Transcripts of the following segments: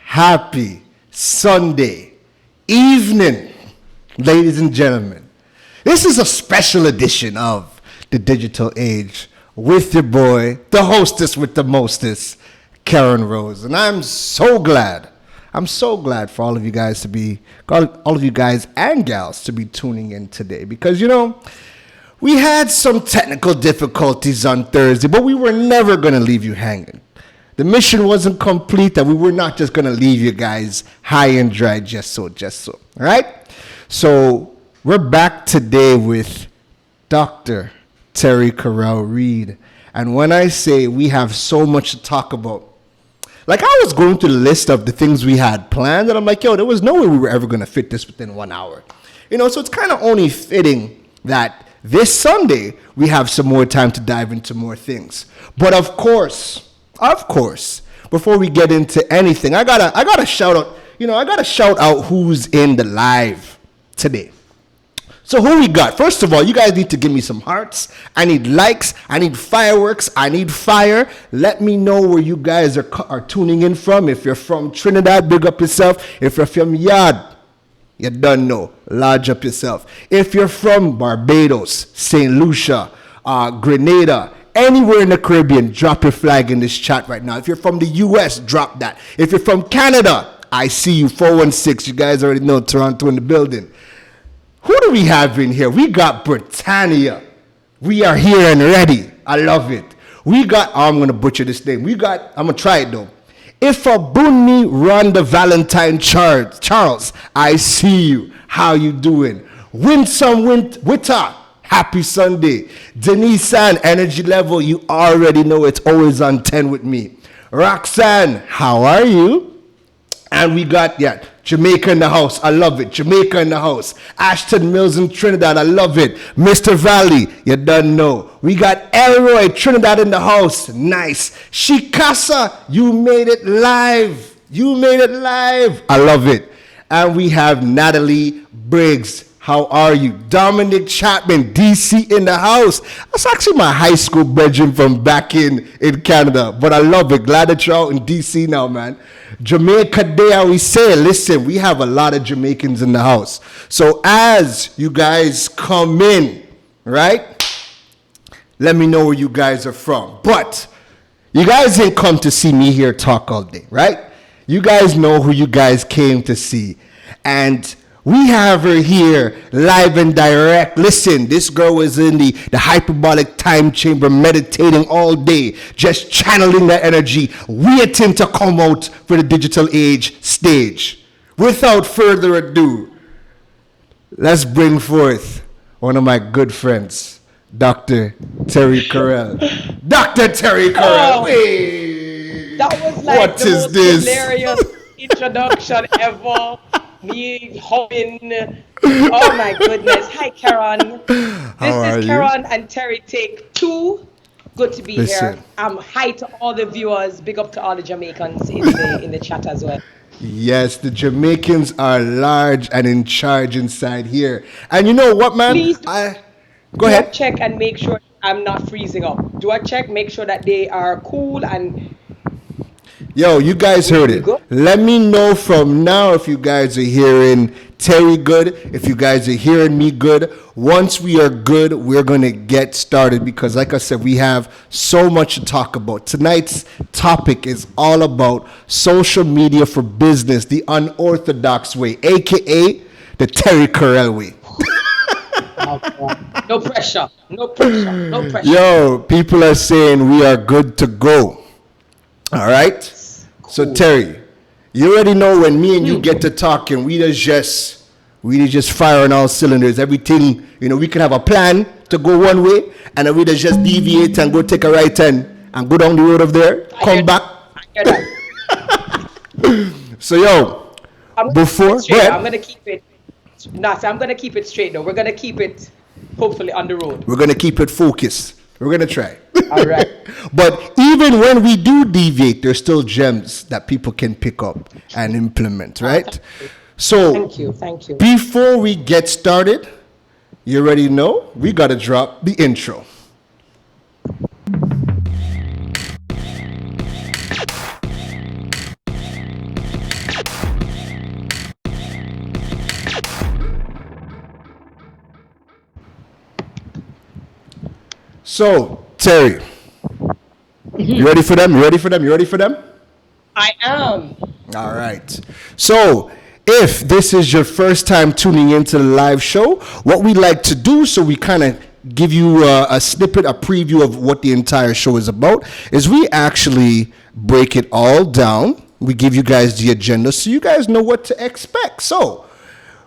Happy Sunday evening, ladies and gentlemen. This is a special edition of the digital age with your boy, the hostess with the mostest, Keron Rose. And I'm so glad for all of you guys and gals to be tuning in today because, we had some technical difficulties on Thursday, but we were never going to leave you hanging. The mission wasn't complete, and we were not just going to leave you guys high and dry just so. All right? So we're back today with Dr. Terri-Karelle Reed. And when I say we have so much to talk about, like I was going through the list of the things we had planned, and I'm like, there was no way we were ever going to fit this within 1 hour. So it's kind of only fitting that this Sunday we have some more time to dive into more things. But of course, before we get into anything, I gotta shout out, I gotta shout out who's in the live today. So who we got? First of all, you guys need to give me some hearts. I need likes. I need fireworks. I need fire. Let me know where you guys are tuning in from. If you're from Trinidad, big up yourself. If you're from Yard, you don't know, large up yourself. If you're from Barbados, St. Lucia, Grenada, anywhere in the Caribbean, drop your flag in this chat right now. If you're from the US, drop that. If you're from Canada, I see you, 416. You guys already know Toronto in the building. Who do we have in here? We got Britannia. We are here and ready. I love it. We got, I'm going to butcher this name. I'm going to try it though. Ifabuni Rhonda Valentine Charles, I see you. How you doing? Witter. Happy Sunday. Denise San, energy level, you already know it's always on 10 with me. Roxanne, how are you? And we got, Jamaica in the house. I love it. Jamaica in the house. Ashton Mills in Trinidad. I love it. Mr. Valley, you don't know. We got Elroy, Trinidad in the house. Nice. Shikasa, you made it live. I love it. And we have Natalie Briggs. How are you? Dominic Chapman, DC in the house. That's actually my high school brethren from back in Canada. But I love it. Glad that you're out in DC now, man. Jamaica Day, we say, listen, we have a lot of Jamaicans in the house. So as you guys come in, right, let me know where you guys are from. But you guys didn't come to see me here talk all day, right? You guys know who you guys came to see. And we have her here live and direct. Listen, this girl was in the hyperbolic time chamber meditating all day, just channeling that energy, waiting to come out for the digital age stage. Without further ado, let's bring forth one of my good friends, Dr. Terri-Karelle. Dr. Terri-Karelle. Hey, that was like what the is most this? hilarious introduction ever. Me hopping. Oh my goodness. Hi, Keron. This is Keron and Terry take 2. Good to be here. Hi to all the viewers. Big up to all the Jamaicans in the chat as well. Yes, the Jamaicans are large and in charge inside here. And you know what, man? Please go ahead. Check and make sure I'm not freezing up. Do I check? Make sure that they are cool and... Yo, you guys heard it. Let me know from now if you guys are hearing Terry good, if you guys are hearing me good. Once we are good, we're going to get started because, like I said, we have so much to talk about. Tonight's topic is all about social media for business, the unorthodox way, a.k.a. the Terri-Karelle way. No pressure. No pressure. No pressure. Yo, people are saying we are good to go. All right. So Cool. Terry, you already know when me and you get to talking, we just fire on all cylinders. Everything, we can have a plan to go one way, and then we just deviate and go take a right turn and go down the road of there, I hear come back. that. I hear that. So yo, I'm gonna keep it before go straight. I'm ahead. gonna keep it. No, so I'm gonna keep it straight though. We're gonna keep it, hopefully, on the road. We're gonna keep it focused. We're gonna try. All right. But even when we do deviate, there's still gems that people can pick up and implement, right? So Thank you. Thank you. before we get started, you already know we gotta drop the intro. So Terry, you ready for them? You ready for them? You ready for them? I am. All right. So, if this is your first time tuning into the live show, what we like to do, so we kind of give you a snippet, a preview of what the entire show is about, is we actually break it all down. We give you guys the agenda so you guys know what to expect. So,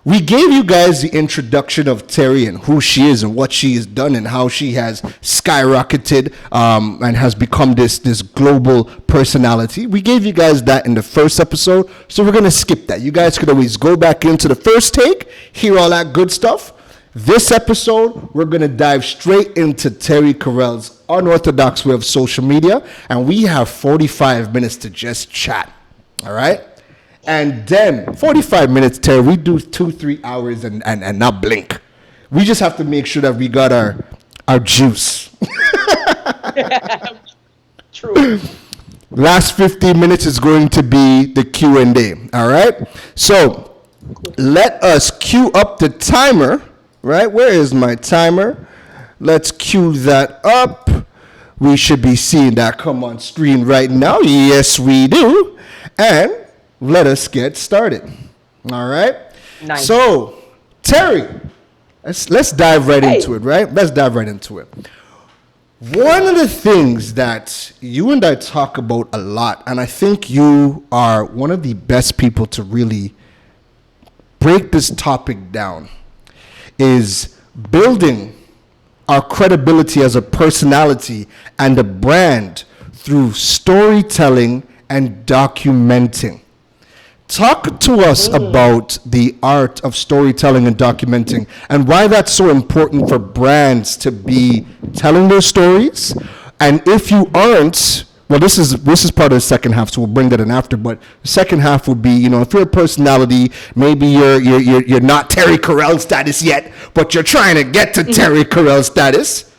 we gave you guys the introduction of Terry and who she is and what she has done and how she has skyrocketed and has become this global personality. We gave you guys that in the first episode, so we're going to skip that. You guys could always go back into the first take, hear all that good stuff. This episode, we're going to dive straight into terri-karelle's unorthodox way of social media, and we have 45 minutes to just chat. All right? And then 45 minutes, Terry, we do 2-3 hours and not blink. We just have to make sure that we got our juice. True. Last 15 minutes is going to be the Q&A. All right? So let us cue up the timer. Right? Where is my timer? Let's cue that up. We should be seeing that come on screen right now. Yes, we do. And let us get started. All right? Nice. So, Terry, let's dive right into it, right? Let's dive right into it. One of the things that you and I talk about a lot, and I think you are one of the best people to really break this topic down, is building our credibility as a personality and a brand through storytelling and documenting. Talk to us about the art of storytelling and documenting and why that's so important for brands to be telling their stories. And if you aren't, well, this is part of the second half, so we'll bring that in after. But the second half would be, if you're a personality, maybe you're not terri-karelle status yet, but you're trying to get to terri-karelle status.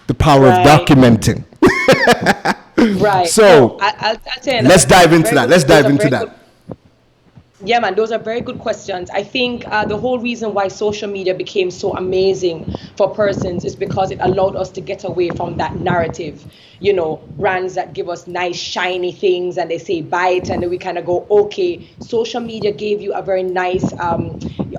The power of documenting. Right. So I'll tell you. let's dive into that. Let's dive into that. Yeah, man, those are very good questions. I think the whole reason why social media became so amazing for persons is because it allowed us to get away from that narrative. Brands that give us nice, shiny things and they say buy it, and then we kind of go, okay. Social media gave you a very nice,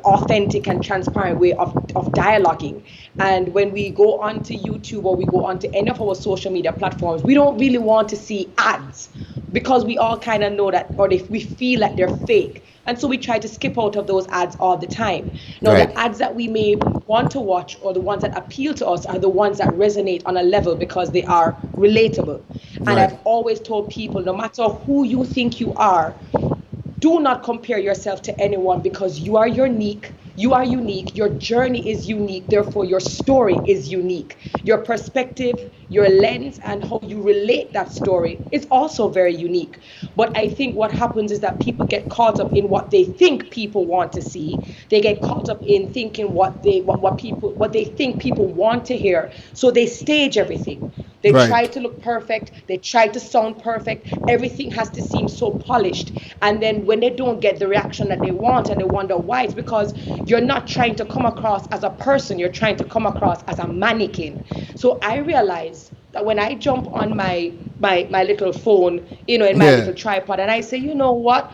authentic and transparent way of dialoguing. And when we go onto YouTube or we go onto any of our social media platforms, we don't really want to see ads because we all kind of know that, or we feel like they're fake. And so we try to skip out of those ads all the time. Now, Right. the ads that we may want to watch or the ones that appeal to us are the ones that resonate on a level because they are relatable. And Right. I've always told people, no matter who you think you are, do not compare yourself to anyone because you are unique. You are unique. Your journey is unique. Therefore, your story is unique. Your perspective, your lens, and how you relate that story is also very unique. But I think what happens is that people get caught up in what they think people want to see. They get caught up in thinking what they think people want to hear. So they stage everything. They Right. try to look perfect. They try to sound perfect. Everything has to seem so polished. And then when they don't get the reaction that they want and they wonder why, it's because you're not trying to come across as a person. You're trying to come across as a mannequin. So I realized that when I jump on my little phone, in my little tripod, and I say, you know what?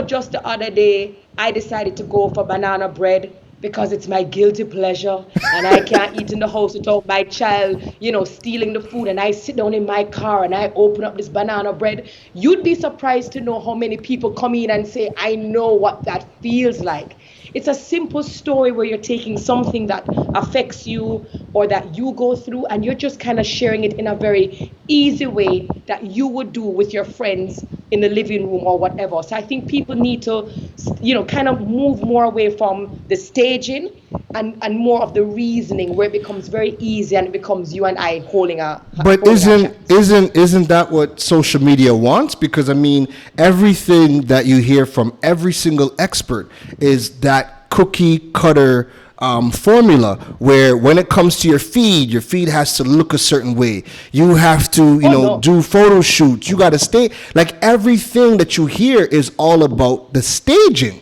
Just the other day, I decided to go for banana bread. because it's my guilty pleasure and I can't eat in the house without my child, stealing the food, and I sit down in my car and I open up this banana bread. You'd be surprised to know how many people come in and say, I know what that feels like. It's a simple story where you're taking something that affects you or that you go through, and you're just kind of sharing it in a very easy way that you would do with your friends in the living room or whatever. So I think people need to, kind of move more away from the staging and more of the reasoning, where it becomes very easy and it becomes you and I holding a. But isn't that what social media wants? Because I mean, everything that you hear from every single expert is that cookie cutter formula, where when it comes to your feed has to look a certain way. You have to, do photo shoots. You got to stay, like, everything that you hear is all about the staging.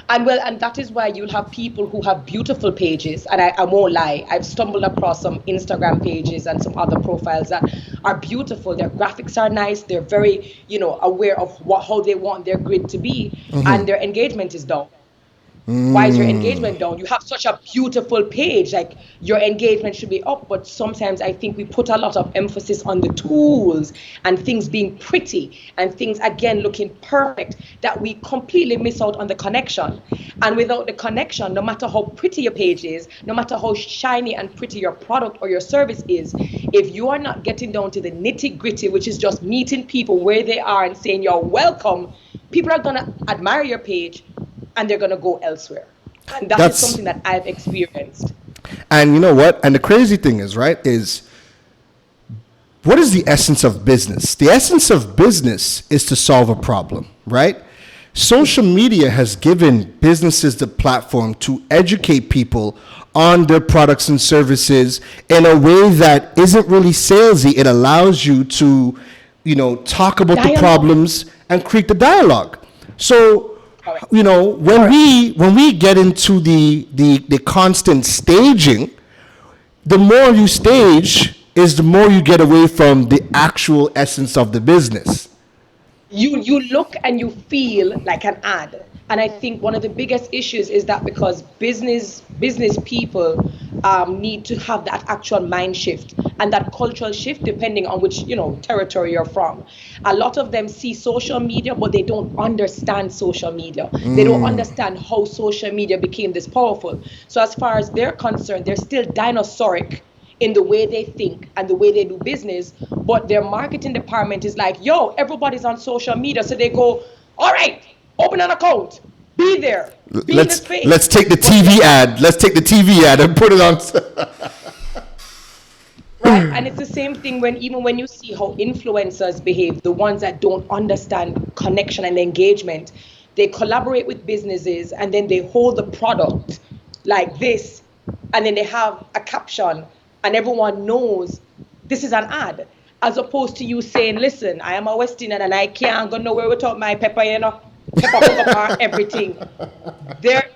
And that is why you'll have people who have beautiful pages, and I won't lie, I've stumbled across some Instagram pages and some other profiles that are beautiful. Their graphics are nice. They're very, aware of how they want their grid to be, and their engagement is down. Why is your engagement down? You have such a beautiful page, like your engagement should be up. But sometimes I think we put a lot of emphasis on the tools and things being pretty and things again looking perfect, that we completely miss out on the connection. And without the connection, no matter how pretty your page is, no matter how shiny and pretty your product or your service is, if you are not getting down to the nitty gritty, which is just meeting people where they are and saying you're welcome, people are going to admire your page and they're going to go elsewhere. And that's something that I've experienced. And you know what? And the crazy thing is, right, is what is the essence of business? The essence of business is to solve a problem, right? Social media has given businesses the platform to educate people on their products and services in a way that isn't really salesy. It allows you to, talk about the problems and create the dialogue. So, when we get into the constant staging, the more you stage is the more you get away from the actual essence of the business. You look and you feel like an ad. And I think one of the biggest issues is that because business people need to have that actual mind shift and that cultural shift depending on which territory you're from. A lot of them see social media, but they don't understand social media. They don't understand how social media became this powerful. So as far as they're concerned, they're still dinosauric in the way they think and the way they do business, but their marketing department is like, yo, everybody's on social media, so they go, all right, open an account, be there, be in the space. Let's take the TV ad. Let's take the TV ad and put it on. Right, and it's the same thing even when you see how influencers behave, the ones that don't understand connection and engagement, they collaborate with businesses and then they hold the product like this, and then they have a caption, and everyone knows this is an ad, as opposed to you saying, listen, I am a West Indian and I can't go nowhere without my pepper, pepper, everything. There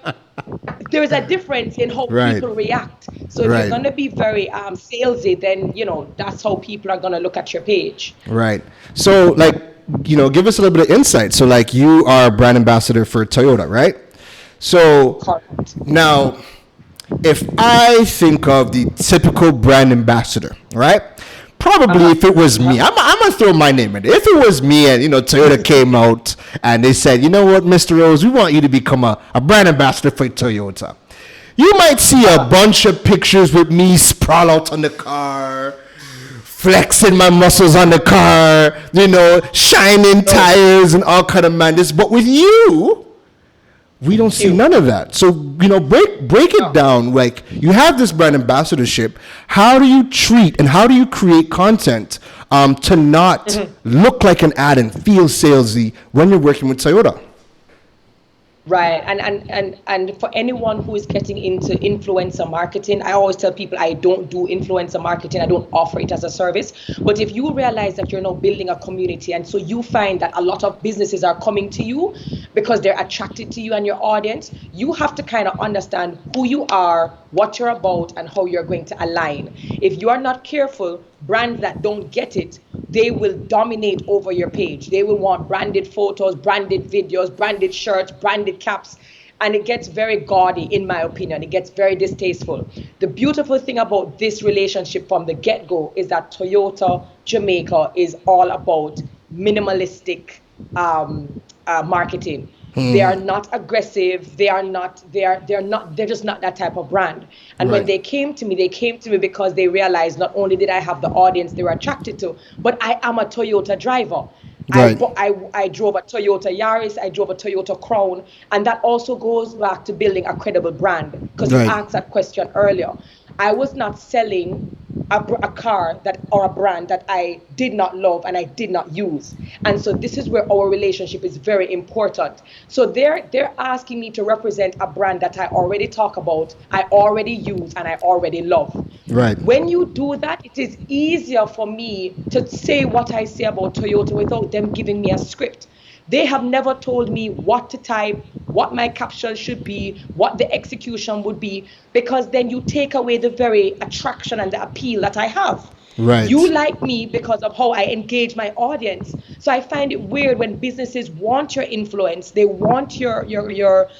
is a difference in how people react. So if you're going to be very salesy, then, that's how people are going to look at your page. Right. So, give us a little bit of insight. So, you are a brand ambassador for Toyota, right? So, Correct. Now, if I think of the typical brand ambassador, right? Probably if it was me, I'm going to throw my name in it. If it was me and, Toyota came out and they said, you know what, Mr. Rose, we want you to become a brand ambassador for Toyota. You might see a bunch of pictures with me sprawl out on the car, flexing my muscles on the car, shining tires and all kind of madness. But with you, we don't see none of that. So, break it down. Like, you have this brand ambassadorship. How do you treat and how do you create content to not look like an ad and feel salesy when you're working with Toyota? Right, and for anyone who is getting into influencer marketing, I always tell people I don't do influencer marketing. I don't offer it as a service. But if you realize that you're now building a community, and so you find that a lot of businesses are coming to you because they're attracted to you and your audience, you have to kind of understand who you are, what you're about, and how you're going to align. If you are not careful, brands that don't get it, they will dominate over your page. They will want branded photos, branded videos, branded shirts, branded caps. and it gets very gaudy, in my opinion. It gets very distasteful. The beautiful thing about this relationship from the get-go is that Toyota Jamaica is all about minimalistic marketing. They are not aggressive. They're just not that type of brand. And when they came to me because they realized not only did I have the audience they were attracted to, but I am a Toyota driver. Right. I drove a Toyota Yaris, I drove a Toyota Crown, and that also goes back to building a credible brand, because you asked that question earlier. I was not selling a car or a brand that I did not love and I did not use. And so this is where our relationship is very important. So they're asking me to represent a brand that I already talk about, I already use, and I already love. Right. When you do that, it is easier for me to say what I say about Toyota without them giving me a script. They have never told me what to type, what my caption should be, what the execution would be, because then you take away the very attraction and the appeal that I have. Right. You like me because of how I engage my audience. So I find it weird when businesses want your influence, they want your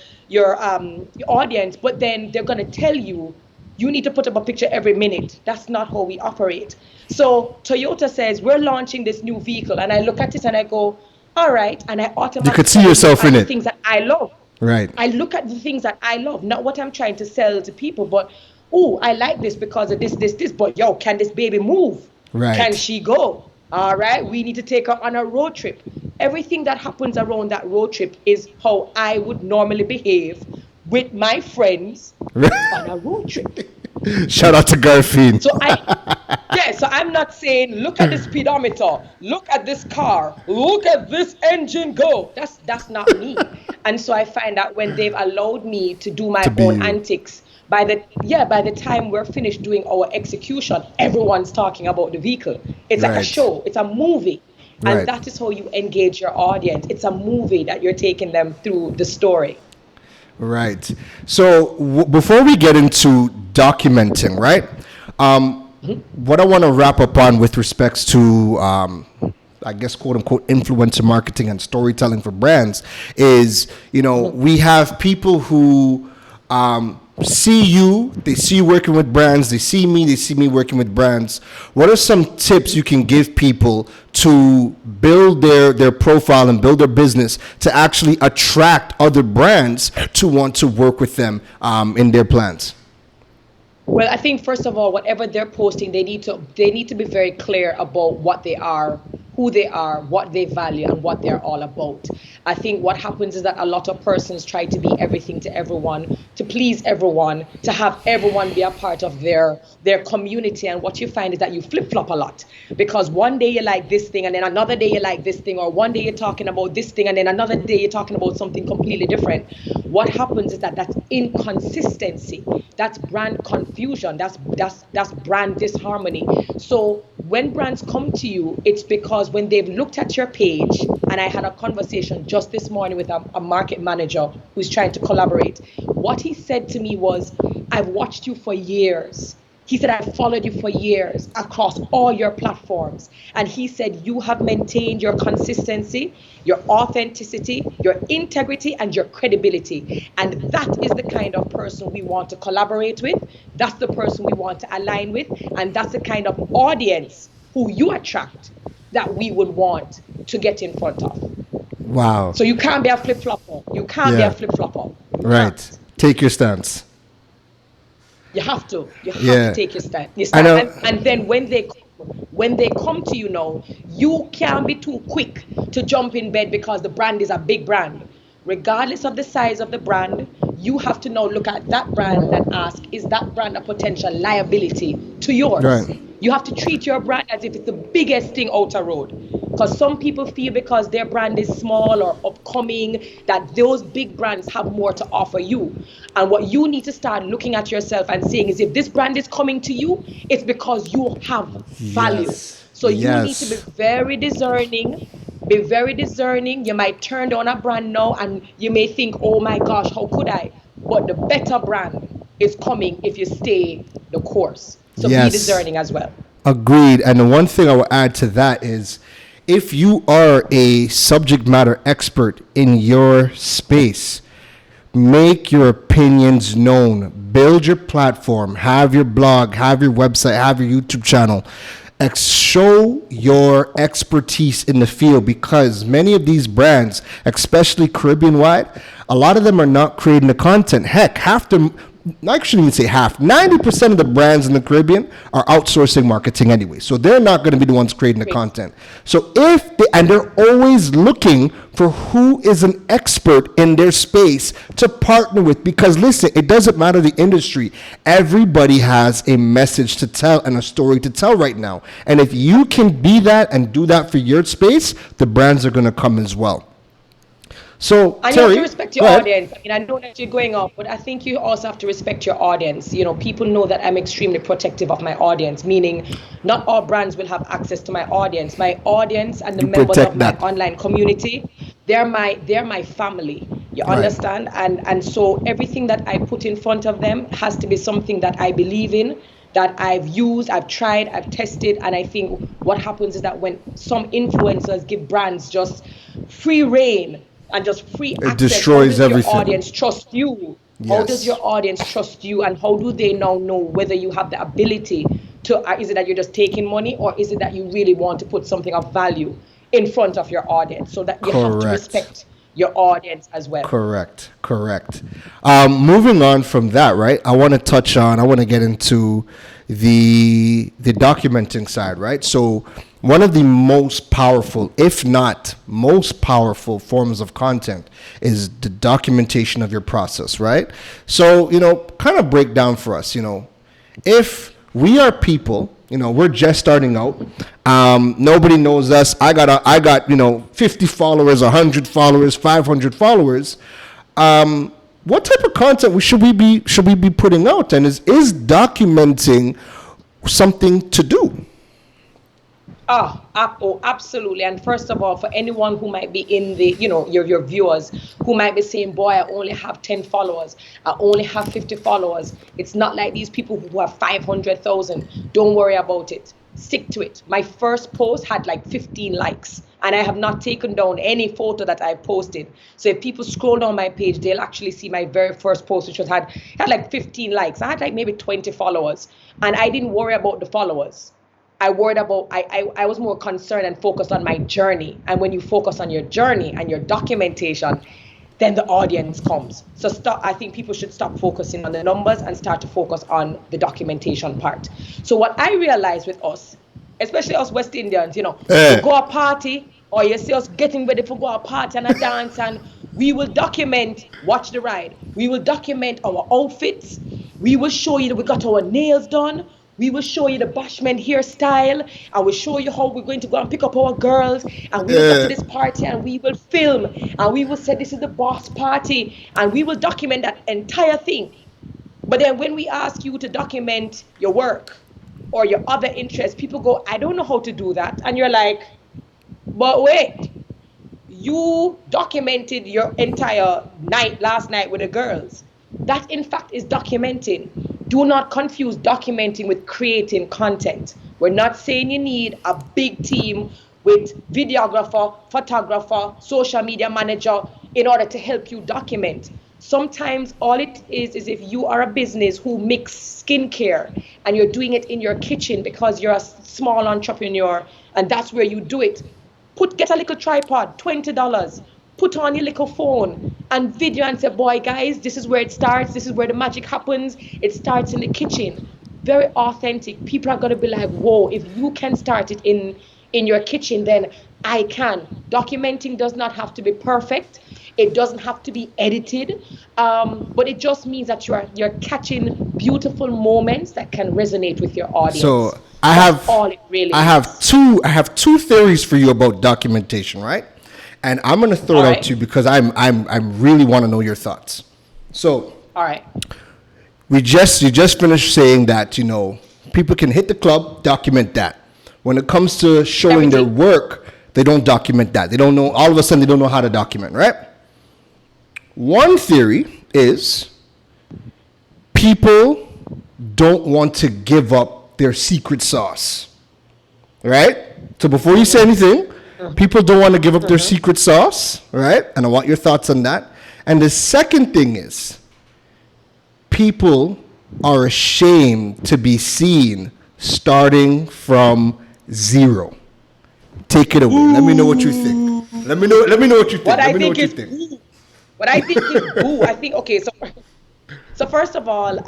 audience, but then they're going to tell you, you need to put up a picture every minute. That's not how we operate. So Toyota says, we're launching this new vehicle. And I look at it and I go, all right. And I automatically You could see yourself in the it. things that I love. Right. I look at the things that I love, not what I'm trying to sell to people, but, oh, I like this because of this, but yo, can this baby move? Right. Can she go? All right, we need to take her on a road trip. Everything that happens around that road trip is how I would normally behave with my friends on a road trip. Shout out to Garfield. So I'm not saying, look at the speedometer, look at this car, look at this engine go. That's not me. And so I find that when they've allowed me to do my own antics, by the time we're finished doing our execution, everyone's talking about the vehicle. It's like a show, it's a movie. And that is how you engage your audience. It's a movie that you're taking them through the story. Right. So before we get into documenting, right? What I want to wrap up on with respects to, I guess, quote unquote, influencer marketing and storytelling for brands is, we have people who see you, they see you working with brands, they see me working with brands. What are some tips you can give people to build their profile and build their business to actually attract other brands to want to work with them in their plans? Well, I think first of all, whatever they're posting, they need to be very clear about what they are, who they are, what they value, and what they're all about. I think what happens is that a lot of persons try to be everything to everyone, to please everyone, to have everyone be a part of their community. And what you find is that you flip-flop a lot, because one day you like this thing and then another day you like this thing, or one day you're talking about this thing and then another day you're talking about something completely different. What happens is that that's inconsistency, that's brand confusion, that's brand disharmony. So when brands come to you, it's because when they've looked at your page, and I had a conversation just this morning with a market manager who's trying to collaborate. What he said to me was, I've watched you for years. He said, I've followed you for years across all your platforms. And he said, you have maintained your consistency, your authenticity, your integrity, and your credibility. And that is the kind of person we want to collaborate with. That's the person we want to align with. And that's the kind of audience who you attract that we would want to get in front of. Wow. So you can't be a flip-flopper. You can't be a flip-flopper. Right. Take your stance. You have to. You have to take your stand. And then when they come to you now, you can't be too quick to jump in bed because the brand is a big brand. Regardless of the size of the brand, you have to now look at that brand and ask, is that brand a potential liability to yours? Right. You have to treat your brand as if it's the biggest thing out the road. Because some people feel because their brand is small or upcoming that those big brands have more to offer you. And what you need to start looking at yourself and saying is, if this brand is coming to you, it's because you have value. Yes. So you need to be very discerning. Be very discerning. You might turn down a brand now and you may think, oh my gosh, how could I? But the better brand is coming if you stay the course. So be discerning as well. Agreed. And the one thing I will add to that is, if you are a subject matter expert in your space, Make your opinions known. Build your platform. Have your blog. Have your website. Have your YouTube channel. Show your expertise in the field, because many of these brands, especially Caribbean wide, a lot of them are not creating the content. Heck, half them, I shouldn't even say half, 90% of the brands in the Caribbean are outsourcing marketing anyway. So they're not going to be the ones creating the content. So and they're always looking for who is an expert in their space to partner with, because listen, it doesn't matter the industry. Everybody has a message to tell and a story to tell right now. And if you can be that and do that for your space, the brands are going to come as well. So, and Terri, you have to respect your audience. I mean, I know that you're going off, but I think you also have to respect your audience. You know, people know that I'm extremely protective of my audience, meaning not all brands will have access to my audience. My audience and the members of my online community, they're my family. You understand? And so everything that I put in front of them has to be something that I believe in, that I've used, I've tried, I've tested. And I think what happens is that when some influencers give brands just free reign and just free access, it destroys everything. Your audience trust you? Yes. How does your audience trust you, and how do they now know whether you have the ability to, is it that you're just taking money, or is it that you really want to put something of value in front of your audience? So that you have to respect your audience as well. Correct. Moving on from that, right? I want to get into the documenting side, right? So one of the most powerful, if not most powerful forms of content is the documentation of your process, right? So, kind of break down for us, if we are people, we're just starting out. Nobody knows us. I got 50 followers, 100 followers, 500 followers. What type of content should we be putting out? And is documenting something to do? Oh, absolutely. And first of all, for anyone who might be in the, your viewers who might be saying, boy, I only have 10 followers, I only have 50 followers. It's not like these people who have 500,000. Don't worry about it. Stick to it. My first post had like 15 likes, and I have not taken down any photo that I posted. So if people scroll down my page, they'll actually see my very first post, which had like 15 likes. I had like maybe 20 followers, and I didn't worry about the followers. I was more concerned and focused on my journey. And when you focus on your journey and your documentation, then the audience comes. So I think people should stop focusing on the numbers and start to focus on the documentation part. So what I realized with us, especially us West Indians, we go a party, or you see us getting ready for go a party and a dance, and we will document, watch the ride. We will document our outfits. We will show you that we got our nails done. We will show you the bashment hairstyle, and we'll show you how we're going to go and pick up our girls, and we will go to this party, and we will film, and we will say this is the boss party, and we will document that entire thing. But then when we ask you to document your work or your other interests, people go, I don't know how to do that. And you're like, but wait, you documented your entire night last night with the girls. That in fact is documenting. Do not confuse documenting with creating content. We're not saying you need a big team with videographer, photographer, social media manager in order to help you document. Sometimes all it is if you are a business who makes skincare and you're doing it in your kitchen because you're a small entrepreneur and that's where you do it. Get a little tripod, $20. Put on your little phone and video and say, boy, guys, this is where it starts. This is where the magic happens. It starts in the kitchen. Very authentic. People are going to be like, whoa, if you can start it in your kitchen, then I can. Documenting does not have to be perfect. It doesn't have to be edited. But it just means that you're catching beautiful moments that can resonate with your audience. So I have two theories for you about documentation, right? And I'm going to throw it out to you because I really want to know your thoughts. So, all right. You just finished saying that, people can hit the club, document that. When it comes to showing their work, they don't document that. They don't know, all of a sudden they don't know how to document, right? One theory is people don't want to give up their secret sauce, right? So before you say anything, people don't want to give up their secret sauce, right? And I want your thoughts on that. And the second thing is, people are ashamed to be seen starting from zero. Take it away. Let me know what you think. Let me know what you think. What Let I me know think what you is think. boo. What I think is boo. I think okay. So first of all,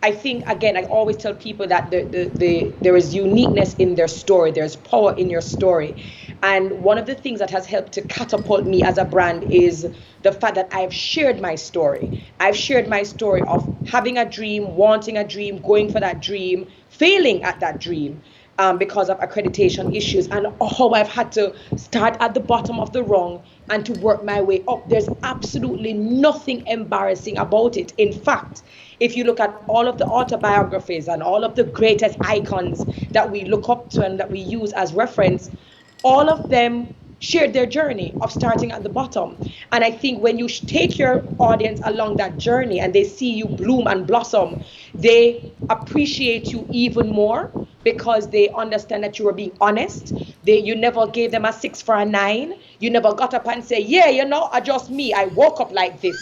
I think again, I always tell people that there is uniqueness in their story. There's power in your story, and one of the things that has helped to catapult me as a brand is the fact that I've shared my story. I've shared my story of having a dream, wanting a dream, going for that dream, failing at that dream. Because of accreditation issues and how I've had to start at the bottom of the rung and to work my way up. There's absolutely nothing embarrassing about it. In fact, if you look at all of the autobiographies and all of the greatest icons that we look up to and that we use as reference, all of them shared their journey of starting at the bottom. And I think when you take your audience along that journey and they see you bloom and blossom, they appreciate you even more because they understand that you were being honest. You never gave them a 6 for a 9. You never got up and say, yeah, I just me. I woke up like this.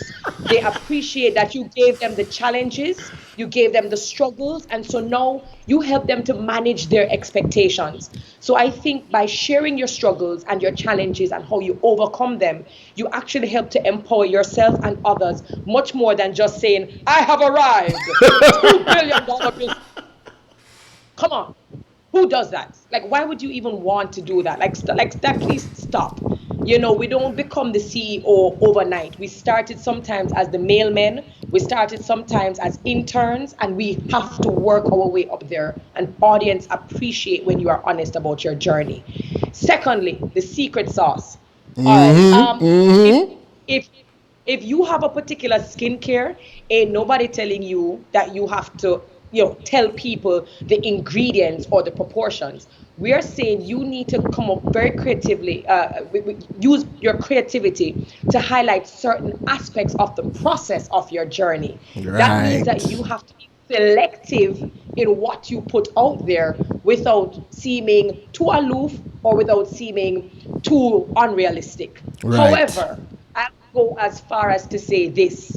They appreciate that you gave them the challenges, you gave them the struggles, and so now you help them to manage their expectations. So I think by sharing your struggles and your challenges and how you overcome them, you actually help to empower yourself and others much more than just saying, I have arrived. $2 billion business. Come on. Who does that? Like, why would you even want to do that? Like that, please stop. We don't become the CEO overnight. We started sometimes as the mailmen. We started sometimes as interns, and we have to work our way up there. And audience appreciate when you are honest about your journey. Secondly, the secret sauce. All right. If you have a particular skincare, ain't nobody telling you that you have to, tell people the ingredients or the proportions. We are saying you need to come up very creatively, use your creativity to highlight certain aspects of the process of your journey. Right. That means that you have to be selective in what you put out there without seeming too aloof or without seeming too unrealistic. Right. However, I go as far as to say this: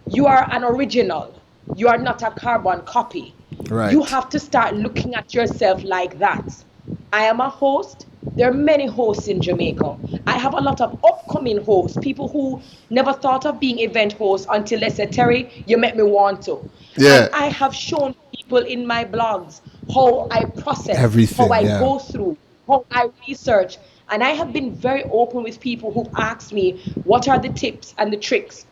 you are an original. You are not a carbon copy. Right. You have to start looking at yourself like that. I am a host. There are many hosts in Jamaica. I have a lot of upcoming hosts, people who never thought of being event hosts until they said, Terry, you make me want to. Yeah. And I have shown people in my blogs how I process, everything, how I go through, how I research. And I have been very open with people who've asked me, what are the tips and the tricks?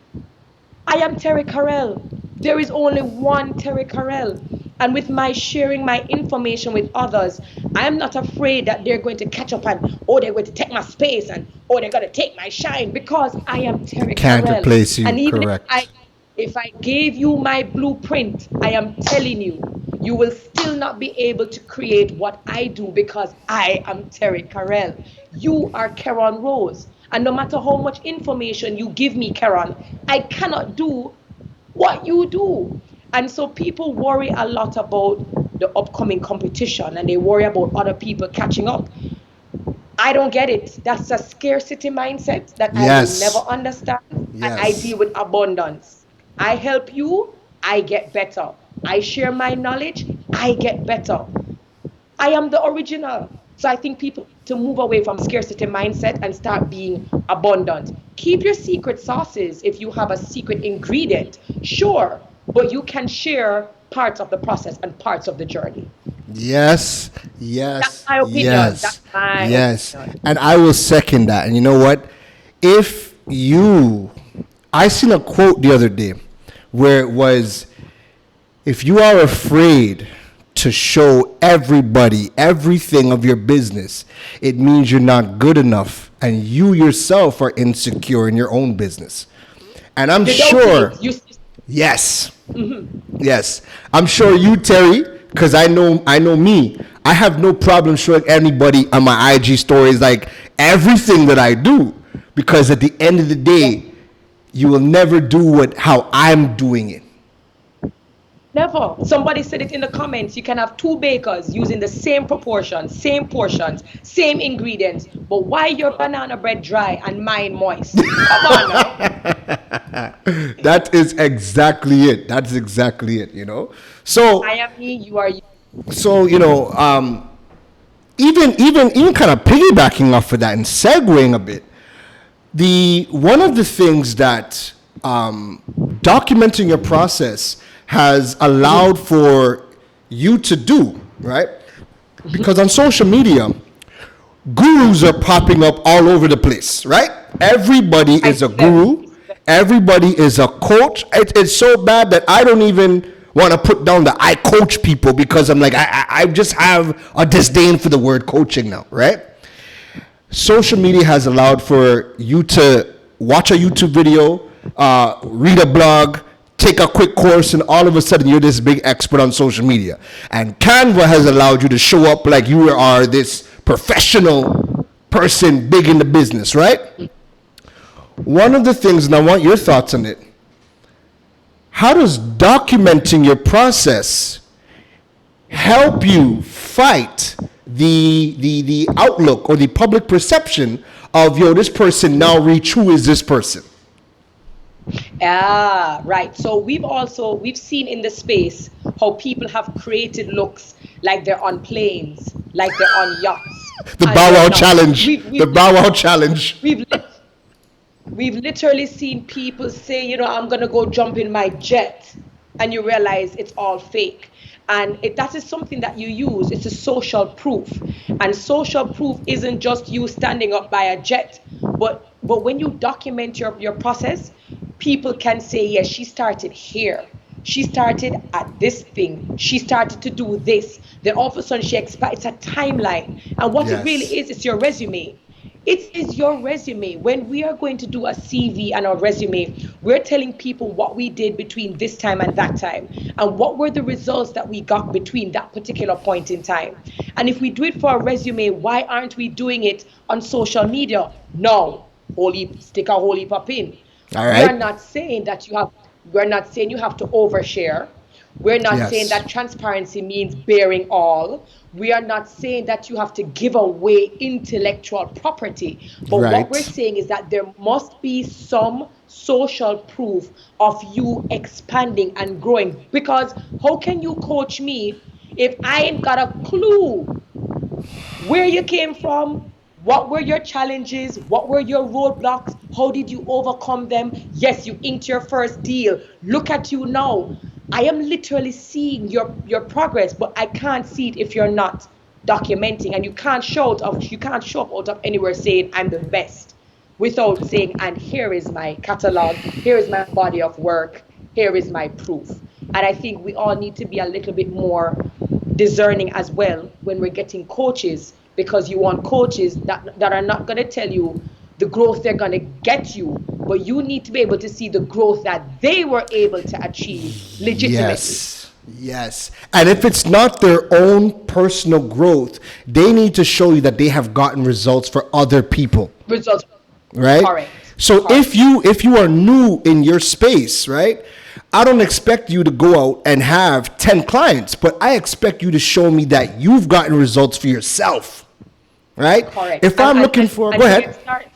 I am terri-karelle. There is only one terri-karelle. And with my sharing my information with others, I am not afraid that they're going to catch up and, they're going to take my space and, they're going to take my shine because I am terri-karelle. Can't replace you, and even correct. if I gave you my blueprint, I am telling you, you will still not be able to create what I do because I am terri-karelle. You are Keron Rose. And no matter how much information you give me, Keron, I cannot do what you do. And so people worry a lot about the upcoming competition and they worry about other people catching up. I don't get it. That's a scarcity mindset that I will never understand. Yes. I deal with abundance. I help you, I get better. I share my knowledge, I get better. I am the original. So I think people need to move away from scarcity mindset and start being abundant. Keep your secret sauces if you have a secret ingredient, sure, but you can share parts of the process and parts of the journey. Yes. That's my opinion. Yes. That's my opinion. And I will second that. And you know what? I seen a quote the other day where it was, if you are afraid to show everybody everything of your business, it means you're not good enough and you yourself are insecure in your own business. And I'm sure, yes, yes, I'm sure you, Terry, because I know me, I have no problem showing anybody on my IG stories like everything that I do, because at the end of the day, you will never do how I'm doing it. Never. Somebody said it in the comments. You can have two bakers using the same proportions, same portions, same ingredients. But why your banana bread dry and mine moist? Come on now. That is exactly it. That's exactly it, you know? So, I am me, you are you. so, you know, even kind of piggybacking off of that and segueing a bit, the one of the things that documenting your process has allowed for you to do, right? Because on social media, gurus are popping up all over the place, right? Everybody is a guru. Everybody is a coach. It's so bad that I don't even want to put down that I coach people because I'm like, I just have a disdain for the word coaching now, right? Social media has allowed for you to watch a YouTube video, read a blog, take a quick course, and all of a sudden you're this big expert on social media. And Canva has allowed you to show up like you are this professional person big in the business, right? One of the things, and I want your thoughts on it, how does documenting your process help you fight the outlook or the public perception of, yo, this person now reach, who is this person? Ah, right. So we've seen in the space how people have created looks like they're on planes, like they're on yachts. The And Bow they're Wow not. challenge. We've The Bow Wow challenge. we've lit- we've literally seen people say, I'm gonna go jump in my jet, and you realize it's all fake. And that is something that you use. It's a social proof, and social proof isn't just you standing up by a jet, but when you document your process, people can say, yes, she started here. She started at this thing. She started to do this. Then all of a sudden it's a timeline. And what it really Yes. is, it's your resume. It is your resume. When we are going to do a CV and a resume, we're telling people what we did between this time and that time, and what were the results that we got between that particular point in time. And if we do it for a resume, why aren't we doing it on social media? No, stick a whole heap of pin. All We are right. not saying that we're not saying you have to overshare. We're not saying Yes. that transparency means bearing all. We are not saying that you have to give away intellectual property. But what we're Right. saying is that there must be some social proof of you expanding and growing. Because how can you coach me if I ain't got a clue where you came from? What were your challenges? What were your roadblocks? How did you overcome them? Yes, you inked your first deal. Look at you now. I am literally seeing your progress, but I can't see it if you're not documenting. And you can't show up out of anywhere saying I'm the best without saying, and here is my catalog, here is my body of work, here is my proof. And I think we all need to be a little bit more discerning as well when we're getting coaches, because you want coaches that are not going to tell you the growth they're going to get you, but you need to be able to see the growth that they were able to achieve legitimately. Yes. Yes. And if it's not their own personal growth, they need to show you that they have gotten results for other people. Results. Right? Correct. So Correct. if you are new in your space, right? I don't expect you to go out and have 10 clients, but I expect you to show me that you've gotten results for yourself. Right? Correct. If I'm looking for, go to ahead. get started,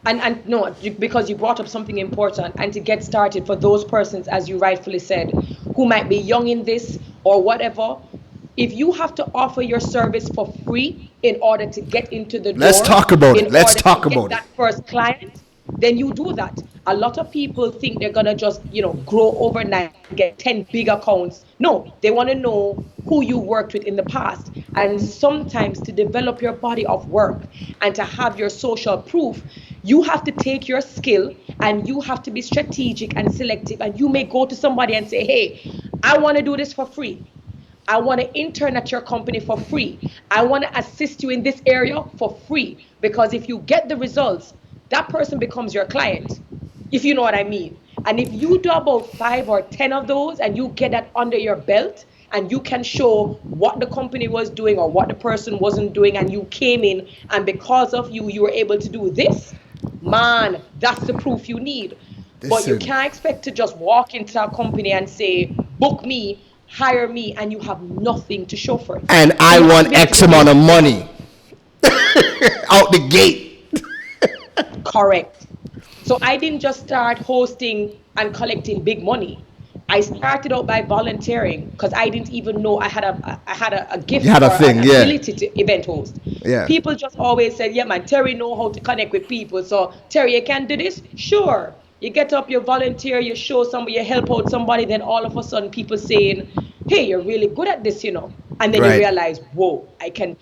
and no, because you brought up something important, and to get started for those persons, as you rightfully said, who might be young in this or whatever, if you have to offer your service for free in order to get into the door, Let's talk about it. in Let's order talk to get about it. that first client, then you do that. A lot of people think they're gonna just, grow overnight and get 10 big accounts. No, they want to know who you worked with in the past. And sometimes to develop your body of work and to have your social proof, you have to take your skill and you have to be strategic and selective. And you may go to somebody and say, hey, I want to do this for free. I want to intern at your company for free. I want to assist you in this area for free. Because if you get the results, that person becomes your client, if you know what I mean. And if you do about 5 or 10 of those and you get that under your belt and you can show what the company was doing or what the person wasn't doing, and you came in and because of you, you were able to do this, man, that's the proof you need. But you Listen. can't expect to just walk into a company and say, book me, hire me, and you have nothing to show for it. And So I you have to want be able to X go amount of in. money out the gate. Correct. So I didn't just start hosting and collecting big money. I started out by volunteering because I didn't even know I had a You gift had a or an thing, yeah. ability to event host. Yeah. People just always said, "Yeah, man, Terry know how to connect with people. So Terry, you can do this." Sure. You get up, you volunteer, you show somebody, you help out somebody. Then all of a sudden, people saying, "Hey, you're really good at this," And then you Right. realize, "Whoa, I can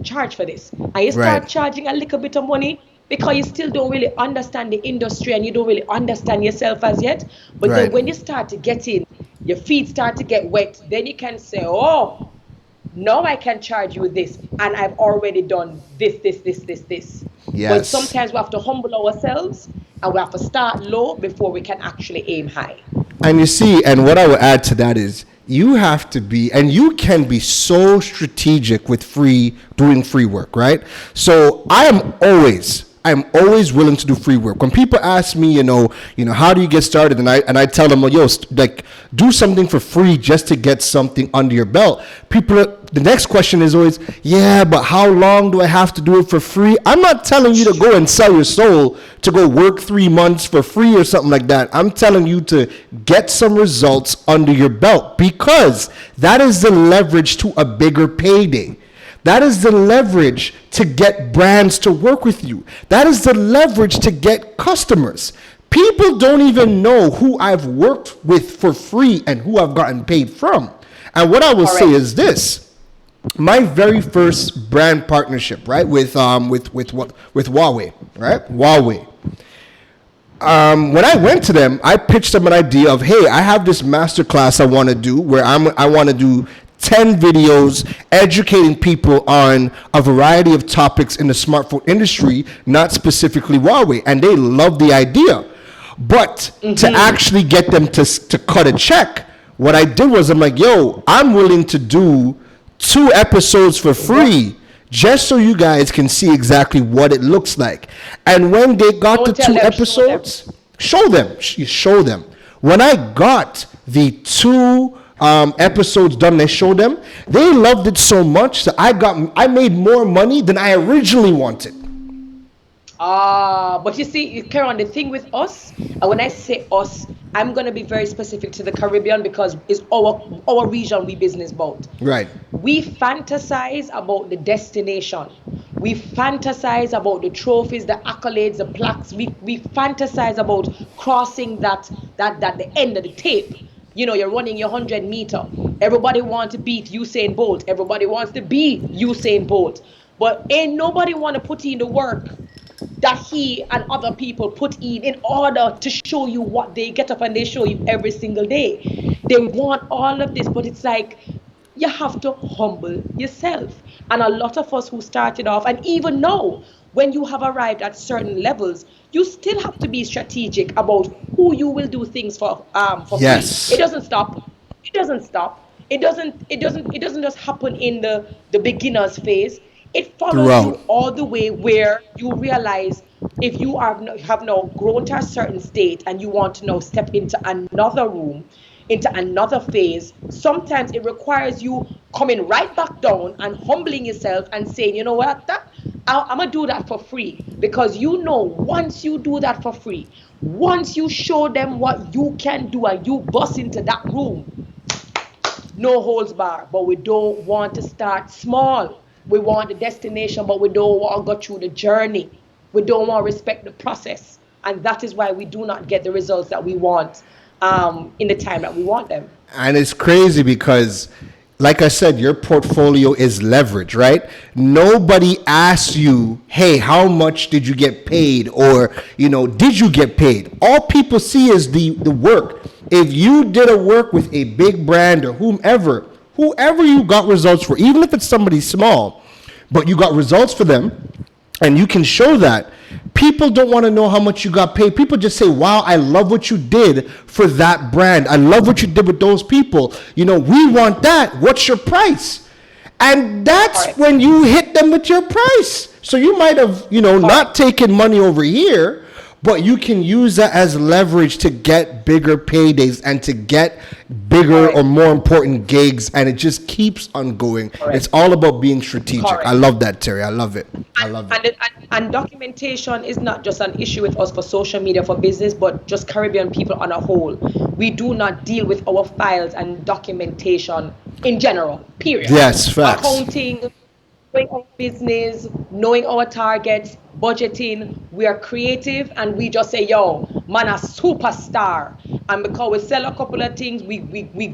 charge for this." And you Right. start charging a little bit of money because you still don't really understand the industry and you don't really understand yourself as yet. But then Right. when you start to get in, your feet start to get wet, then you can say, "Oh, now I can charge you this, and I've already done this." But Yes. sometimes we have to humble ourselves and we have to start low before we can actually aim high. And you see, and what I would add to that is you have to be, and you can be so strategic with doing free work, right? So I'm always willing to do free work. When people ask me, how do you get started? And I tell them, well, like, do something for free just to get something under your belt. The next question is always, yeah, but how long do I have to do it for free? I'm not telling you to go and sell your soul to go work 3 months for free or something like that. I'm telling you to get some results under your belt because that is the leverage to a bigger payday. That is the leverage to get brands to work with you. That is the leverage to get customers. People don't even know who I've worked with for free and who I've gotten paid from. And what I will say is this. My very first brand partnership, right, with Huawei, right? Huawei. When I went to them, I pitched them an idea of, hey, I have this masterclass I want to do where I want to do 10 videos educating people on a variety of topics in the smartphone industry, not specifically Huawei. And they loved the idea. But to actually get them to cut a check, what I did was I'm like, yo, I'm willing to do 2 episodes for free just so you guys can see exactly what it looks like. And when they got the 2 episodes, show them. When I got the 2 episodes done, they showed them. They loved it so much that I made more money than I originally wanted. But you see, Keron, the thing with us, and when I say us, I'm gonna be very specific to the Caribbean because it's our region we business about. Right. We fantasize about the destination. We fantasize about the trophies, the accolades, the plaques. We fantasize about crossing that the end of the tape. You're running your 100-meter. Everybody wants to beat Usain Bolt. Everybody wants to be Usain Bolt. But ain't nobody want to put in the work that he and other people put in order to show you what they get up and they show you every single day. They want all of this, but it's like you have to humble yourself. And a lot of us who started off, and even now, when you have arrived at certain levels, you still have to be strategic about who you will do things for Yes. free. It doesn't stop. It doesn't just happen in the beginner's phase. It follows you all the way where you realize if you have now grown to a certain state and you want to now step into another room, into another phase, sometimes it requires you coming right back down and humbling yourself and saying, you know what, I'm going to do that for free. Because once you do that for free, once you show them what you can do and you bust into that room, no holds bar. But we don't want to start small. We want the destination, but we don't want to go through the journey. We don't want to respect the process. And that is why we do not get the results that we want in the time that we want them. And it's crazy because, like I said, your portfolio is leverage, right? Nobody asks you, hey, how much did you get paid? Or, did you get paid? All people see is the work. If you did a work with a big brand or whoever you got results for, even if it's somebody small, but you got results for them, and you can show that, people don't want to know how much you got paid. People just say, wow, I love what you did for that brand. I love what you did with those people. We want that. What's your price? And that's when you hit them with your price. So you might have, not taken money over here, but you can use that as leverage to get bigger paydays and to get bigger Correct. or more important gigs, and it just keeps on going. Correct. It's all about being strategic. Correct. I love that, Terry. I love it. I love it. And documentation is not just an issue with us for social media, for business, but just Caribbean people on a whole. We do not deal with our files and documentation in general, period. Yes, facts. Accounting, knowing our business, knowing our targets, budgeting. We are creative and we just say, yo, man, a superstar. And because we sell a couple of things, we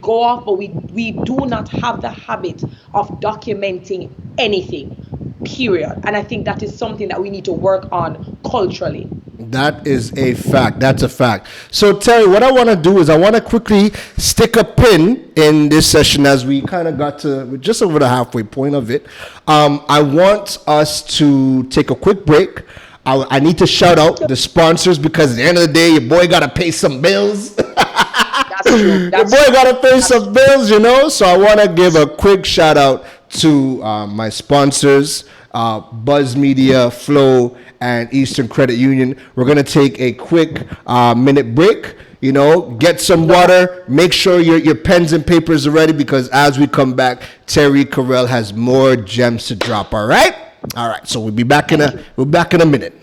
go off, but we do not have the habit of documenting anything, period. And I think that is something that we need to work on culturally. That is a fact. That's a fact. So, Terry, what I want to do is I want to quickly stick a pin in this session as we kind of got to we're just over the halfway point of it. I want us to take a quick break. I need to shout out the sponsors because at the end of the day, your boy got to pay some bills. That's true. Your boy got to pay some bills, you know? So I want to give a quick shout out to my sponsors, Buzz Media, Flow, and Eastern Credit Union. We're going to take a quick minute break. You know, get some water. Make sure your pens and papers are ready because as we come back, terri-karelle has more gems to drop. All right? All right. So we'll be back in a minute.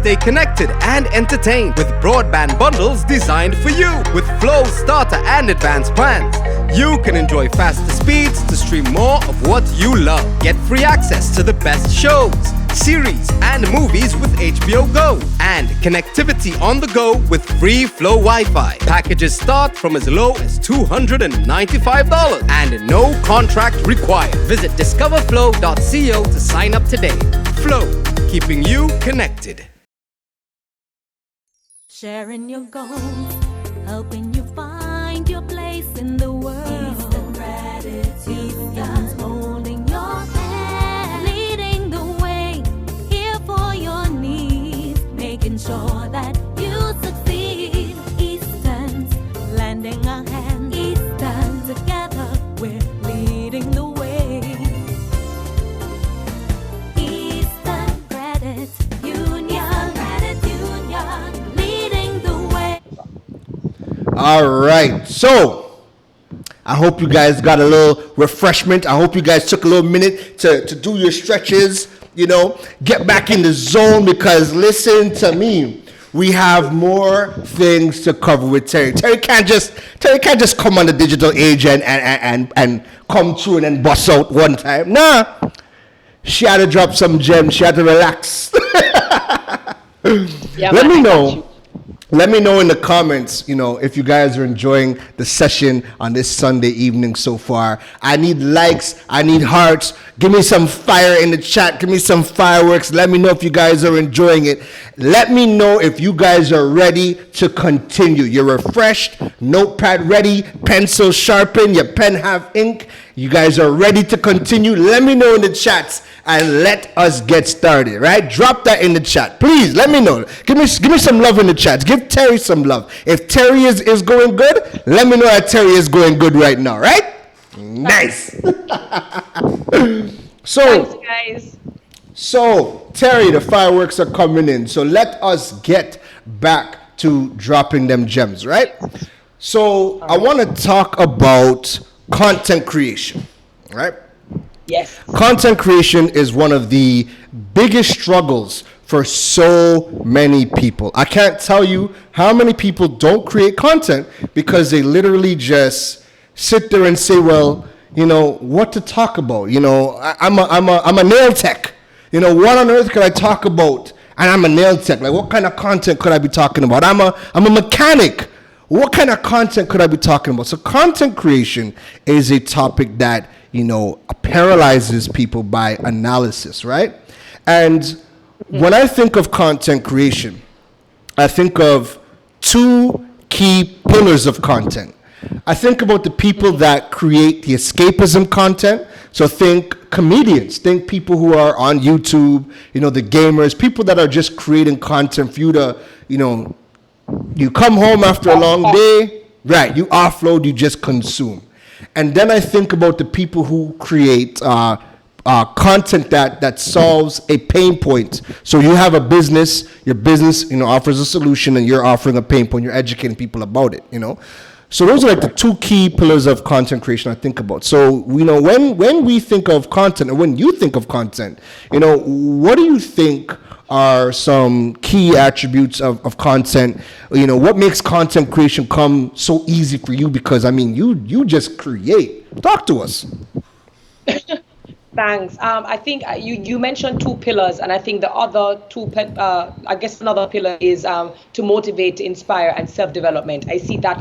Stay connected and entertained with broadband bundles designed for you. With Flow starter and advanced plans, you can enjoy faster speeds to stream more of what you love. Get free access to the best shows, series, and movies with HBO Go. And connectivity on the go with free Flow Wi-Fi. Packages start from as low as $295 and no contract required. Visit discoverflow.co to sign up today. Flow, keeping you connected. Sharing your goals, helping you find your place in the world. Eastern gratitude, God's holding your hand, leading the way, here for your needs, making sure that you succeed. Eastern's lending a hand, Eastern together, we're leading the way. Eastern Credit Union. All right. So I hope you guys got a little refreshment. I hope you guys took a little minute to do your stretches, you know, get back in the zone because listen to me. We have more things to cover with Terry. Terry can't just come on the digital age and come through and then bust out one time. Nah. She had to drop some gems. She had to relax. Yeah, Let man, me I got know. you. Let me know in the comments, you know, if you guys are enjoying the session on this Sunday evening so far. I need likes. I need hearts. Give me some fire in the chat. Give me some fireworks. Let me know if you guys are enjoying it. Let me know if you guys are ready to continue. You're refreshed, notepad ready, pencil sharpened, your pen have ink. You guys are ready to continue. Let me know in the chats and let us get started, right? Drop that in the chat. Please, let me know. Give me some love in the chat. Give Terry some love. If Terry is going good, let me know that Terry is going good right now, right? Nice. Thanks, guys. So, Terry, the fireworks are coming in. So let us get back to dropping them gems, right? So I want to talk about content creation, right? Yes. Content creation is one of the biggest struggles for so many people. I can't tell you how many people don't create content because they literally just sit there and say, well, you know, what to talk about? You know, I'm a nail tech. You know, what on earth could I talk about? And I'm a nail tech. Like, what kind of content could I be talking about? I'm a mechanic. What kind of content could I be talking about? So content creation is a topic that, you know, paralyzes people by analysis, right? And when I think of content creation, I think of two key pillars of content. I think about the people that create the escapism content. So think comedians, think people who are on YouTube, you know, the gamers, people that are just creating content for you to, you know, you come home after a long day, right, you offload, you just consume. And then I think about the people who create content that solves a pain point. So you have a business, your business, offers a solution, and you're offering a pain point. You're educating people about it. So those are like the two key pillars of content creation I think about. So when we think of content, or when you think of content, what do you think are some key attributes of content? What makes content creation come so easy for you? Because you just create. Talk to us. Thanks. I think you mentioned two pillars, and I think the other two, I guess another pillar is to motivate, to inspire, and self-development. I see that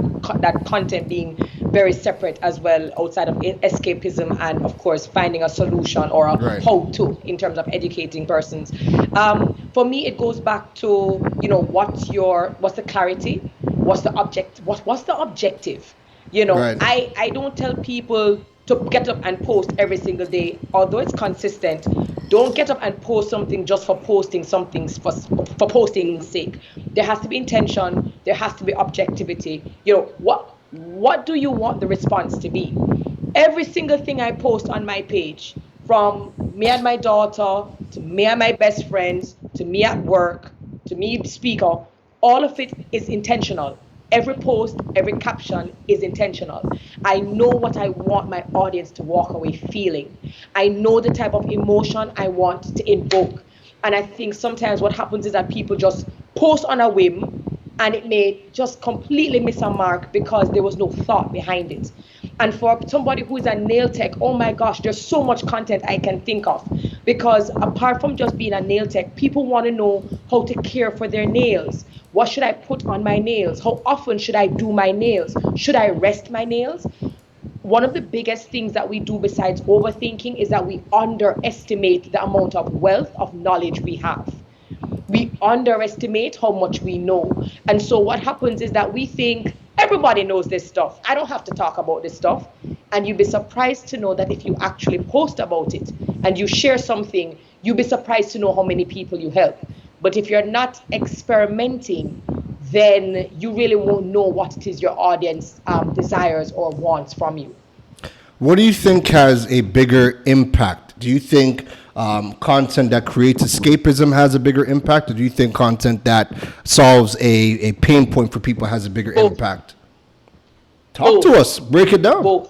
content being very separate as well, outside of escapism and, of course, finding a solution or a Right. how-to in terms of educating persons. For me, it goes back to what's the clarity, what's the objective. Right. I don't tell people to get up and post every single day, although it's consistent. Don't get up and post something just for posting something for posting's sake. There has to be intention. There has to be objectivity. What do you want the response to be? Every single thing I post on my page, from me and my daughter, to me and my best friends, to me at work, to me speaker, all of it is intentional. Every post, every caption is intentional. I know what I want my audience to walk away feeling. I know the type of emotion I want to invoke. And I think sometimes what happens is that people just post on a whim, and it may just completely miss a mark because there was no thought behind it. And for somebody who is a nail tech, oh my gosh, there's so much content I can think of. Because apart from just being a nail tech, people want to know how to care for their nails. What should I put on my nails? How often should I do my nails? Should I rest my nails? One of the biggest things that we do besides overthinking is that we underestimate the amount of wealth of knowledge we have. We underestimate how much we know. And so what happens is that we think everybody knows this stuff. I don't have to talk about this stuff. And you'd be surprised to know that if you actually post about it and you share something, you'd be surprised to know how many people you help. But if you're not experimenting, then you really won't know what it is your audience desires or wants from you. What do you think has a bigger impact? Do you think content that creates escapism has a bigger impact, or do you think content that solves a pain point for people has a bigger impact? Talk to us. Break it down. Both.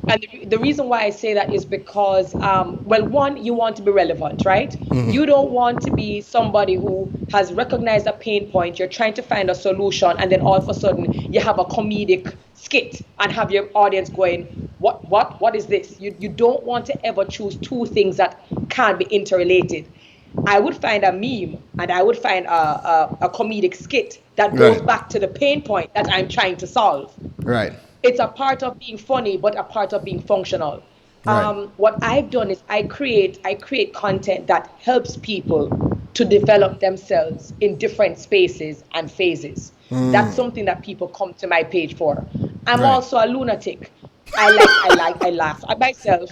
And the reason why I say that is because, one, you want to be relevant, right? Mm-hmm. You don't want to be somebody who has recognized a pain point, you're trying to find a solution, and then all of a sudden you have a comedic skit and have your audience going, what is this? You don't want to ever choose two things that can't be interrelated. I would find a meme and I would find a comedic skit that goes back to the pain point that I'm trying to solve. Right. It's a part of being funny, but a part of being functional. Right. What I've done is I create content that helps people to develop themselves in different spaces and phases. That's something that people come to my page for. I'm also a lunatic. I laugh at myself.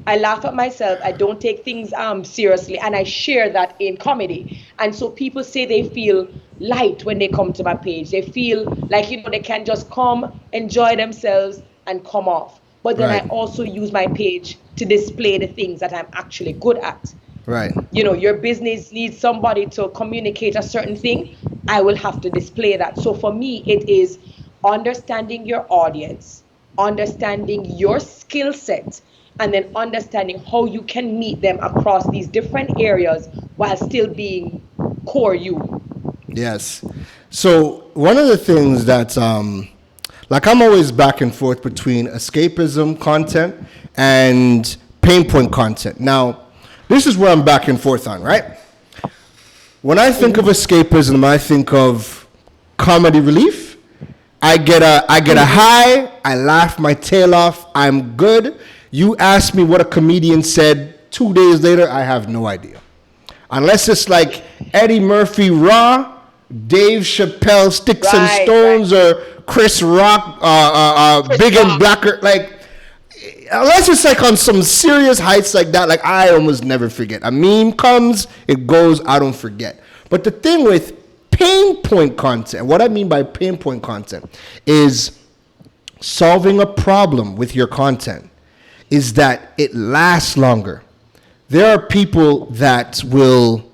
I don't take things seriously, and I share that in comedy. And so people say they feel light when they come to my page. They feel like they can just come, enjoy themselves, and come off. But then I also use my page to display the things that I'm actually good at. Right. Your business needs somebody to communicate a certain thing. I will have to display that. So for me, it is understanding your audience, understanding your skill set, and then understanding how you can meet them across these different areas while still being core you. Yes. So one of the things that's I'm always back and forth between escapism content and pain point content. Now, this is where I'm back and forth on, right? When I think of escapism, I think of comedy relief. I get a high, I laugh my tail off, I'm good. You ask me what a comedian said 2 days later, I have no idea. Unless it's like Eddie Murphy Raw, Dave Chappelle Sticks and Stones, or Chris Rock, Big and Blacker. Unless it's like on some serious heights like that, I almost never forget. A meme comes, it goes, I don't forget. But the thing with pain point content, what I mean by pain point content is solving a problem with your content is that it lasts longer. There are people that will,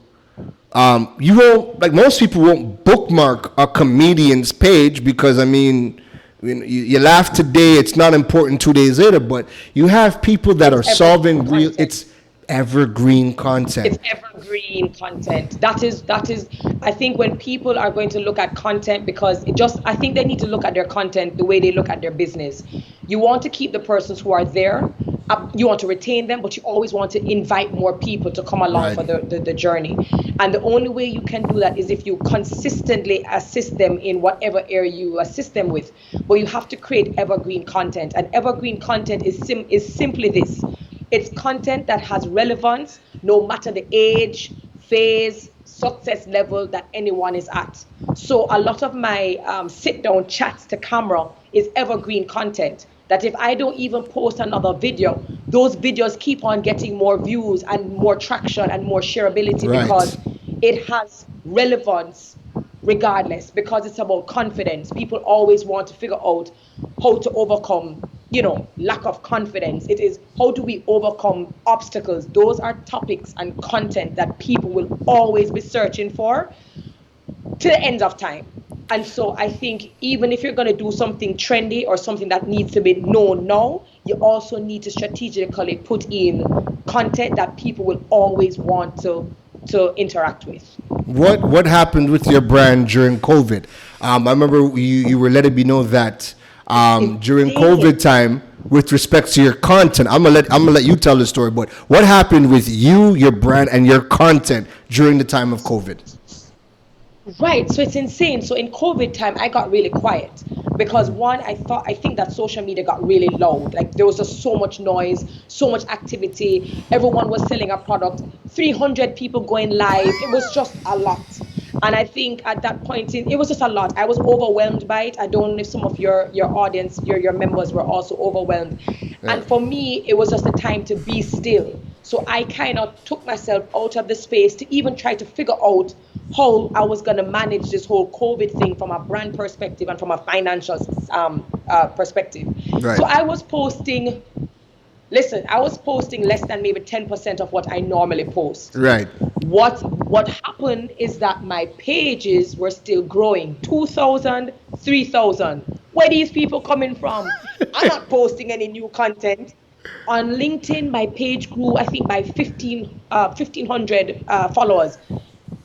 you won't, like most people won't bookmark a comedian's page because, I mean, you laugh today, it's not important 2 days later, but you have people that are solving real, it's evergreen content. It's evergreen content. That is, I think when people are going to look at content, because I think they need to look at their content the way they look at their business. You want to keep the persons who are there, you want to retain them, but you always want to invite more people to come along for the journey. And the only way you can do that is if you consistently assist them in whatever area you assist them with. But you have to create evergreen content. And evergreen content is simply this. It's content that has relevance no matter the age, phase, success level that anyone is at. So a lot of my sit-down chats to camera is evergreen content. That if I don't even post another video, those videos keep on getting more views and more traction and more shareability because it has relevance regardless, because it's about confidence. People always want to figure out how to overcome, lack of confidence. It is how do we overcome obstacles. Those are topics and content that people will always be searching for to the end of time. And so I think even if you're going to do something trendy or something that needs to be known now, you also need to strategically put in content that people will always want to interact with. What happened with your brand during COVID? I remember you were letting me know that during COVID time, with respect to your content, I'm gonna let you tell the story. But what happened with you, your brand, and your content during the time of COVID? Right, so it's insane. So in COVID time, I got really quiet because one, I think that social media got really loud. Like there was just so much noise, so much activity. Everyone was selling a product, 300 people going live. It was just a lot. And I think at that point it was just a lot. I was overwhelmed by it. I don't know if some of your audience, your members were also overwhelmed. Yeah. And for me, it was just a time to be still. So I kind of took myself out of the space to even try to figure out how I was going to manage this whole COVID thing from a brand perspective and from a financial perspective. Right. So I was posting less than maybe 10% of what I normally post. Right. What happened is that my pages were still growing. 2,000, 3,000. Where are these people coming from? I'm not posting any new content. On LinkedIn, my page grew, I think, by 1,500 followers.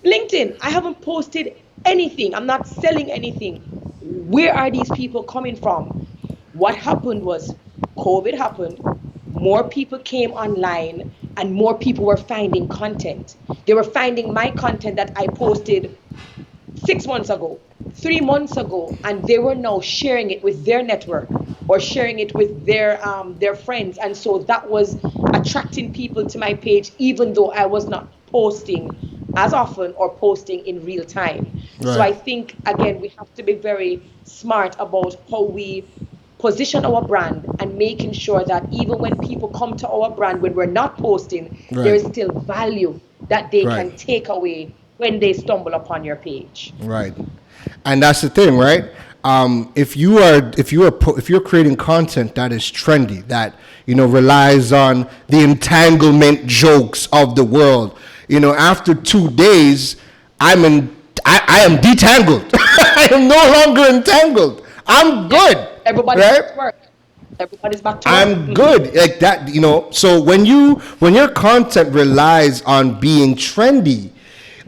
LinkedIn, I haven't posted anything. I'm not selling anything. Where are these people coming from? What happened was COVID happened. More people came online and more people were finding content. They were finding my content that I posted 6 months ago, 3 months ago, and they were now sharing it with their network or sharing it with their friends. And so that was attracting people to my page, even though I was not posting as often or posting in real time. Right. So I think, again, we have to be very smart about how we position our brand and making sure that even when people come to our brand, when we're not posting, there is still value that they can take away when they stumble upon your page. Right. And that's the thing, right? If you're creating content that is trendy, that relies on the entanglement jokes of the world, after 2 days, I am detangled. I am no longer entangled. I'm good. Everybody's back to work. Everybody's back to work. I'm good like that. So when your content relies on being trendy,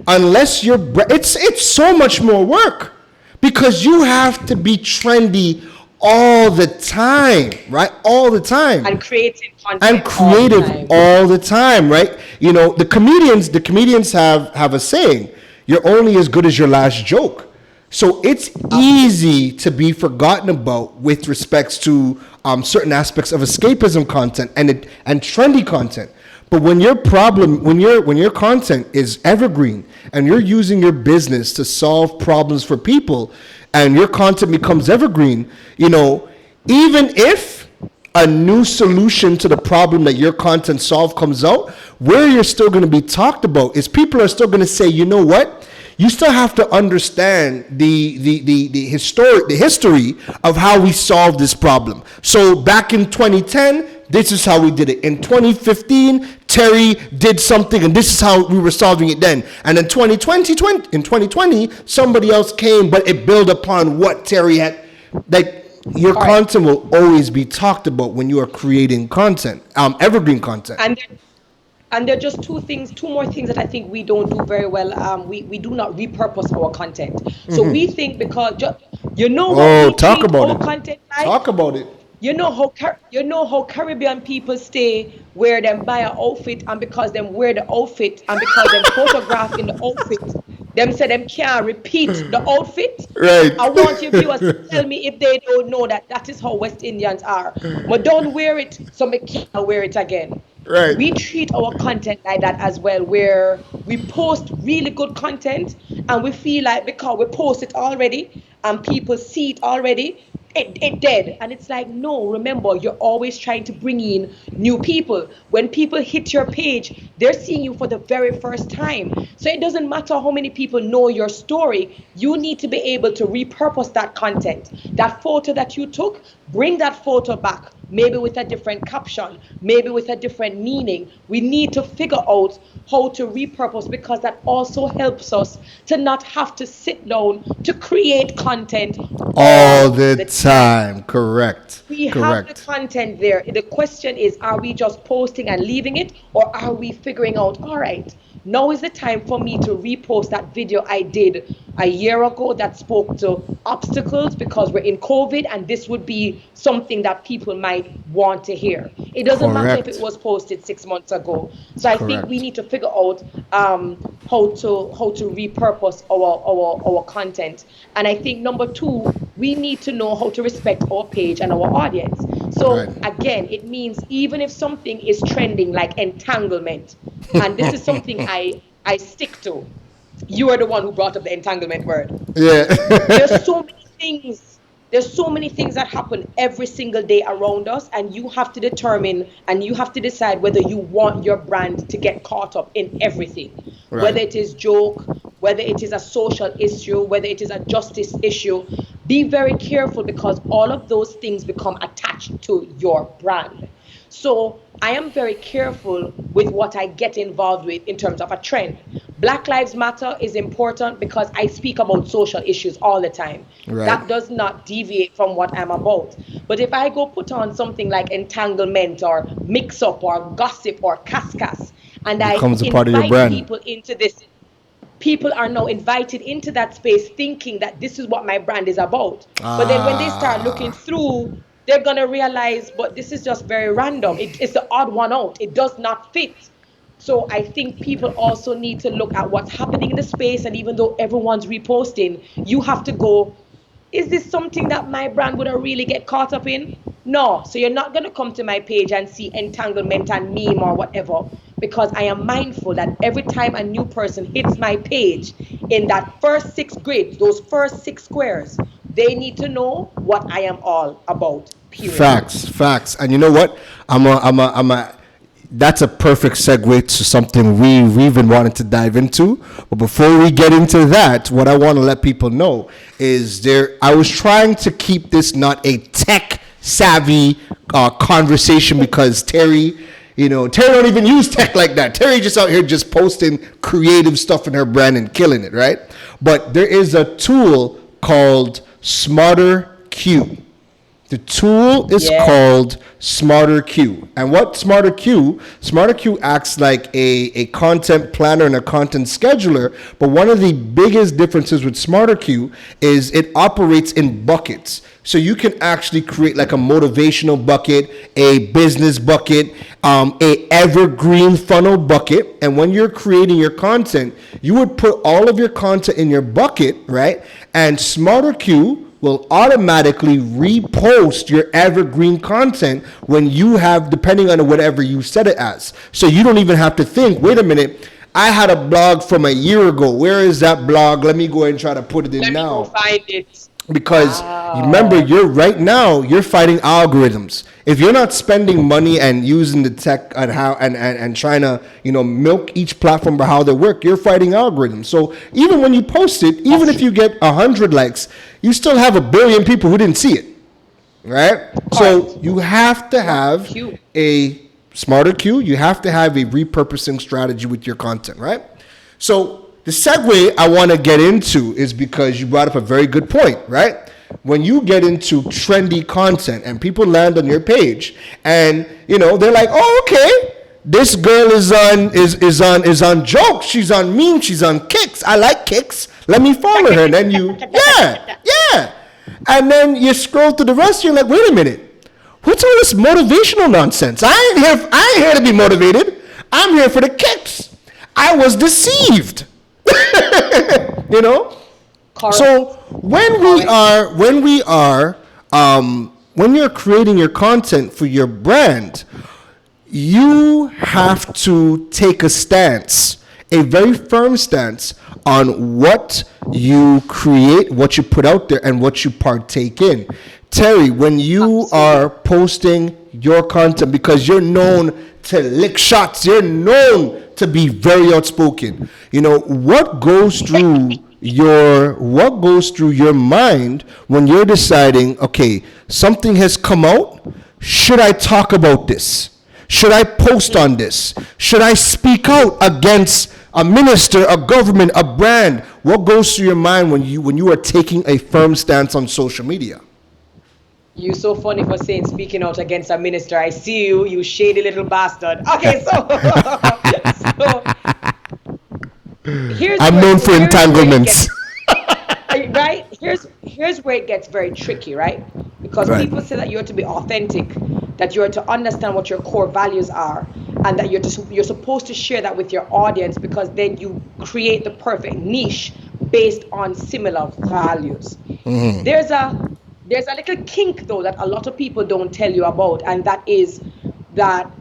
unless it's so much more work. Because you have to be trendy all the time, right? All the time. And creative content. And creative all the time, right? The comedians have a saying, you're only as good as your last joke. So it's easy to be forgotten about with respects to certain aspects of escapism content and trendy content. But when your content is evergreen and you're using your business to solve problems for people and your content becomes evergreen, even if a new solution to the problem that your content solved comes out, where you're still going to be talked about is people are still going to say, you know what? You still have to understand the history of how we solved this problem. So back in 2010, this is how we did it. In 2015, Terry did something, and this is how we were solving it then. And in 2020, somebody else came, but it built upon what Terry had. Like, your content will always be talked about when you are creating content, evergreen content. And there are just two more things that I think we don't do very well. We do not repurpose our content. So we think because talk about it. Content like, talk about it. You know how Caribbean people stay where them buy an outfit, and because them wear the outfit and because them photograph in the outfit, them say them can't repeat the outfit. Right. I want your viewers to tell me if they don't know that is how West Indians are. But don't wear it so me can't wear it again. Right. We treat our content like that as well, where we post really good content and we feel like because we post it already and people see it already, it dead. And it's like, no, remember, you're always trying to bring in new people. When people hit your page, they're seeing you for the very first time. So it doesn't matter how many people know your story, you need to be able to repurpose that content. That photo that you took, bring that photo back, maybe with a different caption, maybe with a different meaning. We need to figure out how to repurpose, because that also helps us to not have to sit down to create content all the time. Correct. We have the content there. The question is, are we just posting and leaving it, or are we figuring out, all right, now is the time for me to repost that video I did a year ago that spoke to obstacles because we're in COVID, and this would be something that people might want to hear. It doesn't matter if it was posted 6 months ago. So I think we need to figure out how to repurpose our content. And I think number two, we need to know how to respect our page and our audience. So again, it means even if something is trending like entanglement, and this is something I stick to. You are the one who brought up the entanglement word. Yeah. There's so many things that happen every single day around us, and you have to determine and you have to decide whether you want your brand to get caught up in everything. Right. Whether it is joke, whether it is a social issue, whether it is a justice issue. Be very careful, because all of those things become attached to your brand. So I am very careful with what I get involved with in terms of a trend. Black Lives Matter is important because I speak about social issues all the time. Right. That does not deviate from what I'm about. But if I go put on something like entanglement or mix up or gossip or cascas, and I invite people into this, people are now invited into that space thinking that this is what my brand is about. But then when they start looking through, they're going to realize, but this is just very random. It's the odd one out. It does not fit. So I think people also need to look at what's happening in the space. And even though everyone's reposting, you have to go, is this something that my brand would really get caught up in? No. So you're not going to come to my page and see entanglement and meme or whatever, because I am mindful that every time a new person hits my page in that first 6 grids, those first 6 squares, they need to know what I am all about. Period. Facts. And you know what? That's a perfect segue to something we've been wanting to dive into. But before we get into that, what I want to let people know is I was trying to keep this not a tech savvy conversation, because Terry don't even use tech like that. Terry just out here just posting creative stuff in her brand and killing it, right? But there is a tool called Smarter Q. The tool is called Smarter Q. And what Smarter Q acts like a content planner and a content scheduler. But one of the biggest differences with Smarter Q is it operates in buckets. So you can actually create like a motivational bucket, a business bucket, a evergreen funnel bucket. And when you're creating your content, you would put all of your content in your bucket, right? And Smarter Q will automatically repost your evergreen content when you have, depending on whatever you set it as. So you don't even have to think, wait a minute, I had a blog from a year ago. Where is that blog? Let me go ahead and try to put it in now. Let me go find it. Because remember, you're fighting algorithms. If you're not spending money and using the tech and and trying to milk each platform by how they work, you're fighting algorithms. So even when you post it, even if you get 100 likes, you still have 1 billion people who didn't see it. right? So you have to have a smarter queue. You have to have a repurposing strategy with your content, right? So the segue I want to get into is because you brought up a very good point, right? When you get into trendy content and people land on your page and they're like, oh, okay, this girl is on jokes, she's on memes, she's on kicks. I like kicks. Let me follow her. And then yeah. And then you scroll through the rest, you're like, wait a minute, what's all this motivational nonsense? I ain't here to be motivated. I'm here for the kicks. I was deceived. Correct. So when you're creating your content for your brand, you have to take a stance, a very firm stance on what you create, what you put out there, and what you partake in. Terry, when you are posting your content, because you're known to lick shots, you're known to be very outspoken, what goes through your mind when you're deciding, okay, something has come out, should I talk about this? Should I post on this? Should I speak out against a minister, a government, a brand? What goes through your mind when you are taking a firm stance on social media? You're so funny for saying speaking out against a minister. I see you, you shady little bastard. Okay, so I'm known for entanglements. Right? Here's where it gets very tricky, right? Because people say that you're to be authentic, that you're to understand what your core values are, and that you're supposed to share that with your audience, because then you create the perfect niche based on similar values. Mm-hmm. There's a little kink though that a lot of people don't tell you about, and that is that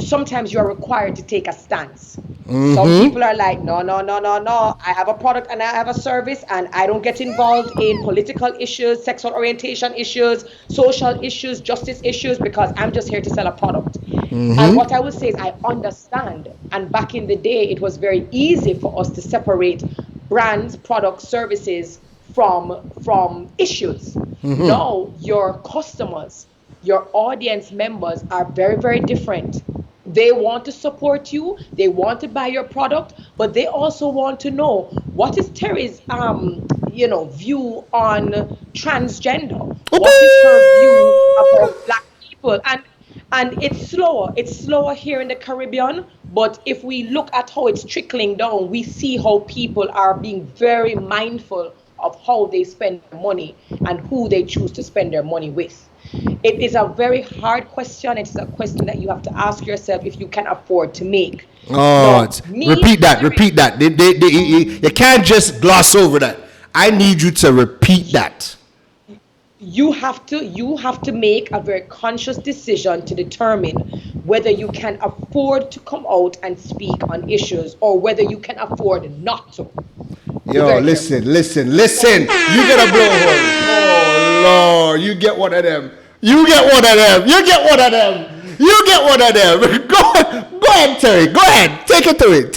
sometimes you're required to take a stance. Mm-hmm. Some people are like, no, I have a product and I have a service, and I don't get involved in political issues, sexual orientation issues, social issues, justice issues, because I'm just here to sell a product. Mm-hmm. And what I would say is I understand, and back in the day it was very easy for us to separate brands, products, services from issues. Mm-hmm. Now your customers, your audience members are very, very different. They want to support you, they want to buy your product, but they also want to know what is Terry's view on transgender. What is her view about black people? And it's slower here in the Caribbean, but if we look at how it's trickling down, we see how people are being very mindful of how they spend money and who they choose to spend their money with. It is a very hard question. It's a question that you have to ask yourself if you can afford to make. Repeat that. You can't just gloss over that. I need you to repeat that. You have to make a very conscious decision to determine whether you can afford to come out and speak on issues or whether you can afford not to. Yo, listen. You get a blowhole. Oh, Lord. You get one of them. Go ahead, Terry. Go ahead. Take it to it.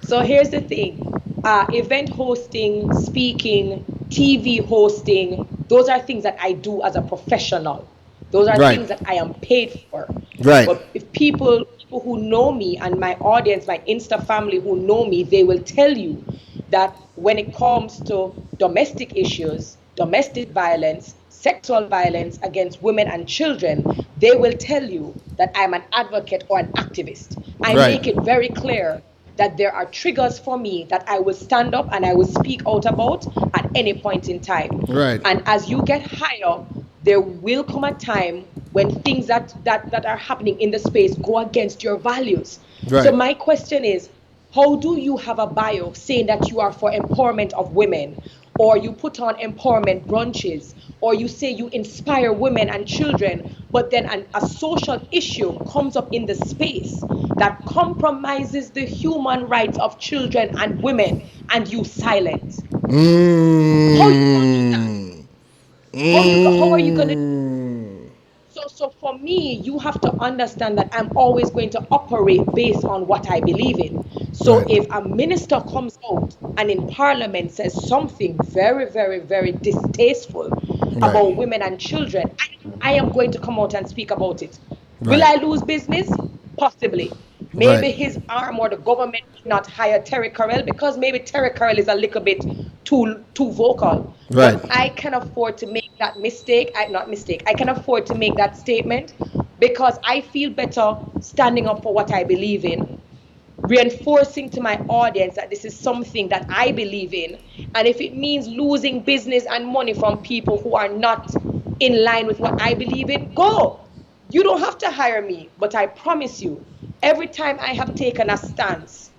So here's the thing. Event hosting, speaking, TV hosting, those are things that I do as a professional. Those are things that I am paid for. Right. But if people who know me and my audience, my Insta family who know me, they will tell you that when it comes to domestic issues, domestic violence, sexual violence against women and children, they will tell you that I'm an advocate or an activist. I make it very clear that there are triggers for me that I will stand up and I will speak out about at any point in time. Right. And as you get higher, there will come a time when things that are happening in the space go against your values. Right. So my question is, how do you have a bio saying that you are for empowerment of women, or you put on empowerment brunches, or you say you inspire women and children, but then a social issue comes up in the space that compromises the human rights of children and women, and you silence? How are you going to do that? How are you going to do that? So for me, you have to understand that I'm always going to operate based on what I believe in. So if a minister comes out and in parliament says something very, very, very distasteful, about women and children, I am going to come out and speak about it. Right. Will I lose business? Possibly. Maybe his arm or the government will not hire terri-karelle because maybe terri-karelle is a little bit too vocal. Right. But I can afford to make that mistake. I can afford to make that statement because I feel better standing up for what I believe in, reinforcing to my audience that this is something that I believe in. And if it means losing business and money from people who are not in line with what I believe in, go. You don't have to hire me, but I promise you, every time I have taken a stance,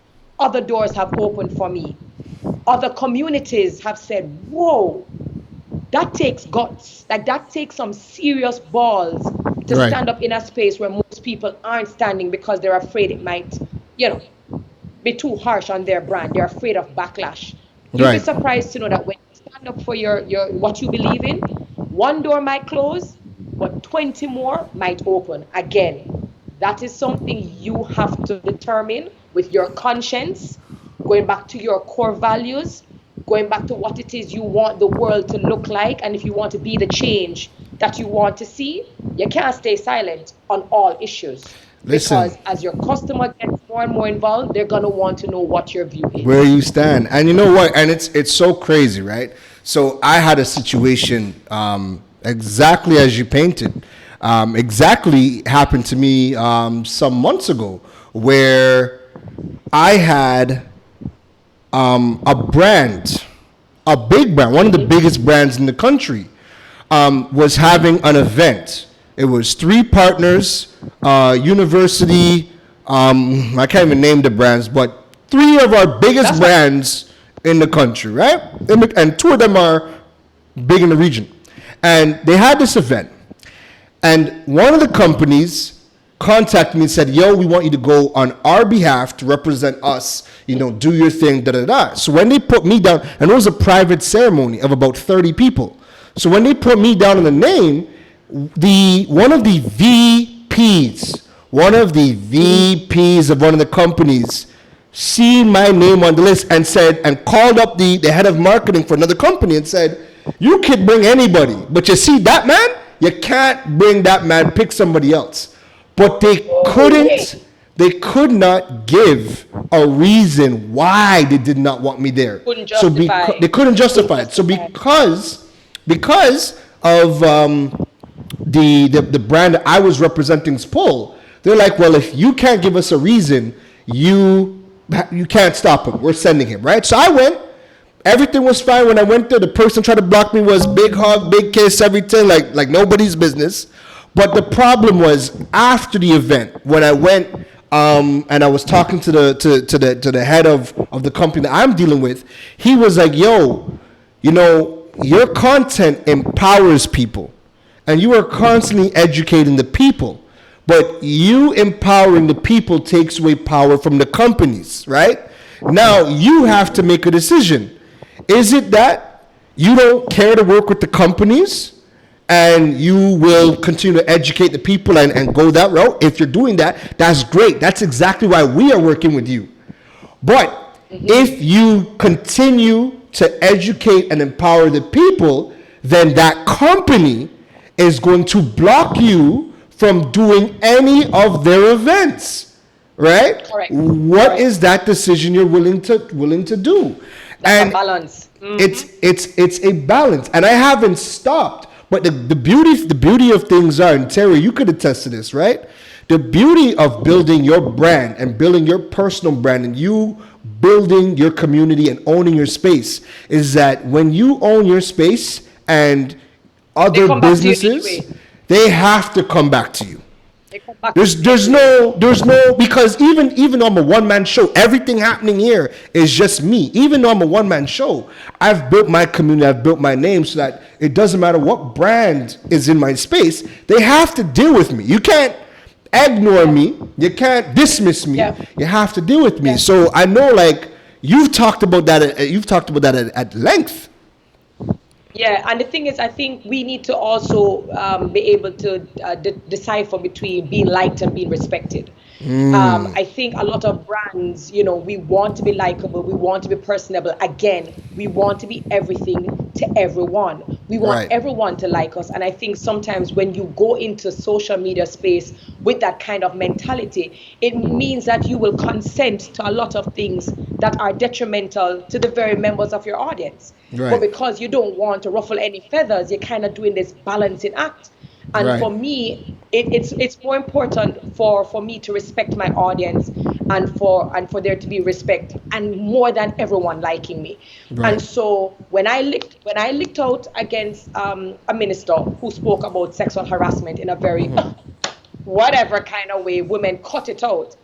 other doors have opened for me. Other communities have said, whoa, that takes guts. Like that takes some serious balls to stand up in a space where most people aren't standing because they're afraid it might, be too harsh on their brand. They're afraid of backlash. You'd be surprised to know that when you stand up for your what you believe in, one door might close, but 20 more might open. Again, that is something you have to determine with your conscience, going back to your core values, going back to what it is you want the world to look like, and if you want to be the change that you want to see, you can't stay silent on all issues. Listen, because as your customer gets more and more involved, they're going to want to know what your view is. Where you stand. And you know what? And it's so crazy, right? So I had a situation exactly as you painted. Exactly happened to me some months ago where I had a brand, a big brand, one of the biggest brands in the country, was having an event. It was 3 partners, university, I can't even name the brands, but 3 of our biggest brands in the country, right? And 2 of them are big in the region. And they had this event. And one of the companies contacted me and said, yo, we want you to go on our behalf to represent us, do your thing, da-da-da. So when they put me down, and it was a private ceremony of about 30 people. So when they put me down in the name, one of the VPs of one of the companies seen my name on the list and called up the head of marketing for another company and said, you could bring anybody, but you see that man, you can't bring that man, pick somebody else. But they could not give a reason why they did not want me there. They couldn't justify it. So because of the brand that I was representing's pull, they're like, well, if you can't give us a reason, you can't stop him. We're sending him, right? So I went. Everything was fine. When I went there, the person tried to block me was big hug, big kiss, everything, like nobody's business. But the problem was after the event, when I went and I was talking to the head of the company that I'm dealing with, he was like, yo, your content empowers people, and you are constantly educating the people. But you empowering the people takes away power from the companies, right? Now you have to make a decision. Is it that you don't care to work with the companies and you will continue to educate the people and go that route? If you're doing that, that's great. That's exactly why we are working with you. But if you continue to educate and empower the people, then that company is going to block you from doing any of their events, right? Correct. What is that decision you're willing to do? That's a balance. It's a balance, and I haven't stopped. But the beauty of things are, and Terry, you could attest to this, right? The beauty of building your brand and building your personal brand and you building your community and owning your space is that when you own your space and other businesses, they have to come back to you. There's no because even though I'm a one-man show, everything happening here is just me. Even though I'm a one-man show, I've built my community, I've built my name so that it doesn't matter what brand is in my space, they have to deal with me. You can't ignore me, you can't dismiss me. You have to deal with me. So I know, like, you've talked about that at length. Yeah, and the thing is, I think we need to also be able to decipher between being liked and being respected. I think a lot of brands, we want to be likable, we want to be personable. Again, we want to be everything to everyone. We want Right. everyone to like us. And I think sometimes when you go into social media space with that kind of mentality, it means that you will consent to a lot of things that are detrimental to the very members of your audience. But Right. because you don't want to ruffle any feathers, you're kind of doing this balancing act. And Right. for me, it's more important for me to respect my audience, and for there to be respect, and more than everyone liking me. Right. And so when I licked out against a minister who spoke about sexual harassment in a very whatever kind of way, women cut it out.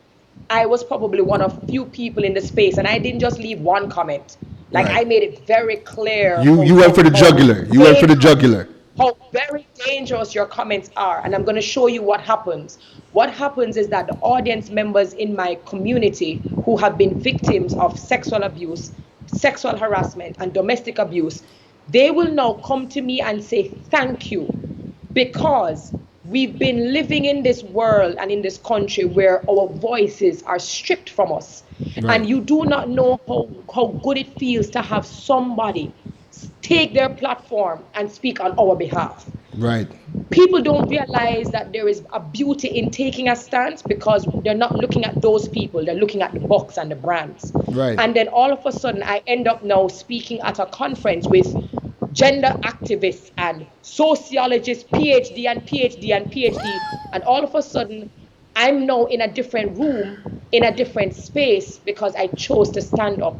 I was probably one of few people in the space, and I didn't just leave one comment. Like, Right. I made it very clear You went for the jugular. You went for the jugular. how very dangerous your comments are. And I'm going to show you what happens. What happens is that the audience members in my community who have been victims of sexual abuse, sexual harassment, and domestic abuse, they will now come to me and say thank you, because we've been living in this world and in this country where our voices are stripped from us. Right. And you do not know how good it feels to have somebody take their platform and speak on our behalf. Right. People don't realize that there is a beauty in taking a stance, because they're not looking at those people, they're looking at the box and the brands. Right. And then all of a sudden I end up now speaking at a conference with gender activists and sociologists, PhD and PhD and PhD, and all of a sudden I'm now in a different room, in a different space, because I chose to stand up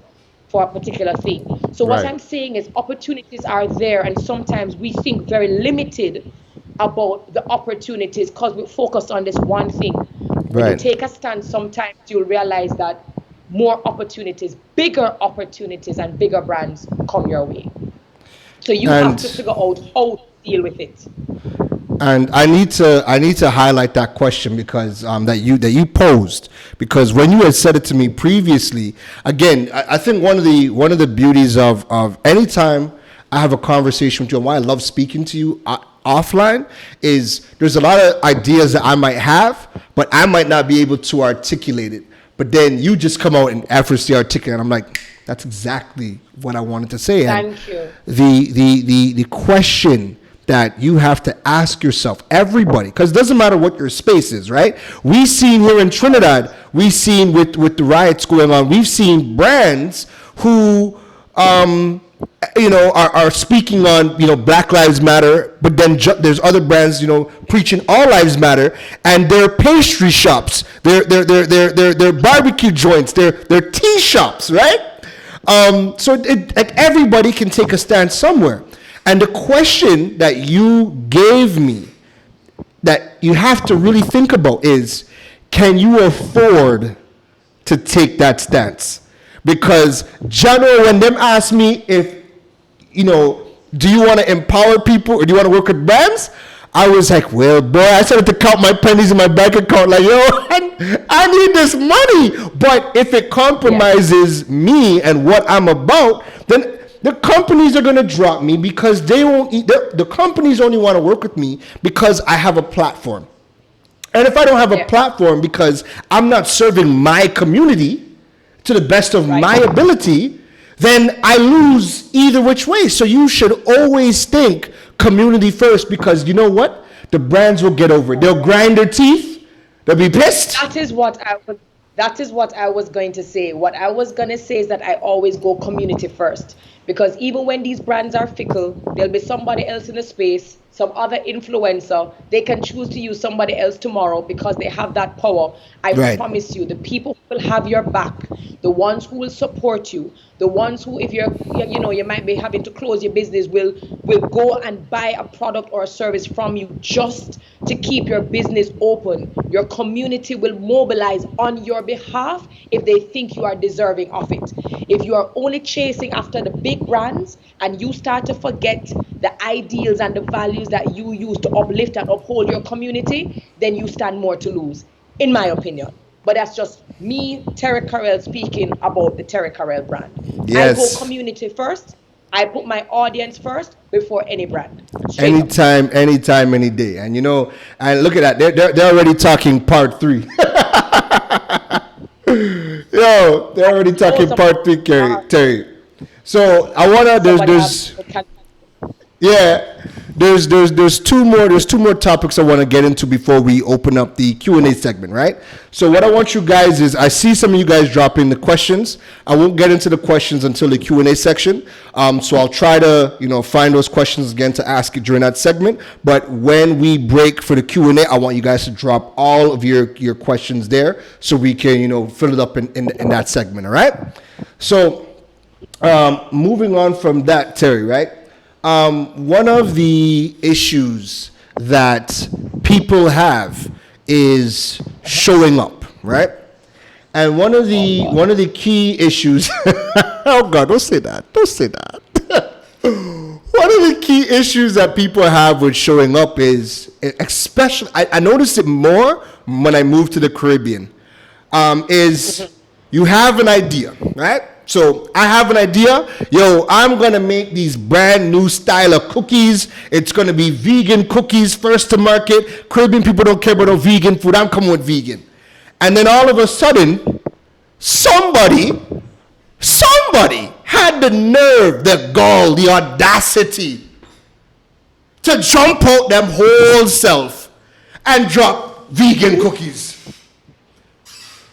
for a particular thing. So what Right. I'm saying is opportunities are there, and sometimes we think very limited about the opportunities because we focus on this one thing. When you Right. take a stand, sometimes you'll realize that more opportunities, bigger opportunities and bigger brands come your way. So you have And- to figure out how to deal with it. And I need to highlight that question because that you posed, because when you had said it to me previously, again, I think one of the beauties of anytime I have a conversation with you, and why I love speaking to you offline, is there's a lot of ideas that I might have, but I might not be able to articulate it. But then you just come out and effortlessly articulate, and I'm like, that's exactly what I wanted to say. And Thank you. the question that you have to ask yourself, everybody, because it doesn't matter what your space is, right? We've seen here in Trinidad, we've seen with the riots going on, we've seen brands who, are speaking on, Black Lives Matter, but then there's other brands, preaching all lives matter, and their pastry shops, their barbecue joints, their tea shops, right? So like everybody can take a stand somewhere. And the question that you gave me that you have to really think about is, can you afford to take that stance? Because general, when them ask me if, do you want to empower people or do you want to work with brands? I was like, well, boy, I started to count my pennies in my bank account like, I need this money. But if it compromises me and what I'm about, then the companies are going to drop me because they won't the companies only want to work with me because I have a platform. And if I don't have a platform because I'm not serving my community to the best of my ability, then I lose either which way. So you should always think community first, because you know what? The brands will get over it. They'll grind their teeth. They'll be pissed. That is what I was going to say. What I was going to say is that I always go community first. Because even when these brands are fickle, there'll be somebody else in the space, some other influencer. They can choose to use somebody else tomorrow because they have that power. I promise you, the people who will have your back, the ones who will support you, the ones who, if you might be having to close your business, will go and buy a product or a service from you just to keep your business open. Your community will mobilize on your behalf if they think you are deserving of it. If you are only chasing after the big brands and you start to forget the ideals and the values that you use to uplift and uphold your community, then you stand more to lose, in my opinion. But that's just me, Terri-Karelle, speaking about the Terri-Karelle brand. Yes. I go community first. I put my audience first before any brand. Straight up. Anytime, any day. And and look at that. They're already talking part 3. Yo, they're already talking part 3, Terry. So I wanna Yeah, there's two more topics I want to get into before we open up the Q&A segment, right? So what I want you guys is, I see some of you guys dropping the questions. I won't get into the questions until the Q&A section. So I'll try to find those questions again to ask it during that segment. But when we break for the Q&A, I want you guys to drop all of your questions there so we can fill it up in that segment. All right. So moving on from that, Terry, right? One of the issues that people have is showing up, right? And one of the key issues oh God, don't say that. One of the key issues that people have with showing up is, especially, I noticed it more when I moved to the Caribbean, is you have an idea, right? So I have an idea. I'm going to make these brand new style of cookies. It's going to be vegan cookies, first to market. Caribbean people don't care about no vegan food. I'm coming with vegan. And then all of a sudden, somebody had the nerve, the gall, the audacity to jump out them whole self and drop vegan cookies.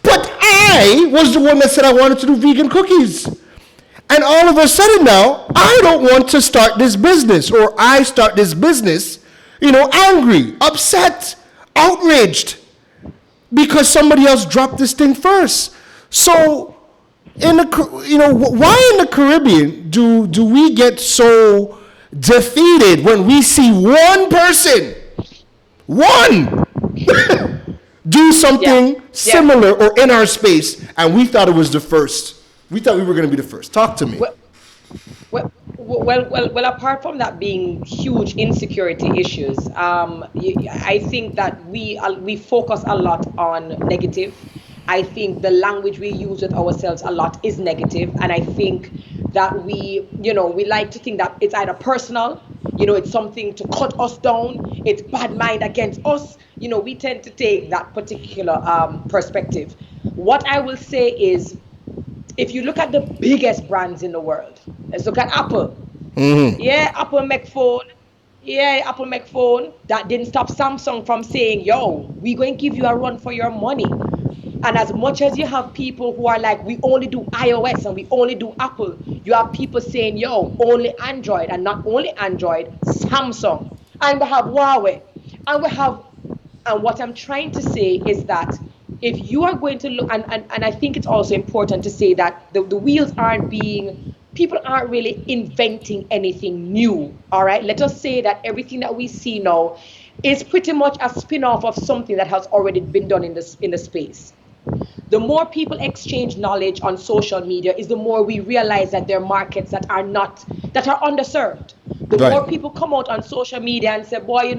But I was the one that said I wanted to do vegan cookies. And all of a sudden now, I don't want to start this business, or I start this business, angry, upset, outraged, because somebody else dropped this thing first. So, why in the Caribbean do we get so defeated when we see one person, do something similar or in our space, and we thought it was the first? We thought we were going to be the first. Talk to me. Well, apart from that being huge insecurity issues, I think that we focus a lot on negative. I think the language we use with ourselves a lot is negative, and I think that we like to think that it's either personal, it's something to cut us down, it's bad mind against us. We tend to take that particular perspective. What I will say is, if you look at the biggest brands in the world, let's look at Apple. Mm-hmm. Yeah, Apple make phone. That didn't stop Samsung from saying, we're going to give you a run for your money. And as much as you have people who are like, we only do iOS and we only do Apple, you have people saying, only Android, and not only Android, Samsung. And we have Huawei. And what I'm trying to say is that if you are going to look, and I think it's also important to say that the wheels people aren't really inventing anything new, all right? Let us say that everything that we see now is pretty much a spin-off of something that has already been done in the space. The more people exchange knowledge on social media is the more we realize that there are markets that are underserved. The more people come out on social media and say, boy,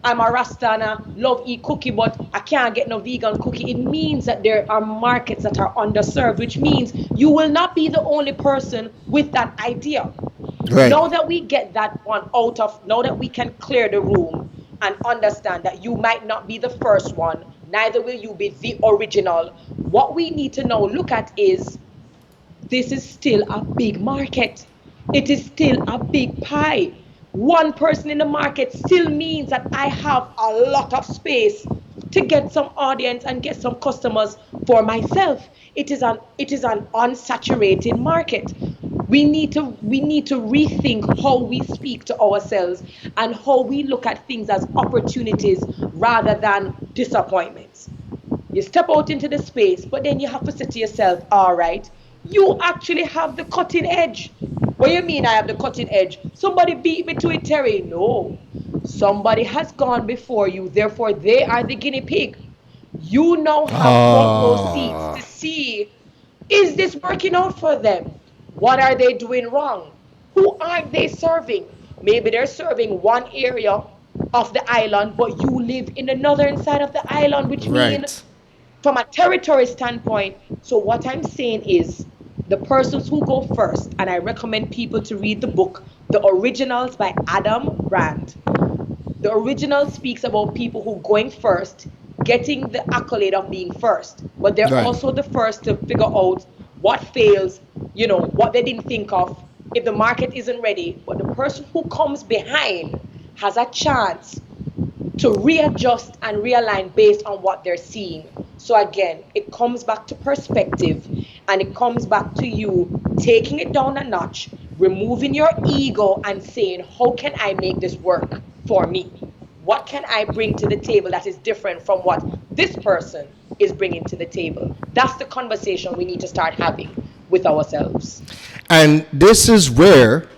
I'm a Rasta and I love eat cookie, but I can't get no vegan cookie. It means that there are markets that are underserved, which means you will not be the only person with that idea. Right. Now that we get that one now that we can clear the room and understand that you might not be the first one, neither will you be the original. What we need to now look at is, this is still a big market. It is still a big pie. One person in the market still means that I have a lot of space to get some audience and get some customers for myself. It is an unsaturated market. We need to rethink how we speak to ourselves and how we look at things as opportunities rather than disappointments. You step out into the space, but then you have to say to yourself, all right, you actually have the cutting edge. What do you mean I have the cutting edge? Somebody beat me to it, Terry. No. Somebody has gone before you, therefore they are the guinea pig. You now have front row seats to see, is this working out for them? What are they doing wrong? Who aren't they serving? Maybe they're serving one area of the island, but you live in another side of the island, which means from a territory standpoint. So what I'm saying is, the persons who go first, and I recommend people to read the book, The Originals by Adam Grant. The Original speaks about people who going first, getting the accolade of being first, but they're also the first to figure out what fails, what they didn't think of if the market isn't ready, but the person who comes behind has a chance to readjust and realign based on what they're seeing. So again, it comes back to perspective, and it comes back to you taking it down a notch, removing your ego and saying, how can I make this work for me? What can I bring to the table that is different from what this person is bringing to the table? That's the conversation we need to start having with ourselves. And this is where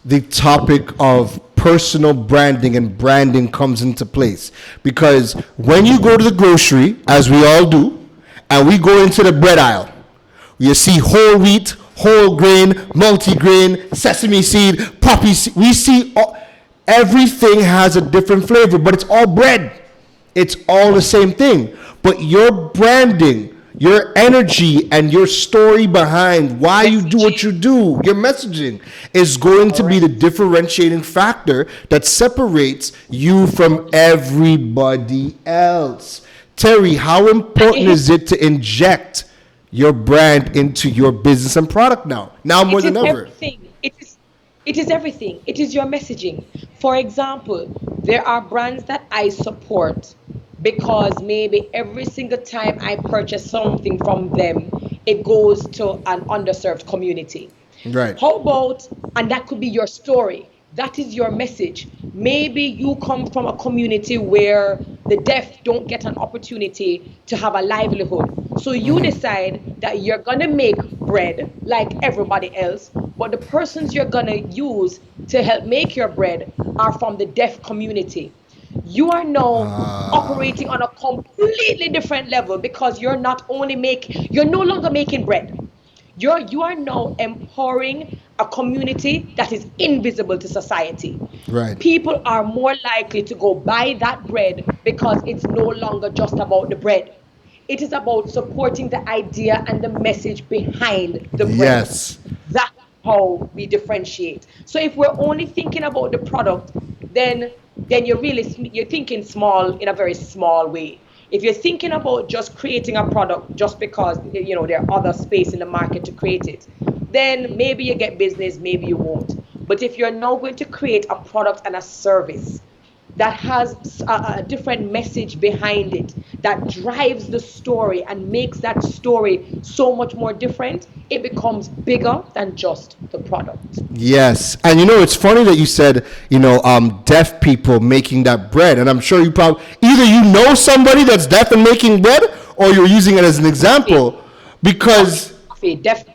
the topic of personal branding and branding comes into place. Because when you go to the grocery, as we all do, and we go into the bread aisle, you see whole wheat, whole grain, multigrain, sesame seed, poppy seed. We see everything has a different flavor, but it's all bread. It's all the same thing. But your branding, your energy, and your story behind why you do what you do, your messaging, is going to be the differentiating factor that separates you from everybody else. Terri, how important is it to inject your brand into your business and product now more than ever? Everything. It is everything. It is your messaging. For example, there are brands that I support because maybe every single time I purchase something from them, it goes to an underserved community. Right. How about, and that could be your story. That is your message. Maybe you come from a community where the deaf don't get an opportunity to have a livelihood. So you decide that you're going to make bread like everybody else, but the persons you're going to use to help make your bread are from the deaf community. You are now operating on a completely different level because you're no longer making bread. You are now empowering a community that is invisible to society. Right. People are more likely to go buy that bread because it's no longer just about the bread. It is about supporting the idea and the message behind the bread. Yes. That's how we differentiate. So if we're only thinking about the product, then you're thinking small in a very small way. If you're thinking about just creating a product just because there are other space in the market to create it, then maybe you get business, maybe you won't. But if you're now going to create a product and a service that has a different message behind it, that drives the story and makes that story so much more different, it becomes bigger than just the product. Yes. And it's funny that you said, deaf people making that bread. And I'm sure you probably, either somebody that's deaf and making bread, or you're using it as an example because... Deaf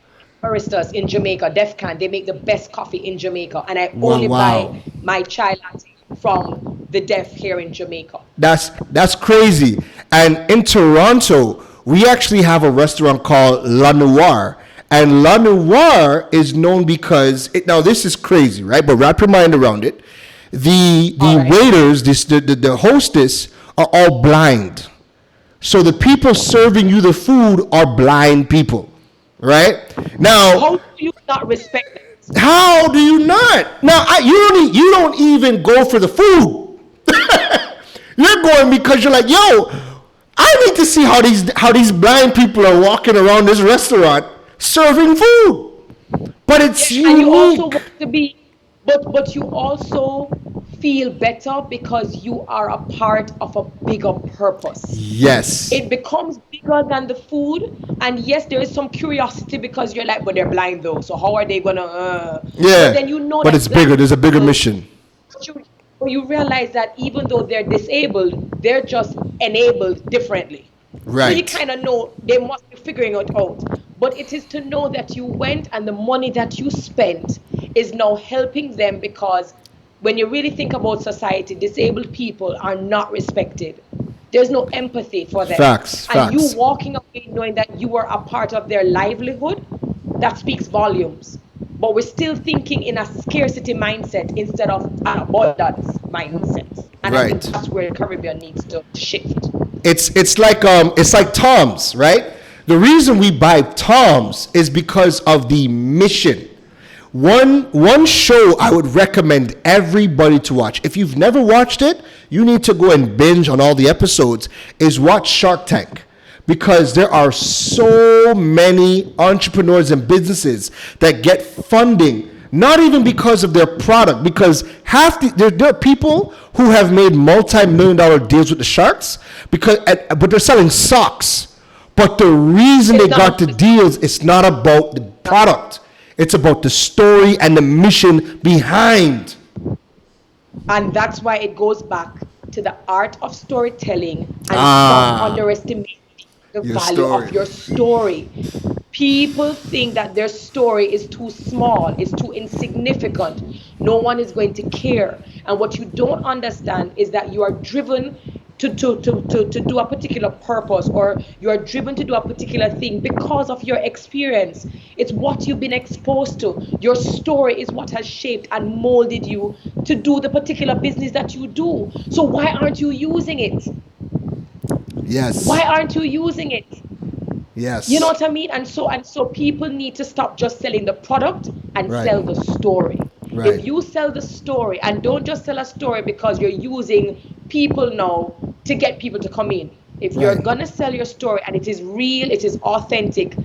baristas in Jamaica, deaf can, they make the best coffee in Jamaica. And I only buy my chai latte from the deaf here in Jamaica. That's crazy. And in Toronto, we actually have a restaurant called La Noire. And La Noire is known because now this is crazy, right? But wrap your mind around it. The waiters, the hostess are all blind. So the people serving you the food are blind people, right? Now, how do you not respect that? How do you not? Now, you don't even go for the food. You're going because you're like, yo, I need to see how these blind people are walking around this restaurant serving food. But it's unique. And you also want to be, but you also feel better because you are a part of a bigger purpose. Yes. It becomes bigger than the food. And yes, there is some curiosity because you're like, but they're blind though. So how are they going to... Yeah, but then but it's bigger. There's a bigger mission. You realize that even though they're disabled, they're just enabled differently. Right. So you kind of know they must be figuring it out. But it is to know that you went and the money that you spent is now helping them, because when you really think about society, disabled people are not respected. There's no empathy for them. Facts. You walking away knowing that you are a part of their livelihood, that speaks volumes. But we're still thinking in a scarcity mindset instead of an abundance mindset. And I think that's where the Caribbean needs to shift. It's like Tom's, right? The reason we buy Tom's is because of the mission. One show I would recommend everybody to watch, if you've never watched it, you need to go and binge on all the episodes, is watch Shark Tank. Because there are so many entrepreneurs and businesses that get funding Not even because of their product, because there are people who have made multi-million-dollar deals with the sharks but they're selling socks. But the reason they got the deals, it's not about the product. It's about the story and the mission behind. And that's why it goes back to the art of storytelling and stop underestimating the value of your story. People think that their story is too small, it's too insignificant. No one is going to care. And what you don't understand is that you are driven to do a particular purpose, or you are driven to do a particular thing because of your experience. It's what you've been exposed to. Your story is what has shaped and molded you to do the particular business that you do. So why aren't you using it? Yes. Why aren't you using it? Yes. You know what I mean? And so people need to stop just selling the product and sell the story. Right. If you sell the story, and don't just sell a story because you're using people now to get people to come in. If you're gonna sell your story and it is real, it is authentic,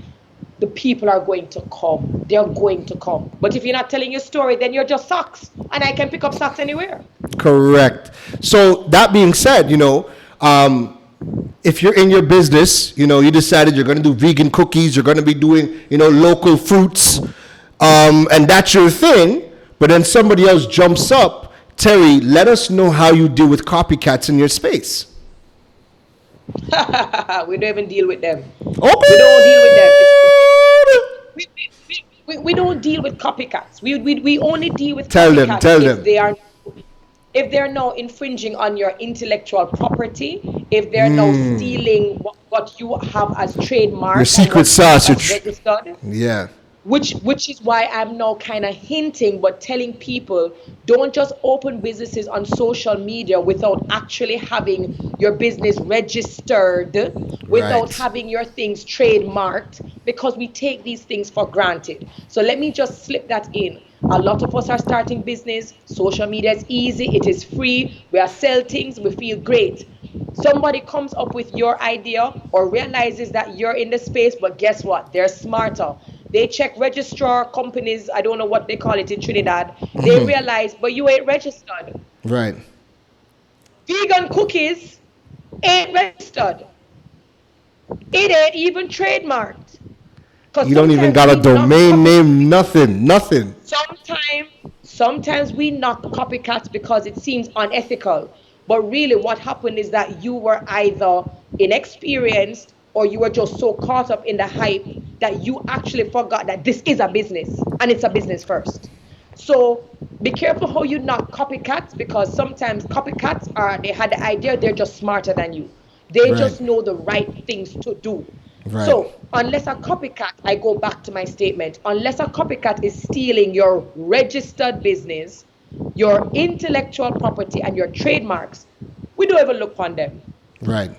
the people are going to come. They're going to come. But if you're not telling your story, then you're just socks, and I can pick up socks anywhere. Correct. So that being said, if you're in your business, you decided you're going to do vegan cookies, you're going to be doing, local fruits, and that's your thing, but then somebody else jumps up. Terry, let us know how you deal with copycats in your space. We don't even deal with them. Okay. We don't deal with them. We don't deal with copycats. We only deal with copycats. Tell them. If they're now infringing on your intellectual property, if they're now stealing what you have as trademark, your secret sauce, registered, yeah. Which is why I'm now kind of hinting, but telling people, don't just open businesses on social media without actually having your business registered, without having your things trademarked, because we take these things for granted. So let me just slip that in. A lot of us are starting business. Social media is easy. It is free. We are sell things. We feel great. Somebody comes up with your idea or realizes that you're in the space, but guess what? They're smarter. They check registrar companies. I don't know what they call it in Trinidad. They realize, but you ain't registered. Right. Vegan cookies ain't registered. It ain't even trademarked. You don't even got a domain name, nothing. Sometimes we knock copycats because it seems unethical. But really what happened is that you were either inexperienced or you were just so caught up in the hype that you actually forgot that this is a business and it's a business first. So be careful how you knock copycats, because sometimes copycats they had the idea, they're just smarter than you. They just know the right things to do. Right. So unless a copycat, I go back to my statement, unless a copycat is stealing your registered business, your intellectual property and your trademarks, we don't even look on them. Right.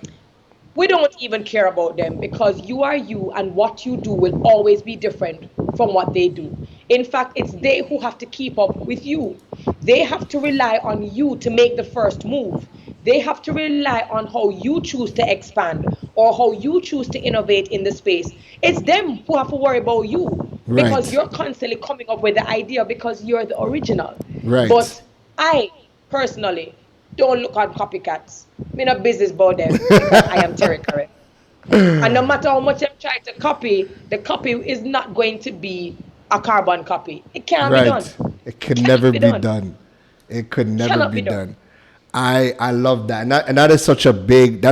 We don't even care about them, because you are you, and what you do will always be different from what they do. In fact, it's they who have to keep up with you. They have to rely on you to make the first move. They have to rely on how you choose to expand or how you choose to innovate in the space. It's them who have to worry about you, because you're constantly coming up with the idea because you're the original. Right. But I personally don't look at copycats. I'm in a business about them because I am terri-karelle. And no matter how much I'm trying to copy, the copy is not going to be a carbon copy. It can't be done. It can never be done. It could never be done. I love that. And that is such a big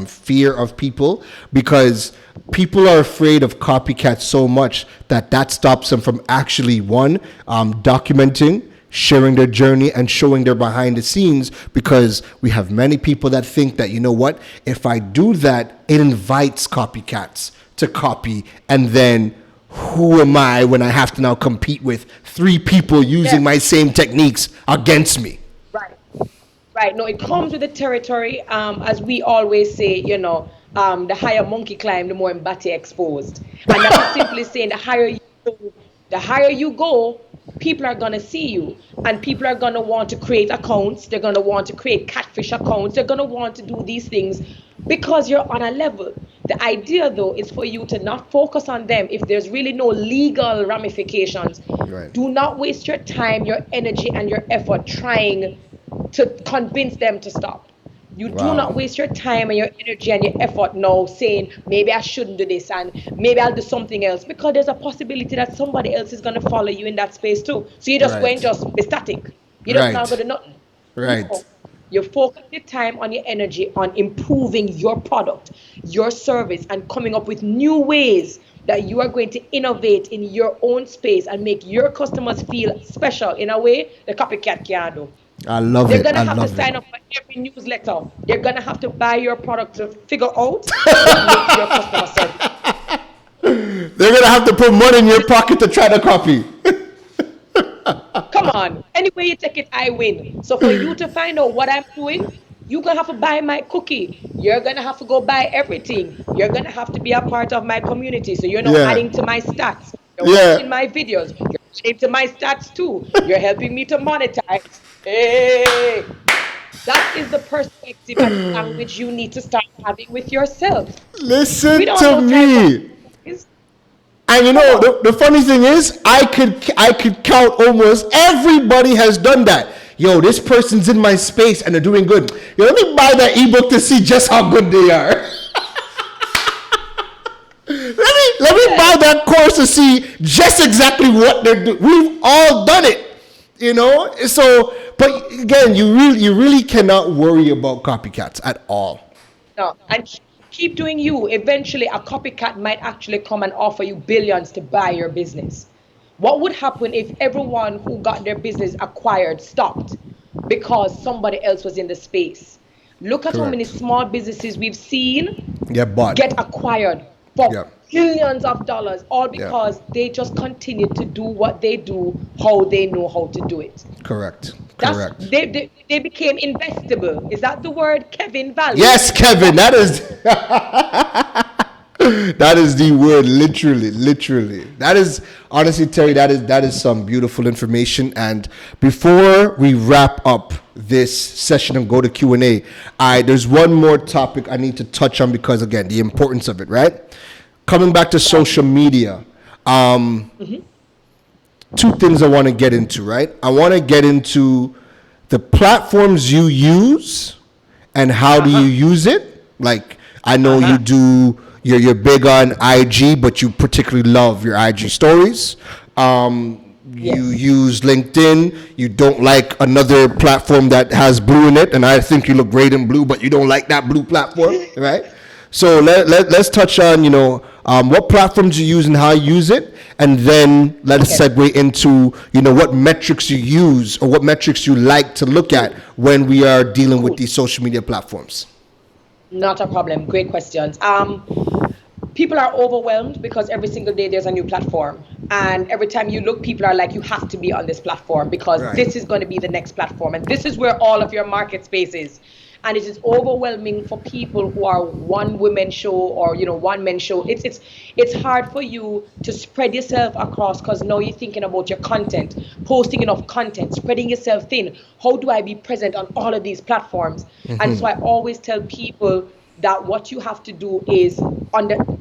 fear of people, because people are afraid of copycats so much that stops them from actually documenting, sharing their journey and showing their behind the scenes, because we have many people that think that, you know what, if I do that, it invites copycats to copy, and then who am I when I have to now compete with 3 people using my same techniques against me? Right. No, it comes with the territory. As we always say, the higher monkey climb, the more Mbati exposed. And that's simply saying the higher you go, people are going to see you, and people are going to want to create accounts. They're going to want to create catfish accounts. They're going to want to do these things because you're on a level. The idea, though, is for you to not focus on them if there's really no legal ramifications. Right. Do not waste your time, your energy, and your effort trying to convince them to stop. You do not waste your time and your energy and your effort now saying, maybe I shouldn't do this and maybe I'll do something else, because there's a possibility that somebody else is going to follow you in that space too. So you just go and just be static. You don't not go to nothing. Right. No. You focus your time on your energy on improving your product, your service, and coming up with new ways that you are going to innovate in your own space and make your customers feel special in a way the copycat can't do. I love They're it. going to I have to love sign it. up for every newsletter. They're going to have to buy your product to figure out what makes your customer service. They're gonna have to put money in your pocket to try to copy. Come on. Anyway you take it, I win. So for you to find out what I'm doing, you're going to have to buy my cookie. You're going to have to go buy everything. You're going to have to be a part of my community. So you're not adding to my stats. You're watching my videos. You're adding to my stats too. You're helping me to monetize. Hey, that is the perspective and language you need to start having with yourself. Listen to me. And you know the funny thing is, I could count almost everybody has done that. Yo, this person's in my space and they're doing good. Yo, let me buy that ebook to see just how good they are. let me buy that course to see just exactly what they're doing. We've all done it, you know. So, but again, you really cannot worry about copycats at all. No, and keep doing you. Eventually, a copycat might actually come and offer you billions to buy your business. What would happen if everyone who got their business acquired stopped because somebody else was in the space? Look at how many small businesses we've seen get acquired for billions of dollars, all because they just continued to do what they do, how they know how to do it. Correct. They became investable. Is that the word, Kevin? Value? Yes, Kevin. That is that is the word. Literally. That is honestly, Terry. That is some beautiful information. And before we wrap up this session and go to Q&A, there's one more topic I need to touch on because again, the importance of it. Right. Coming back to social media. Two things I want to get into, right? I want to get into the platforms you use and how do you use it. Like, I know you're big on IG, but you particularly love your IG stories. You use LinkedIn. You don't like another platform that has blue in it, and I think you look great in blue, but you don't like that blue platform, right? So let's touch on, what platforms you use and how you use it, and then let's segue into, what metrics you use or what metrics you like to look at when we are dealing with these social media platforms. Not a problem. Great questions. People are overwhelmed because every single day there's a new platform. And every time you look, people are like, you have to be on this platform because this is going to be the next platform. And this is where all of your market space is. And it is overwhelming for people who are one woman show or one man show. It's hard for you to spread yourself across because now you're thinking about your content, posting enough content, spreading yourself thin. How do I be present on all of these platforms? And so I always tell people that what you have to do is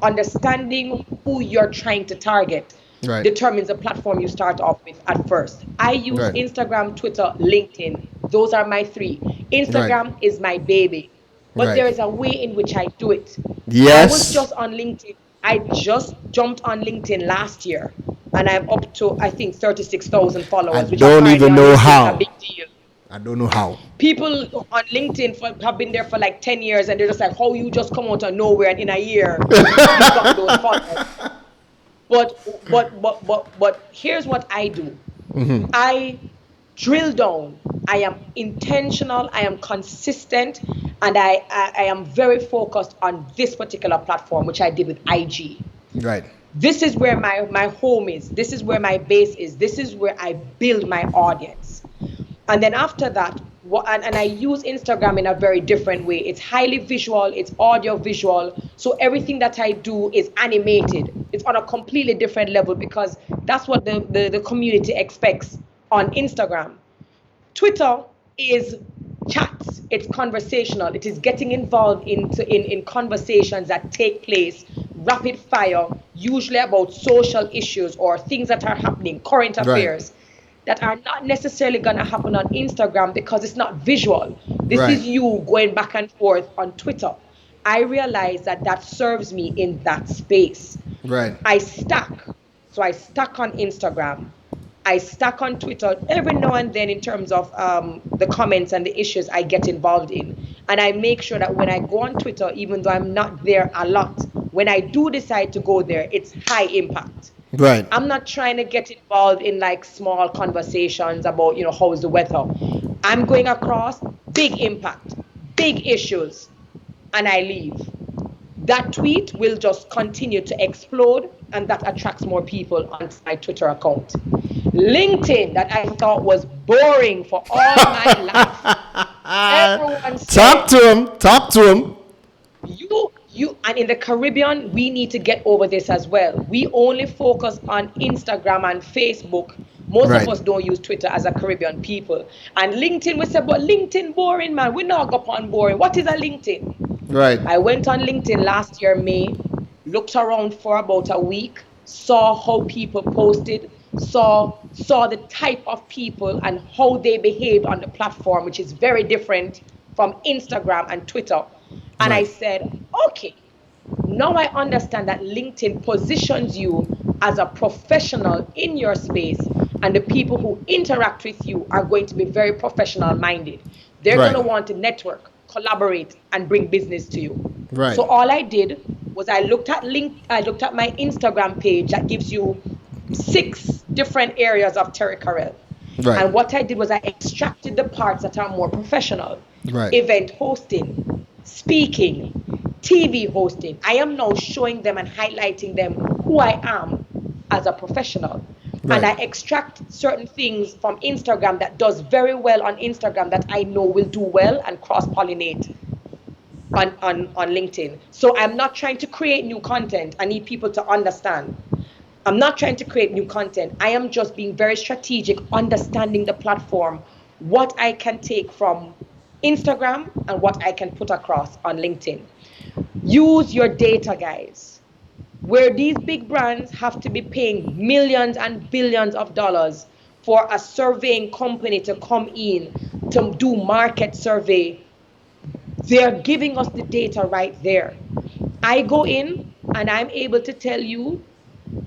understanding who you're trying to target. Determines the platform you start off with at first. I use Instagram, Twitter, LinkedIn. Those are my three. Instagram is my baby. But there is a way in which I do it. Yes. I was just on LinkedIn. I just jumped on LinkedIn last year. And I'm up to, I think, 36,000 followers. I don't even know how. A big deal. I don't know how. People on LinkedIn have been there for like 10 years. And they're just like, how you just come out of nowhere and in a year you got those followers. But here's what I do. I drill down. I am intentional. I am consistent, and I am very focused on this particular platform, which I did with IG. Right. This is where my home is. This is where my base is. This is where I build my audience. And then after that, and I use Instagram in a very different way. It's highly visual. It's audio visual. So everything that I do is animated. It's on a completely different level because that's what the community expects on Instagram. Twitter is chats, it's conversational, it is getting involved in conversations that take place rapid fire, usually about social issues or things that are happening, current affairs. That are not necessarily going to happen on Instagram because it's not visual. This is you going back and forth on Twitter. I realize that serves me in that space. I stack. So I stack on Instagram. I stack on Twitter every now and then in terms of the comments and the issues I get involved in. And I make sure that when I go on Twitter, even though I'm not there a lot, when I do decide to go there, it's high impact. I'm not trying to get involved in like small conversations about, how's the weather. I'm going across big impact, big issues, and I leave. That tweet will just continue to explode, and that attracts more people onto my Twitter account. LinkedIn, that I thought was boring for all my life. Everyone said, Talk to him. You and in the Caribbean, we need to get over this as well. We only focus on Instagram and Facebook. Most of us don't use Twitter as a Caribbean people. And LinkedIn, we say, but LinkedIn boring, man. We not go upon boring. What is a LinkedIn? I went on LinkedIn last year, May, looked around for about a week, saw how people posted, saw the type of people and how they behave on the platform, which is very different from Instagram and Twitter. And I said, okay, now I understand that LinkedIn positions you as a professional in your space, and the people who interact with you are going to be very professional minded. They're going to want to network, collaborate, and bring business to you. So all I did was I looked at my Instagram page that gives you 6 different areas of terri-karelle. And what I did was I extracted the parts that are more professional. Event hosting, speaking, TV hosting. I am now showing them and highlighting them who I am as a professional. And I extract certain things from Instagram that does very well on Instagram that I know will do well and cross-pollinate on LinkedIn. So I'm not trying to create new content. I need people to understand. I'm not trying to create new content. I am just being very strategic, understanding the platform, what I can take from Instagram and what I can put across on LinkedIn. Use your data, guys. Where these big brands have to be paying millions and billions of dollars for a surveying company to come in to do market survey, they're giving us the data right there. I go in and I'm able to tell you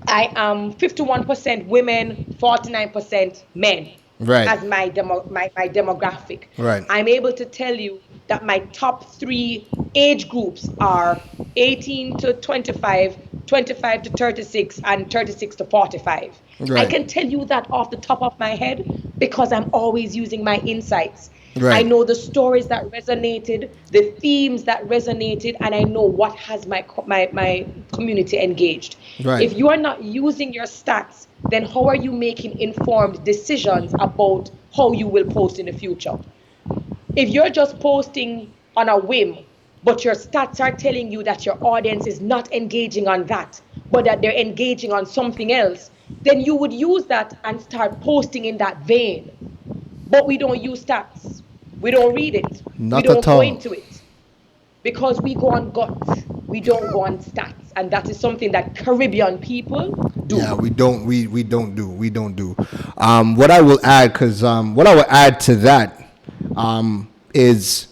I am 51% women, 49% men. As my demographic. I'm able to tell you that my top 3 age groups are 18 to 25, 25 to 36, and 36 to 45. I can tell you that off the top of my head because I'm always using my insights. I know the stories that resonated, the themes that resonated, and I know what has my community engaged. If you are not using your stats, then how are you making informed decisions about how you will post in the future? If you're just posting on a whim, but your stats are telling you that your audience is not engaging on that, but that they're engaging on something else, then you would use that and start posting in that vein. But we don't use stats. We don't read it. We don't go into it. Because we go on gut. We don't go on stats. And that is something that Caribbean people do. Yeah, we don't do. What I will add, what I will add to that is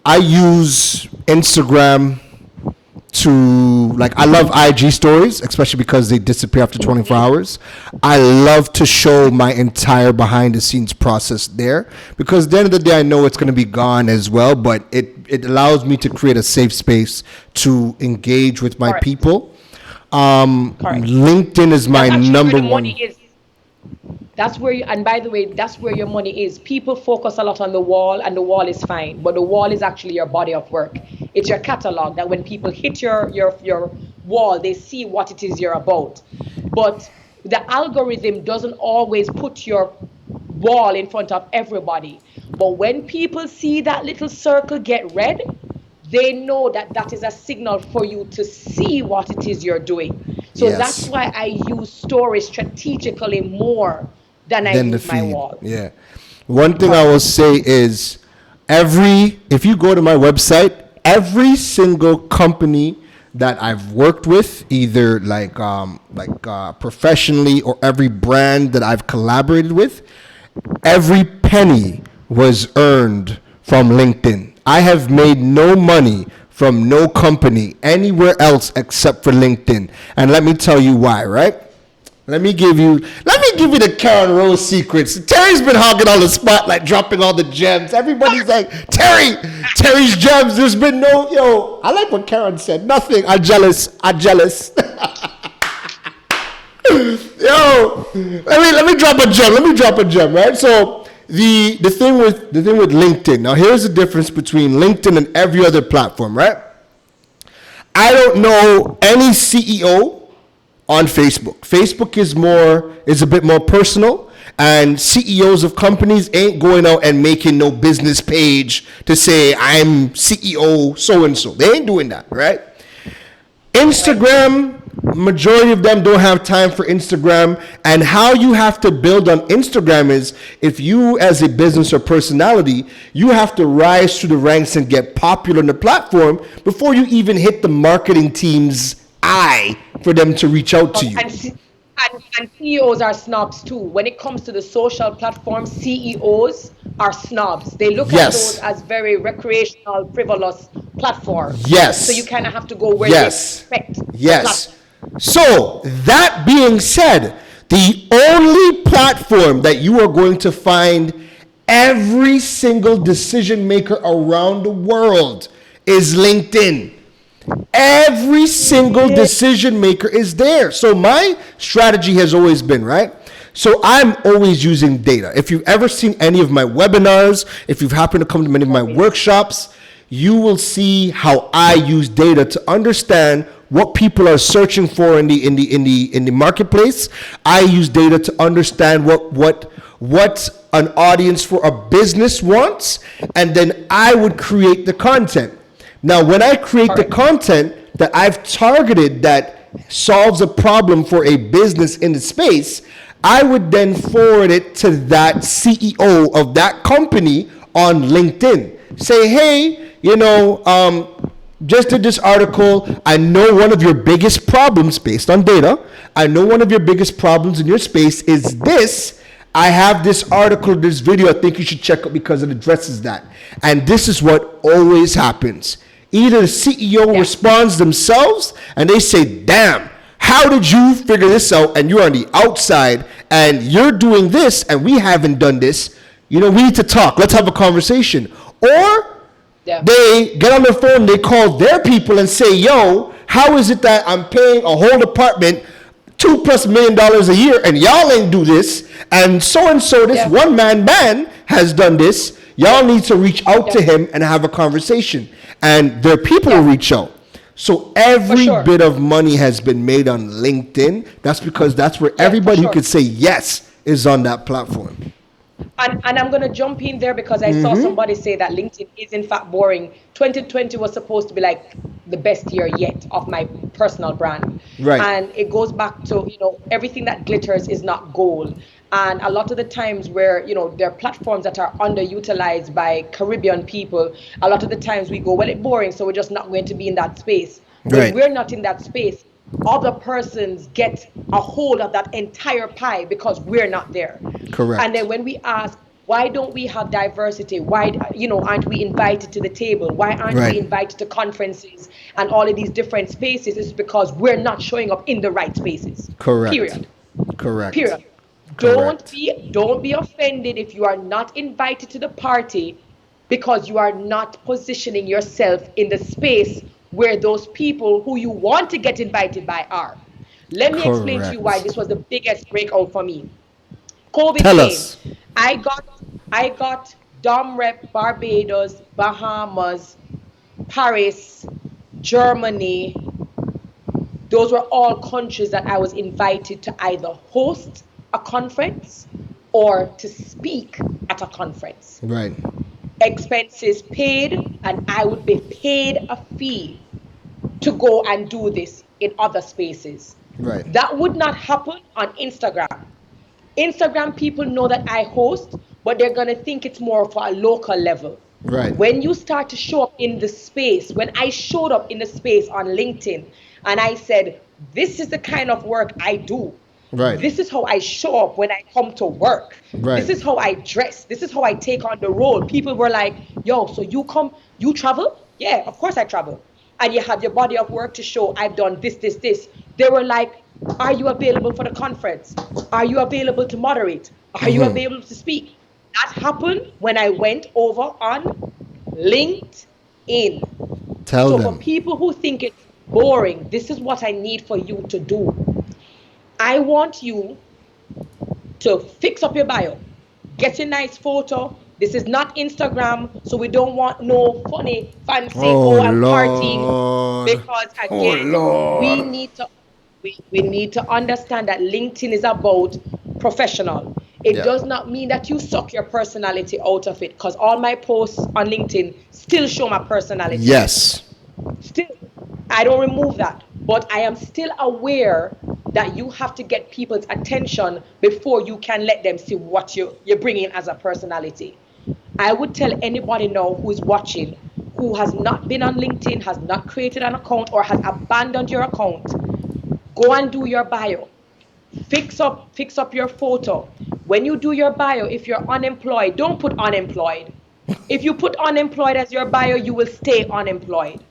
I use Instagram to, like, I love IG stories, especially because they disappear after 24 hours. I love to show my entire behind the scenes process there because at the end of the day, I know it's going to be gone as well, but it allows me to create a safe space to engage with my people. LinkedIn is my number one. That's where and by the way, that's where your money is. People focus a lot on the wall, and the wall is fine, but the wall is actually your body of work. It's your catalog that when people hit your wall, they see what it is you're about. But the algorithm doesn't always put your wall in front of everybody. But when people see that little circle get red, they know that that is a signal for you to see what it is you're doing. So that's Yes. why I use stories strategically more than I Then the use my feed. wall. Yeah. One thing I will Correct. say is if you go to my website, every single company that I've worked with, either professionally, or every brand that I've collaborated with, every penny was earned from LinkedIn. I have made no money from no company anywhere else except for LinkedIn. And let me tell you why, right? Let me give you the Karen Rose secrets. Terry's been hogging all the spotlight, dropping all the gems. Everybody's like, Terry's gems. There's been I like what Karen said. Nothing. I'm jealous. Let me drop a gem. Right? So the thing with LinkedIn. Now here's the difference between LinkedIn and every other platform, right? I don't know any CEO on Facebook. Facebook is a bit more personal, and CEOs of companies ain't going out and making no business page to say I'm CEO so and so. They ain't doing that, right? Instagram, majority of them don't have time for Instagram. And how you have to build on Instagram is, if you as a business or personality, you have to rise through the ranks and get popular on the platform before you even hit the marketing team's eye for them to reach out to you. And CEOs are snobs too. When it comes to the social platforms, CEOs are snobs. They look at those as very recreational, frivolous platforms. Yes. So you kind of have to go where they expect. Yes. So that being said, the only platform that you are going to find every single decision maker around the world is LinkedIn. Every single decision maker is there. So my strategy has always been, right? So I'm always using data. If you've ever seen any of my webinars, if you've happened to come to many of my workshops, you will see how I use data to understand what people are searching for in the marketplace. I use data to understand what an audience for a business wants, and then I would create the content. Now, when I create the content that I've targeted that solves a problem for a business in the space, I would then forward it to that CEO of that company on LinkedIn. Say, hey, just did this article. I know one of your biggest problems, based on data, I know one of your biggest problems in your space is this. I have this article, this video I think you should check out because it addresses that. And this is what always happens. Either the CEO responds themselves and they say, damn, how did you figure this out? And you're on the outside and you're doing this and we haven't done this. We need to talk. Let's have a conversation. Or they get on their phone, they call their people and say, yo, how is it that I'm paying a whole department $2+ million a year and y'all ain't do this? And so this one-man band has done this. Y'all need to reach out to him and have a conversation. And their people will reach out. So every bit of money has been made on LinkedIn. That's because that's where everybody who could say yes is on that platform. And I'm going to jump in there because I saw somebody say that LinkedIn is in fact boring. 2020 was supposed to be like the best year yet of my personal brand. Right. And it goes back to, everything that glitters is not gold. And a lot of the times where, there are platforms that are underutilized by Caribbean people, a lot of the times we go, well, it's boring, so we're just not going to be in that space. When we're not in that space, other persons get a hold of that entire pie because we're not there. Correct. And then when we ask, why don't we have diversity? Why, aren't we invited to the table? Why aren't we invited to conferences and all of these different spaces? It's because we're not showing up in the right spaces. Correct. Period. Correct. Period. Don't be offended if you are not invited to the party because you are not positioning yourself in the space where those people who you want to get invited by are. Let me explain to you why this was the biggest breakout for me. COVID came. I got Dom Rep Barbados, Bahamas, Paris, Germany. Those were all countries that I was invited to either host a conference or to speak at a conference. Right. Expenses paid, and I would be paid a fee to go and do this in other spaces. Right. That would not happen on Instagram. Instagram people know that I host, but they're going to think it's more for a local level. Right. When you start to show up in the space, when I showed up in the space on LinkedIn and I said, this is the kind of work I do. Right. This is how I show up when I come to work. Right. This is how I dress. This is how I take on the role. People were like, yo, so you travel? Yeah, of course I travel. And you have your body of work to show I've done this, this, this. They were like, are you available for the conference? Are you available to moderate? Are you available to speak? That happened when I went over on LinkedIn. Tell So them. for people who think it's boring, this is what I need for you to do. I want you to fix up your bio, get a nice photo. This is not Instagram, so we don't want no funny, fancy, I'm partying. Because again, we need to understand that LinkedIn is about professional. It does not mean that you suck your personality out of it, because all my posts on LinkedIn still show my personality. Yes. Still, I don't remove that, but I am still aware that you have to get people's attention before you can let them see what you're bringing as a personality. I would tell anybody now who's watching, who has not been on LinkedIn, has not created an account, or has abandoned your account, go and do your bio. Fix up your photo. When you do your bio, if you're unemployed, don't put unemployed. If you put unemployed as your bio, you will stay unemployed.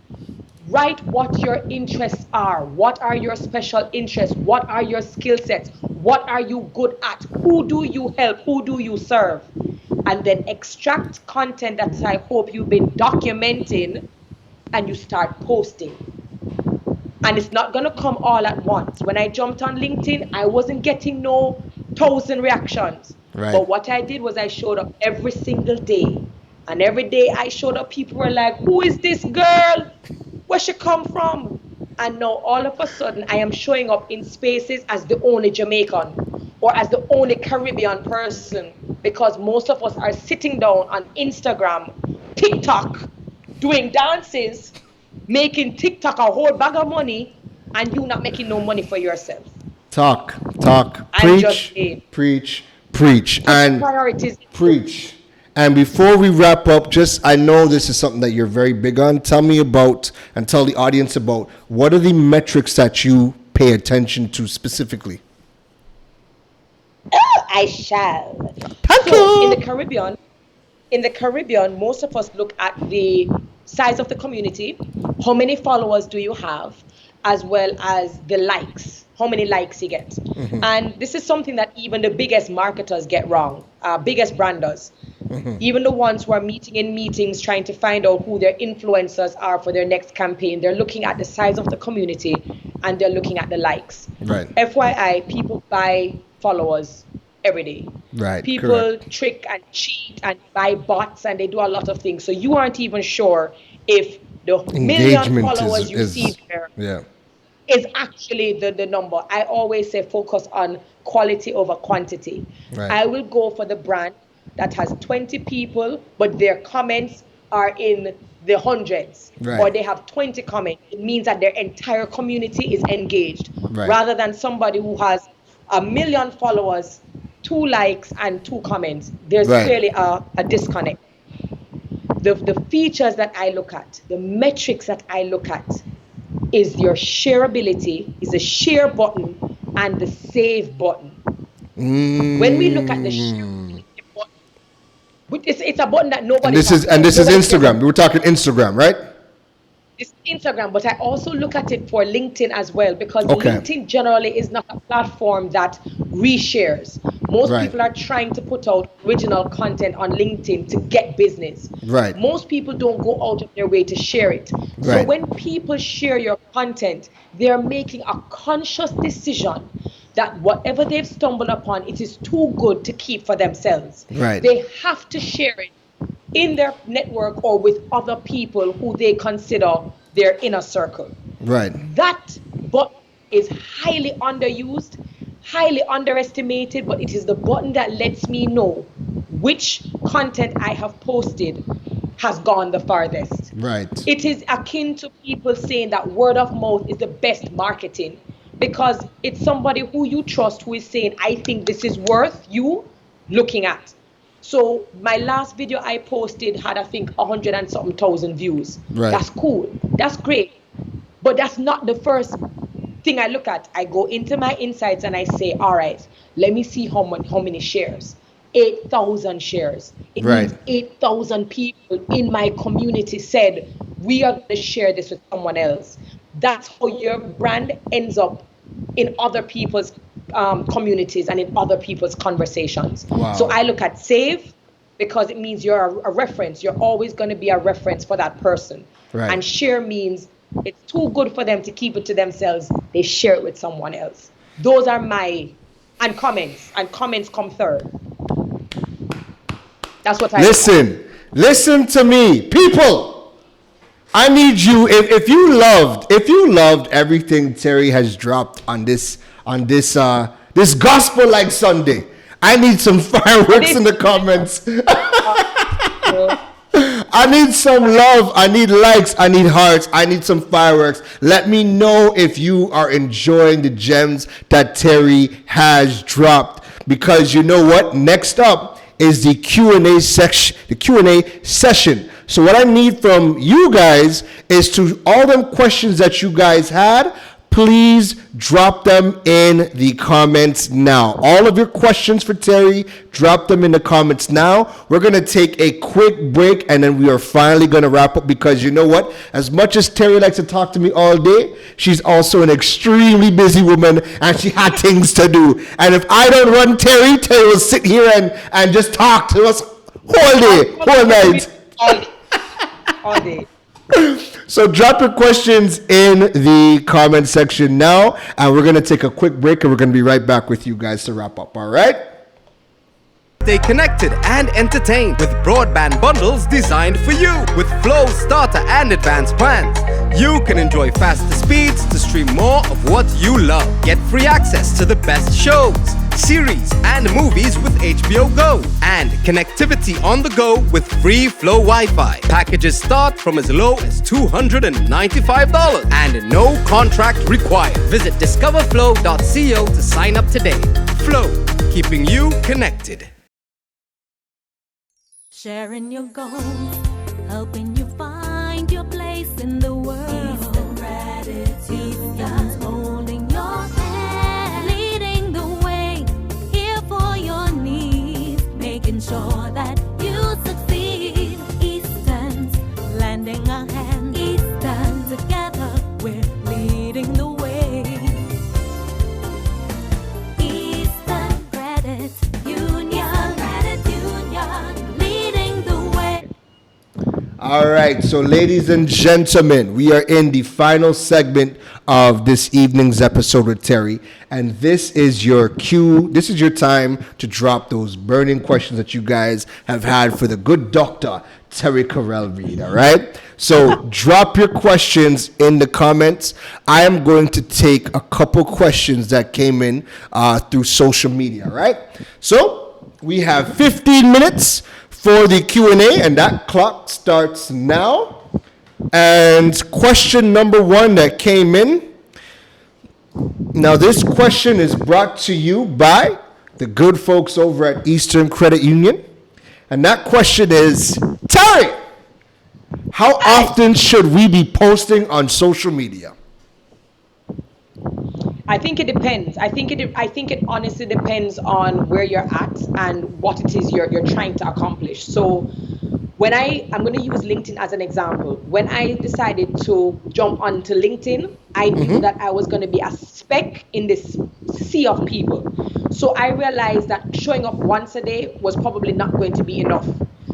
Write what your interests are. What are your special interests? What are your skill sets? What are you good at? Who do you help? Who do you serve? And then extract content that I hope you've been documenting, and you start posting. And it's not going to come all at once. When I jumped on LinkedIn, I wasn't getting no 1,000 reactions. Right. But what I did was I showed up every single day. And every day I showed up, people were like, who is this girl? Where she come from? And now all of a sudden I am showing up in spaces as the only Jamaican or as the only Caribbean person, because most of us are sitting down on Instagram, TikTok, doing dances, making TikTok a whole bag of money, and you not making no money for yourself. Talk. Preach. And priorities. Preach. And before we wrap up, I know this is something that you're very big on. Tell me about, and tell the audience about, what are the metrics that you pay attention to specifically? Oh, I shall. So in the Caribbean, most of us look at the size of the community, how many followers do you have, as well as the likes, how many likes you get. Mm-hmm. And this is something that even the biggest marketers get wrong, biggest branders. Mm-hmm. Even the ones who are meeting in meetings trying to find out who their influencers are for their next campaign, they're looking at the size of the community and they're looking at the likes. Right. FYI, people buy followers every day. Right. People correct. trick and cheat and buy bots, and they do a lot of things. So you aren't even sure if the million followers you see there is actually the number. I always say focus on quality over quantity. Right. I will go for the brand that has 20 people, but their comments are in the hundreds, right, or they have 20 comments. It means that their entire community is engaged, right, rather than somebody who has 1 million followers, 2 likes and 2 comments. There's right, clearly a disconnect. The features that I look at, the metrics that I look at, is your shareability, is the share button and the save button. When we look at the share button, it's a button that nobody. This is Instagram. We're talking Instagram, right? It's Instagram, but I also look at it for LinkedIn as well, because LinkedIn generally is not a platform that reshares. Most right, people are trying to put out original content on LinkedIn to get business. Right. Most people don't go out of their way to share it. Right. So when people share your content, they're making a conscious decision that whatever they've stumbled upon, it is too good to keep for themselves. Right. They have to share it in their network or with other people who they consider their inner circle. Right. That button is highly underused, highly underestimated, but it is the button that lets me know which content I have posted has gone the farthest. Right. It is akin to people saying that word of mouth is the best marketing. because it's somebody who you trust who is saying, I think this is worth you looking at. So my last video I posted had, I think, 100 and something thousand views. Right. That's cool. That's great. But that's not the first thing I look at. I go into my insights and I say, all right, let me see how many shares. 8,000 shares. It means 8,000 people in my community said, we are going to share this with someone else. That's how your brand ends up in other people's communities and in other people's conversations. Wow. So I look at save because it means you're a reference. You're always going to be a reference for that person. Right. And share means it's too good for them to keep it to themselves. They share it with someone else. Those are and comments come third. That's what I listen to me, people. I need you. If you loved everything Terry has dropped on this gospel like Sunday, I need some fireworks in the comments. I need some love. I need likes. I need hearts. I need some fireworks. Let me know if you are enjoying the gems that Terry has dropped. Because you know what? Next up is the Q&A section. The Q&A session. So what I need from you guys is to all them questions that you guys had, please drop them in the comments now. All of your questions for Terry, drop them in the comments now. We're going to take a quick break and then we are finally going to wrap up because you know what? As much as Terry likes to talk to me all day, she's also an extremely busy woman and she had things to do. And if I don't run Terry will sit here and just talk to us whole day, whole night. All day. So drop your questions in the comment section now, and we're going to take a quick break, and we're going to be right back with you guys to wrap up, all right? Stay connected and entertained with broadband bundles designed for you. With Flow starter and advanced plans, you can enjoy faster speeds to stream more of what you love. Get free access to the best shows, series, and movies with HBO Go. And connectivity on the go with free Flow Wi-Fi. Packages start from as low as $295 and no contract required. Visit discoverflow.co to sign up today. Flow, keeping you connected. Sharing your goals, helping you find your place in the world. Eastern gratitude, holding your hand, leading the way, here for your needs, making sure that you succeed. Eastern's lending a hand, Eastern together, we're leading the way. Eastern Credit Union. All right, so ladies and gentlemen, we are in the final segment of this evening's episode with Terry, and this is your cue. This is your time to drop those burning questions that you guys have had for the good doctor, terri-karelle Reid, all right? So drop your questions in the comments. I am going to take a couple questions that came in through social media, all right? So we have 15 minutes for the Q&A, and that clock starts now. And question number one that came in. Now, this question is brought to you by the good folks over at Eastern Credit Union. And that question is, Terry, how often should we be posting on social media? I think it depends. I think it honestly depends on where you're at and what it is you're trying to accomplish. So when I'm going to use LinkedIn as an example. When I decided to jump onto LinkedIn, I knew that I was going to be a speck in this sea of people. So I realized that showing up once a day was probably not going to be enough.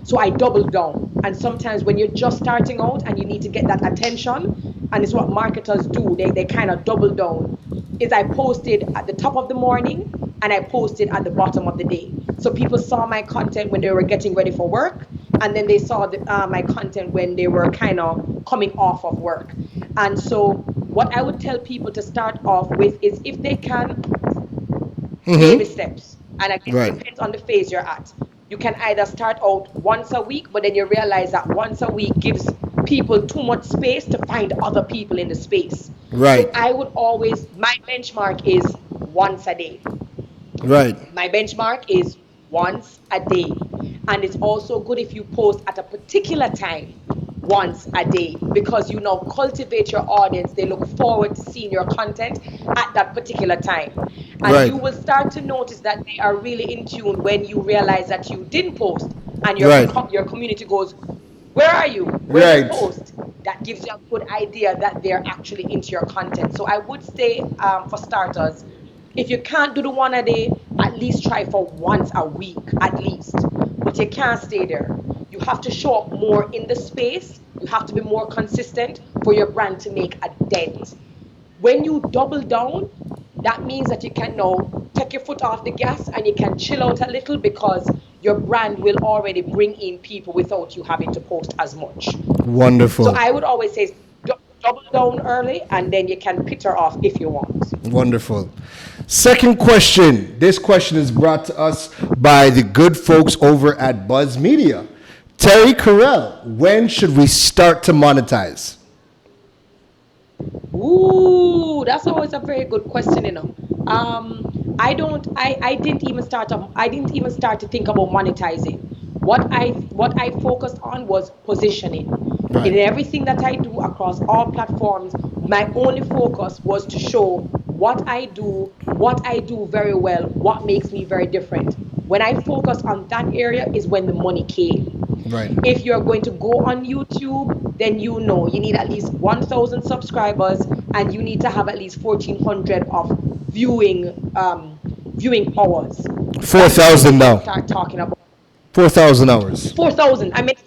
So I doubled down. And sometimes when you're just starting out and you need to get that attention, and it's what marketers do, they kind of double down, is I posted at the top of the morning and I posted at the bottom of the day. So people saw my content when they were getting ready for work, and then they saw my content when they were kind of coming off of work. And so what I would tell people to start off with is, if they can, baby steps. And again, it depends on the phase you're at. You can either start out once a week, but then you realize that once a week gives people too much space to find other people in the space. Right. So I would always, my benchmark is once a day. Right. My benchmark is once a day. And it's also good if you post at a particular time once a day, because you now cultivate your audience. They look forward to seeing your content at that particular time. And Right. you will start to notice that they are really in tune when you realize that you didn't post and Right. your community goes, where are you? Where's your Right. post? That gives you a good idea that they're actually into your content. So I would say, for starters, if you can't do the one a day, at least try for once a week, at least. But you can't stay there. You have to show up more in the space. You have to be more consistent for your brand to make a dent. When you double down, that means that you can now take your foot off the gas and you can chill out a little, because your brand will already bring in people without you having to post as much. So Wonderful. I would always say double down early, and then you can peter off if you want. Wonderful. Second question. This question is brought to us by the good folks over at Buzz Media. Terri-Karelle, when should we start to monetize? Ooh, that's always a very good question, I didn't even start to think about monetizing. What I focused on was positioning. Right. In everything that I do across all platforms, my only focus was to show what I do very well, what makes me very different. When I focus on that area is when the money came. Right. If you're going to go on YouTube, then you need at least 1,000 subscribers, and you need to have at least 1,400 of viewing hours. 4,000 now. Start talking about 4,000 hours. 4,000. I meant to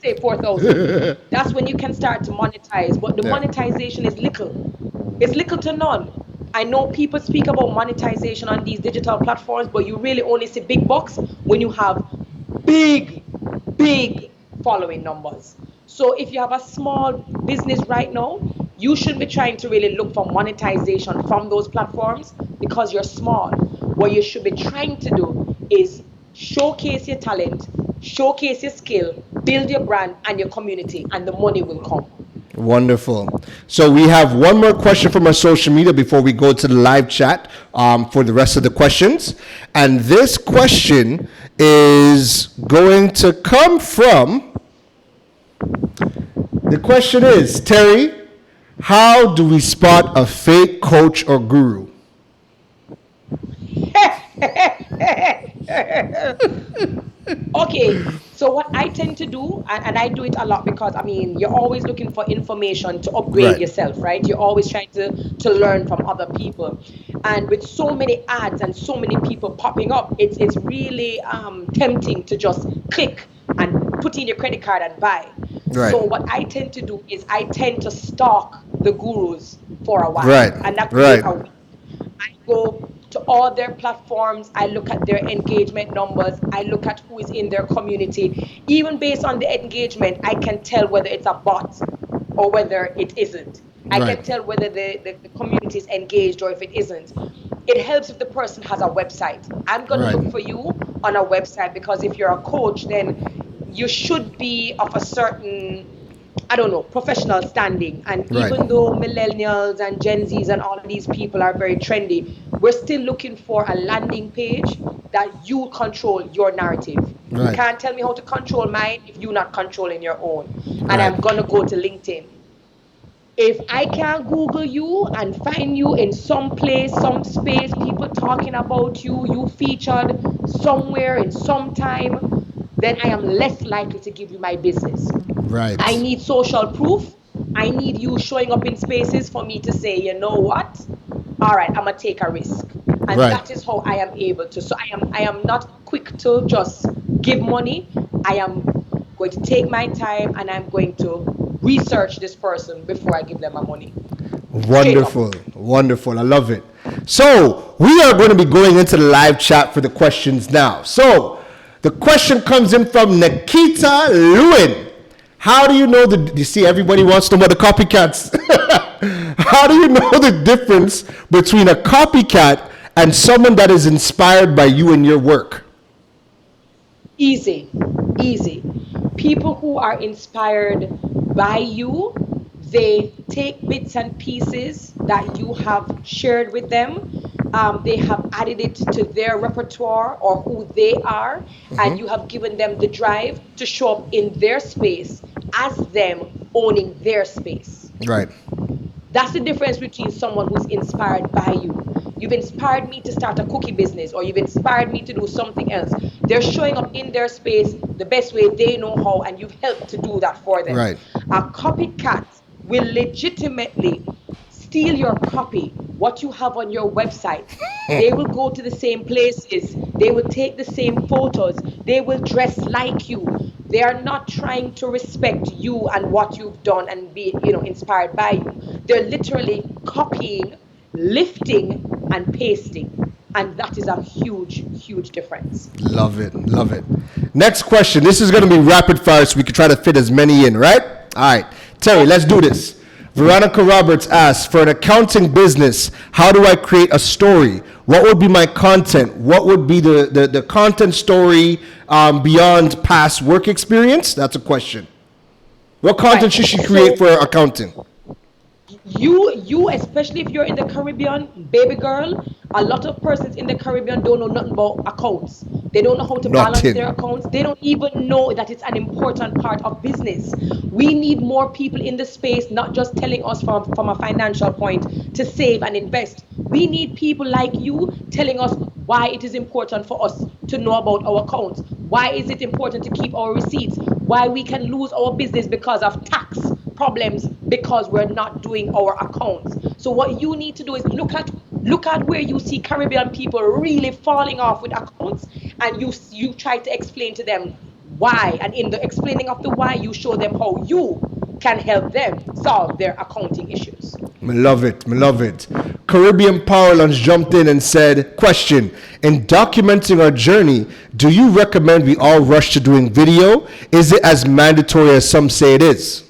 say 4,000. That's when you can start to monetize. But the Yeah. monetization is little. It's little to none. I know people speak about monetization on these digital platforms, but you really only see big bucks when you have big, big following numbers. So if you have a small business right now, you shouldn't be trying to really look for monetization from those platforms because you're small. What you should be trying to do is showcase your talent, showcase your skill, build your brand and your community, and the money will come. Wonderful. So we have one more question from our social media before we go to the live chat for the rest of the questions. And this question is going to come from, the question is, Terry, how do we spot a fake coach or guru? Okay, so what I tend to do, and I do it a lot because you're always looking for information to upgrade Right. yourself, right? You're always trying to learn from other people, and with so many ads and so many people popping up, it's really tempting to just click and put in your credit card and buy. Right. So what I tend to do is I tend to stalk the gurus for a while, Right, and that could right. be a week. I go to all their platforms, I look at their engagement numbers, I look at who is in their community. Even based on the engagement, I can tell whether it's a bot or whether it isn't. I Right. can tell whether the community is engaged or if it isn't. It helps if the person has a website. I'm going Right. to look for you on a website, because if you're a coach, then you should be of a certain, I don't know, professional standing. And Right. even though millennials and Gen Zs and all of these people are very trendy, we're still looking for a landing page that you control your narrative. You Right. can't tell me how to control mine if you're not controlling your own. And Right. I'm going to go to LinkedIn. If I can't Google you and find you in some place, some space, people talking about you, you featured somewhere in some time, then I am less likely to give you my business. Right. I need social proof. I need you showing up in spaces for me to say, you know what? All right, I'm gonna take a risk. And Right. that is how I am able to. So I am not quick to just give money. I am going to take my time and I'm going to research this person before I give them my money. Wonderful. Wonderful. I love it. So we are going to be going into the live chat for the questions now. So the question comes in from Nikita Lewin. How do you know you see, everybody wants to know about the copycats. How do you know the difference between a copycat and someone that is inspired by you and your work? Easy. People who are inspired by you, They take bits and pieces that you have shared with them. They have added it to their repertoire or who they are, and you have given them the drive to show up in their space as them owning their space. Right. That's the difference between someone who's inspired by you. You've inspired me to start a cookie business, or you've inspired me to do something else. They're showing up in their space the best way they know how, and you've helped to do that for them. Right. A copycat will legitimately steal your copy, what you have on your website. They will go to the same places. They will take the same photos. They will dress like you. They are not trying to respect you and what you've done and be, inspired by you. They're literally copying, lifting, and pasting. And that is a huge, huge difference. Love it. Love it. Next question. This is going to be rapid fire so we can try to fit as many in, right? All right. Terry, let's do this. Veronica Roberts asks, for an accounting business, how do I create a story? What would be my content? What would be the content story beyond past work experience? That's a question. What content should she create for accounting? You, especially if you're in the Caribbean, baby girl, a lot of persons in the Caribbean don't know nothing about accounts. They don't know how to balance their accounts. They don't even know that it's an important part of business. We need more people in the space, not just telling us from a financial point to save and invest. We need people like you telling us why it is important for us to know about our accounts. Why is it important to keep our receipts? Why we can lose our business because of tax problems because we're not doing our accounts. So what you need to do is look at where you see Caribbean people really falling off with accounts, and you try to explain to them why, and in the explaining of the why, you show them how you can help them solve their accounting issues. I love it. I love it. Caribbean Power Lunch jumped in and said, question, in documenting our journey, do you recommend we all rush to doing video? Is it as mandatory as some say it is?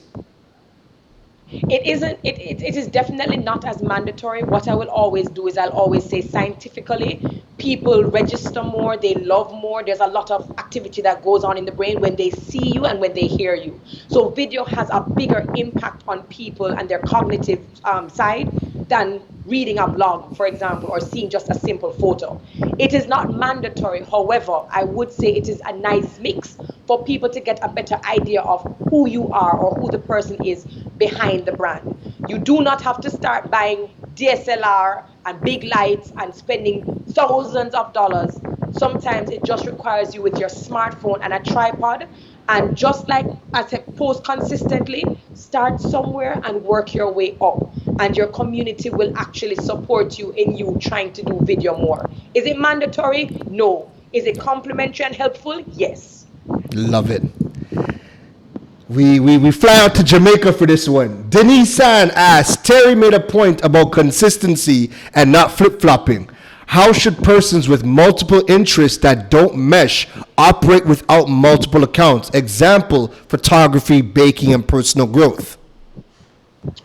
It isn't. It is definitely not as mandatory. What I will always do is I'll always say scientifically, people register more, they love more. There's a lot of activity that goes on in the brain when they see you and when they hear you. So video has a bigger impact on people and their cognitive side than reading a blog, for example, or seeing just a simple photo. It is not mandatory. However, I would say it is a nice mix for people to get a better idea of who you are or who the person is behind the brand. You do not have to start buying DSLR and big lights and spending thousands of dollars. Sometimes it just requires you with your smartphone and a tripod. And just like I said, post consistently, start somewhere and work your way up. And your community will actually support you in you trying to do video more. Is it mandatory? No. Is it complimentary and helpful? Yes. Love it. We fly out to Jamaica for this one. Denise San asked, Terry made a point about consistency and not flip-flopping. How should persons with multiple interests that don't mesh operate without multiple accounts? Example, photography, baking, and personal growth.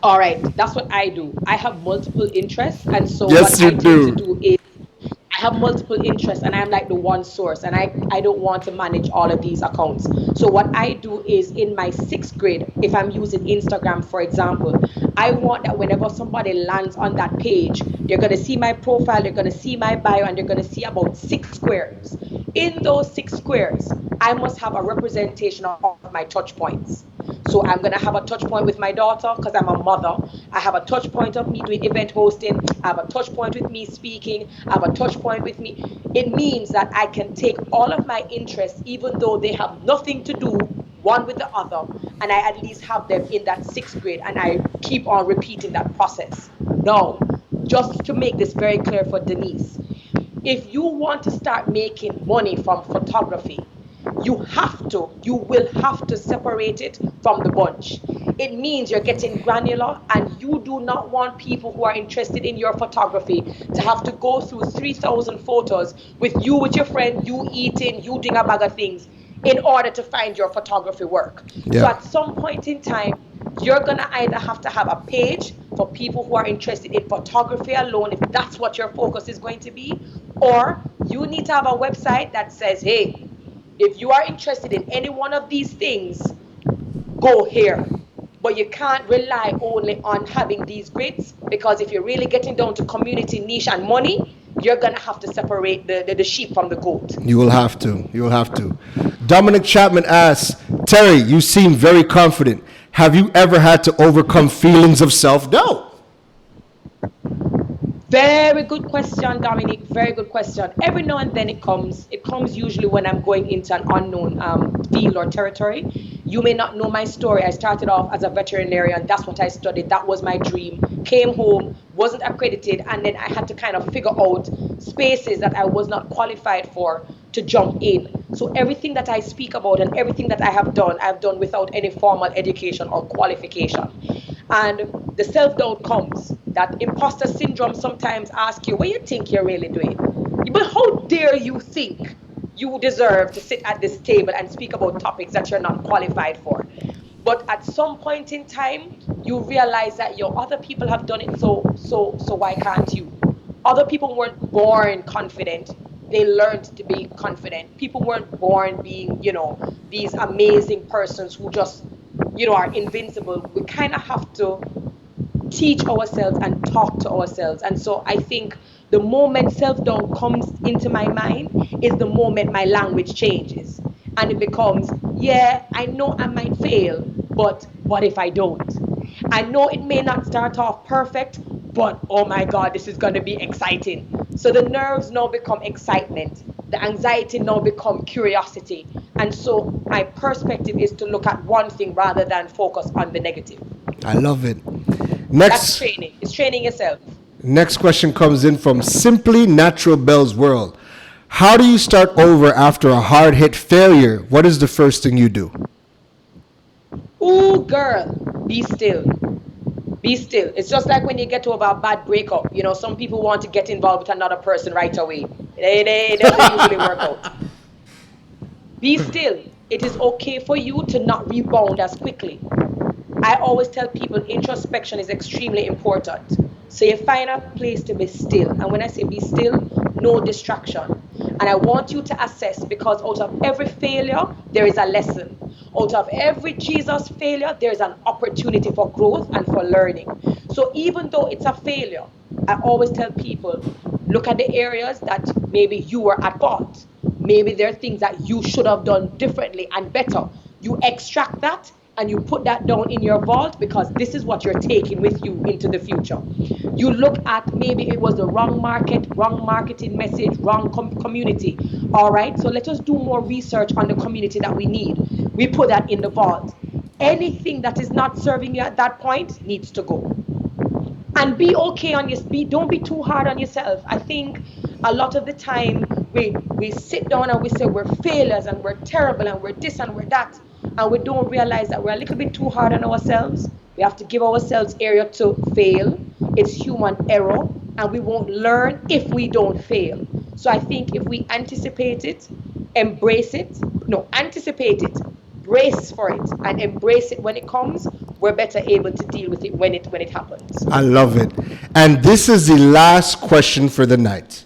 All right, that's what I do. I have multiple interests, and so yes, what you I do. tend to do is I have multiple interests, and I'm like the one source, and I don't want to manage all of these accounts. So what I do is in my 6th grade, if I'm using Instagram, for example, I want that whenever somebody lands on that page, they're going to see my profile, they're going to see my bio, and they're going to see about 6 squares. In those 6 squares, I must have a representation of my touch points. So I'm going to have a touch point with my daughter because I'm a mother. I have a touch point of me doing event hosting. I have a touch point with me speaking. I have a touch point with me. It means that I can take all of my interests, even though they have nothing to do one with the other, and I at least have them in that 6th grade, and I keep on repeating that process. Now, just to make this very clear for Denise, if you want to start making money from photography, you will have to separate it from the bunch. It means you're getting granular, and you do not want people who are interested in your photography to have to go through 3,000 photos with your friend, you eating, you doing a bag of things in order to find your photography work. Yeah. So at some point in time, you're going to either have to have a page for people who are interested in photography alone, if that's what your focus is going to be, or you need to have a website that says, hey, if you are interested in any one of these things, go here. but you can't rely only on having these grids, because if you're really getting down to community, niche, and money, you're gonna have to separate the sheep from the goat. You will have to. You will have to. Dominic Chapman asks, Terry, you seem very confident. Have you ever had to overcome feelings of self-doubt? Very good question, Dominic. Very good question. Every now and then it comes. It comes usually when I'm going into an unknown field or territory. You may not know my story. I started off as a veterinarian. That's what I studied. That was my dream. Came home, wasn't accredited, and then I had to kind of figure out spaces that I was not qualified for to jump in. So everything that I speak about and everything that I've done without any formal education or qualification. And the self-doubt comes. That imposter syndrome sometimes asks you, what you think you're really doing? But how dare you think you deserve to sit at this table and speak about topics that you're not qualified for? But at some point in time, you realize that other people have done it, so why can't you? Other people weren't born confident. They learned to be confident. People weren't born being, these amazing persons who just, are invincible. We kind of have to teach ourselves and talk to ourselves. And so I think the moment self-doubt comes into my mind is the moment my language changes. And it becomes, yeah, I know I might fail, but what if I don't? I know it may not start off perfect, but oh my God, this is going to be exciting. So the nerves now become excitement. The anxiety now become curiosity. And so my perspective is to look at one thing rather than focus on the negative. I love it. That's training. It's training yourself. Next question comes in from Simply Natural Bell's World. How do you start over after a hard-hit failure? What is the first thing you do? Ooh, girl, be still. Be still. It's just like when you get over a bad breakup. Some people want to get involved with another person right away. It doesn't usually work out. Be still. It is okay for you to not rebound as quickly. I always tell people introspection is extremely important. So you find a place to be still. And when I say be still, no distraction. And I want you to assess, because out of every failure, there is a lesson. Out of every Jesus failure, there is an opportunity for growth and for learning. So even though it's a failure, I always tell people, look at the areas that maybe you were at fault. Maybe there are things that you should have done differently and better. You extract that and you put that down in your vault, because this is what you're taking with you into the future. You look at maybe it was the wrong market, wrong marketing message, wrong community. All right, so let us do more research on the community that we need. We put that in the vault. Anything that is not serving you at that point needs to go. And be okay on your speed. Don't be too hard on yourself. I think a lot of the time we sit down and we say we're failures and we're terrible and we're this and we're that. And we don't realize that we're a little bit too hard on ourselves. We have to give ourselves area to fail. It's human error, and we won't learn if we don't fail. So I think if we anticipate it, anticipate it, brace for it, and embrace it when it comes, we're better able to deal with it when it happens. I love it. And this is the last question for the night.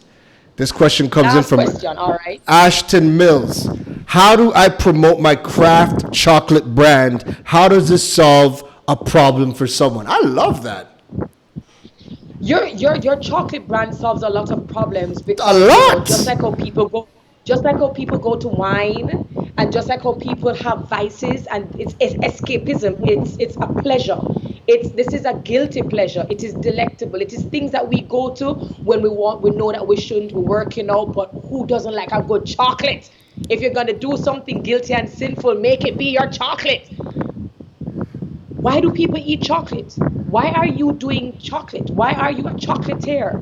This question comes in from all right. Ashton Mills. How do I promote my craft chocolate brand? How does this solve a problem for someone? I love that. Your chocolate brand solves a lot of problems, because a lot. Just like how people go to wine, and just like how people have vices, and it's escapism. It's a pleasure. This is a guilty pleasure. It is delectable. It is things that we go to when we know that we shouldn't be working out, but who doesn't like a good chocolate? If you're gonna do something guilty and sinful, make it be your chocolate. Why do people eat chocolate? Why are you doing chocolate? Why are you a chocolatier?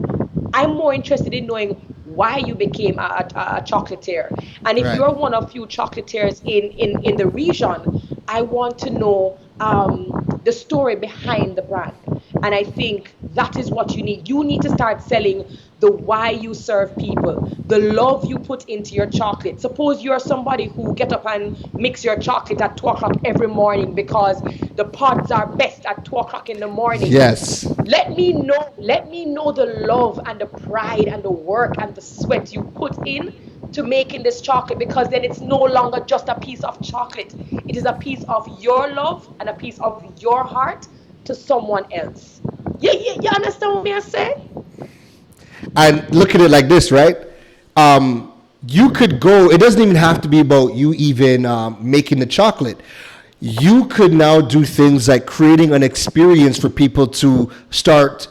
I'm more interested in knowing why you became a chocolatier. And if you're one of few chocolatiers in the region, I want to know the story behind the brand. And I think that is what you need. You need to start selling the why you serve people, the love you put into your chocolate. Suppose you're somebody who get up and mix your chocolate at 2 o'clock every morning because the pods are best at 2 o'clock in the morning. Yes. Let me know the love and the pride and the work and the sweat you put in to making this chocolate, because then it's no longer just a piece of chocolate. It is a piece of your love and a piece of your heart to someone else. You understand what I'm saying? And look at it like this, right? You could go, it doesn't even have to be about you even making the chocolate. You could now do things like creating an experience for people to start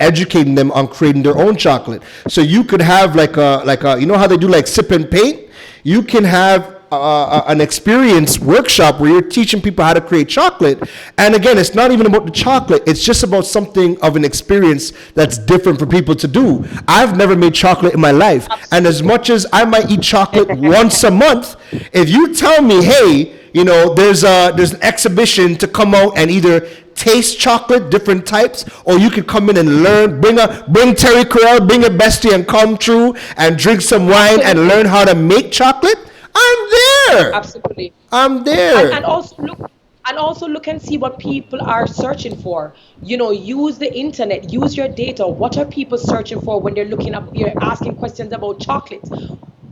educating them on creating their own chocolate. So you could have like a you know how they do like sip and paint? You can have an experience workshop where you're teaching people how to create chocolate. And again, it's not even about the chocolate. It's just about something of an experience that's different for people to do. I've never made chocolate in my life. And as much as I might eat chocolate once a month, if you tell me, hey, you know, there's an exhibition to come out and either taste chocolate, different types, or you could come in and learn, bring terri-karelle, bring a bestie and come through and drink some wine and learn how to make chocolate, I'm there. Absolutely. I'm there. And also look and see what people are searching for. You know, use the internet, use your data. What are people searching for when they're looking up, you're asking questions about chocolate?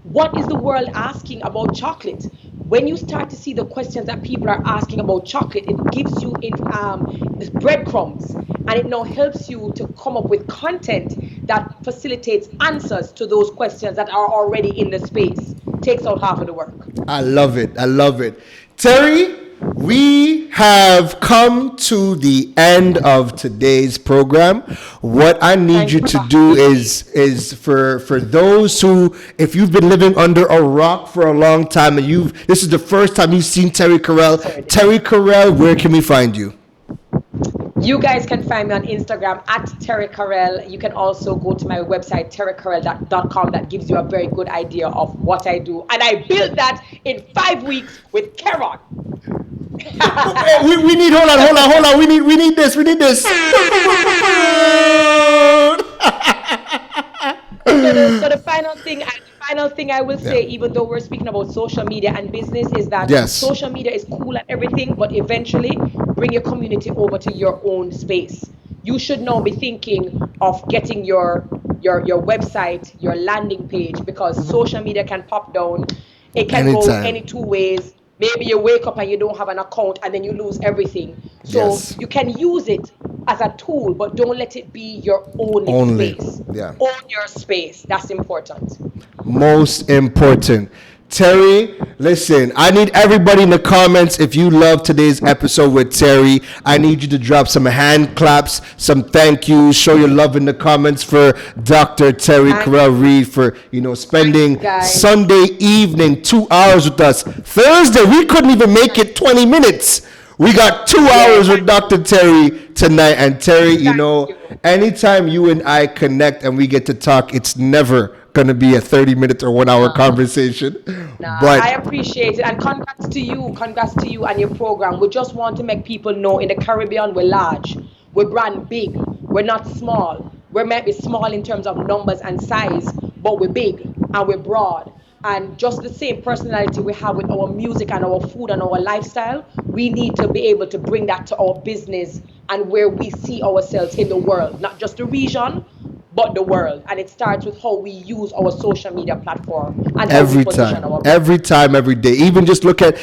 What is the world asking about chocolate? When you start to see the questions that people are asking about chocolate, it gives you breadcrumbs, and it now helps you to come up with content that facilitates answers to those questions that are already in the space. Takes out half of the work. I love it. I love it. Terri, we have come to the end of today's program. What I need you to do is for those who, if you've been living under a rock for a long time and this is the first time you've seen terri-karelle. Terri-karelle, where can we find you? You guys can find me on Instagram at terri-karelle. You can also go to my website, terri-karelle.com. That gives you a very good idea of what I do. And I built that in 5 weeks with Keron. we need, hold on. We need this. So the final thing I will say, even though we're speaking about social media and business, is that social media is cool and everything, but eventually bring your community over to your own space. You should now be thinking of getting your website, your landing page, because social media can pop down. It can go any two ways. Maybe you wake up and you don't have an account and then you lose everything. So you can use it as a tool, but don't let it be your own space. Own your space. That's important. Most important. Terri, listen, I need everybody in the comments, if you love today's episode with Terri, I need you to drop some hand claps, some thank yous, show your love in the comments for Dr. Terri-Karelle Reid for, spending Sunday evening 2 hours with us. Thursday, we couldn't even make it 20 minutes. We got 2 hours with Dr. Terri tonight. And Terri, anytime you and I connect and we get to talk, it's never going to be a 30-minute or 1 hour conversation. But I appreciate it, and congrats to you and your program. We just want to make people know in the Caribbean we're large, we're brand big, we're not small. We might be small in terms of numbers and size, but we're big and we're broad. And just the same personality we have with our music and our food and our lifestyle, we need to be able to bring that to our business and where we see ourselves in the world, not just the region, but the world. And it starts with how we use our social media platform and every time, every day. Even just look at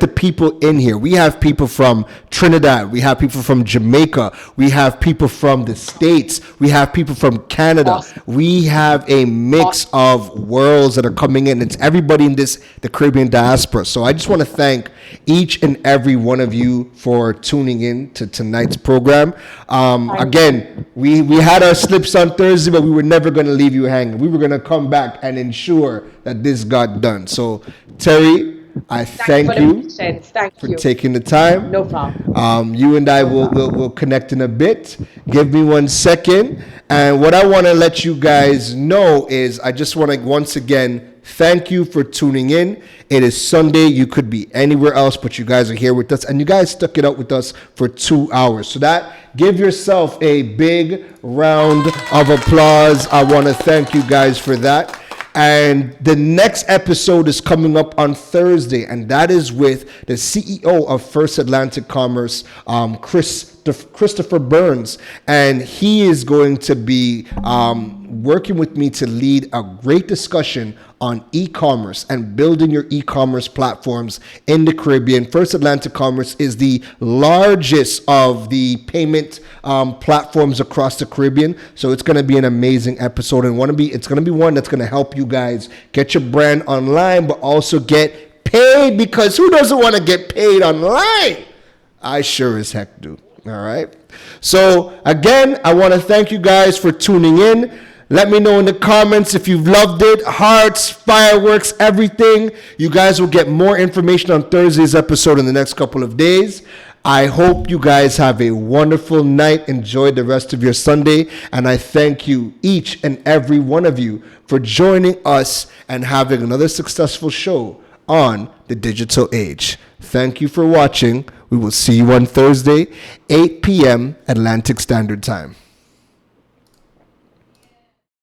the people in here. We have people from Trinidad, we have people from Jamaica, we have people from the States, we have people from Canada. We have a mix of worlds that are coming in. It's everybody in the Caribbean diaspora. So I just want to thank each and every one of you for tuning in to tonight's program. Again, we had our slips on Thursday, but we were never going to leave you hanging. We were going to come back and ensure that this got done. So, Terri, I thank you for taking the time. No problem. You and I will connect in a bit. Give me 1 second. And what I want to let you guys know is I just want to once again thank you for tuning in. It is Sunday. You could be anywhere else, but you guys are here with us, and you guys stuck it out with us for 2 hours. So give yourself a big round of applause. I want to thank you guys for that. And the next episode is coming up on Thursday, and that is with the CEO of First Atlantic Commerce, Christopher Burns, and he is going to be working with me to lead a great discussion on e-commerce and building your e-commerce platforms in the Caribbean. First Atlantic Commerce is the largest of the payment platforms across the Caribbean. So it's going to be an amazing episode, and it's going to be one that's going to help you guys get your brand online, but also get paid, because who doesn't want to get paid online? I sure as heck do. All right. So again, I want to thank you guys for tuning in. Let me know in the comments if you've loved it. Hearts, fireworks, everything. You guys will get more information on Thursday's episode in the next couple of days. I hope you guys have a wonderful night. Enjoy the rest of your Sunday. And I thank you, each and every one of you, for joining us and having another successful show on the digital age. Thank you for watching. We will see you on Thursday, 8 p.m. Atlantic Standard Time.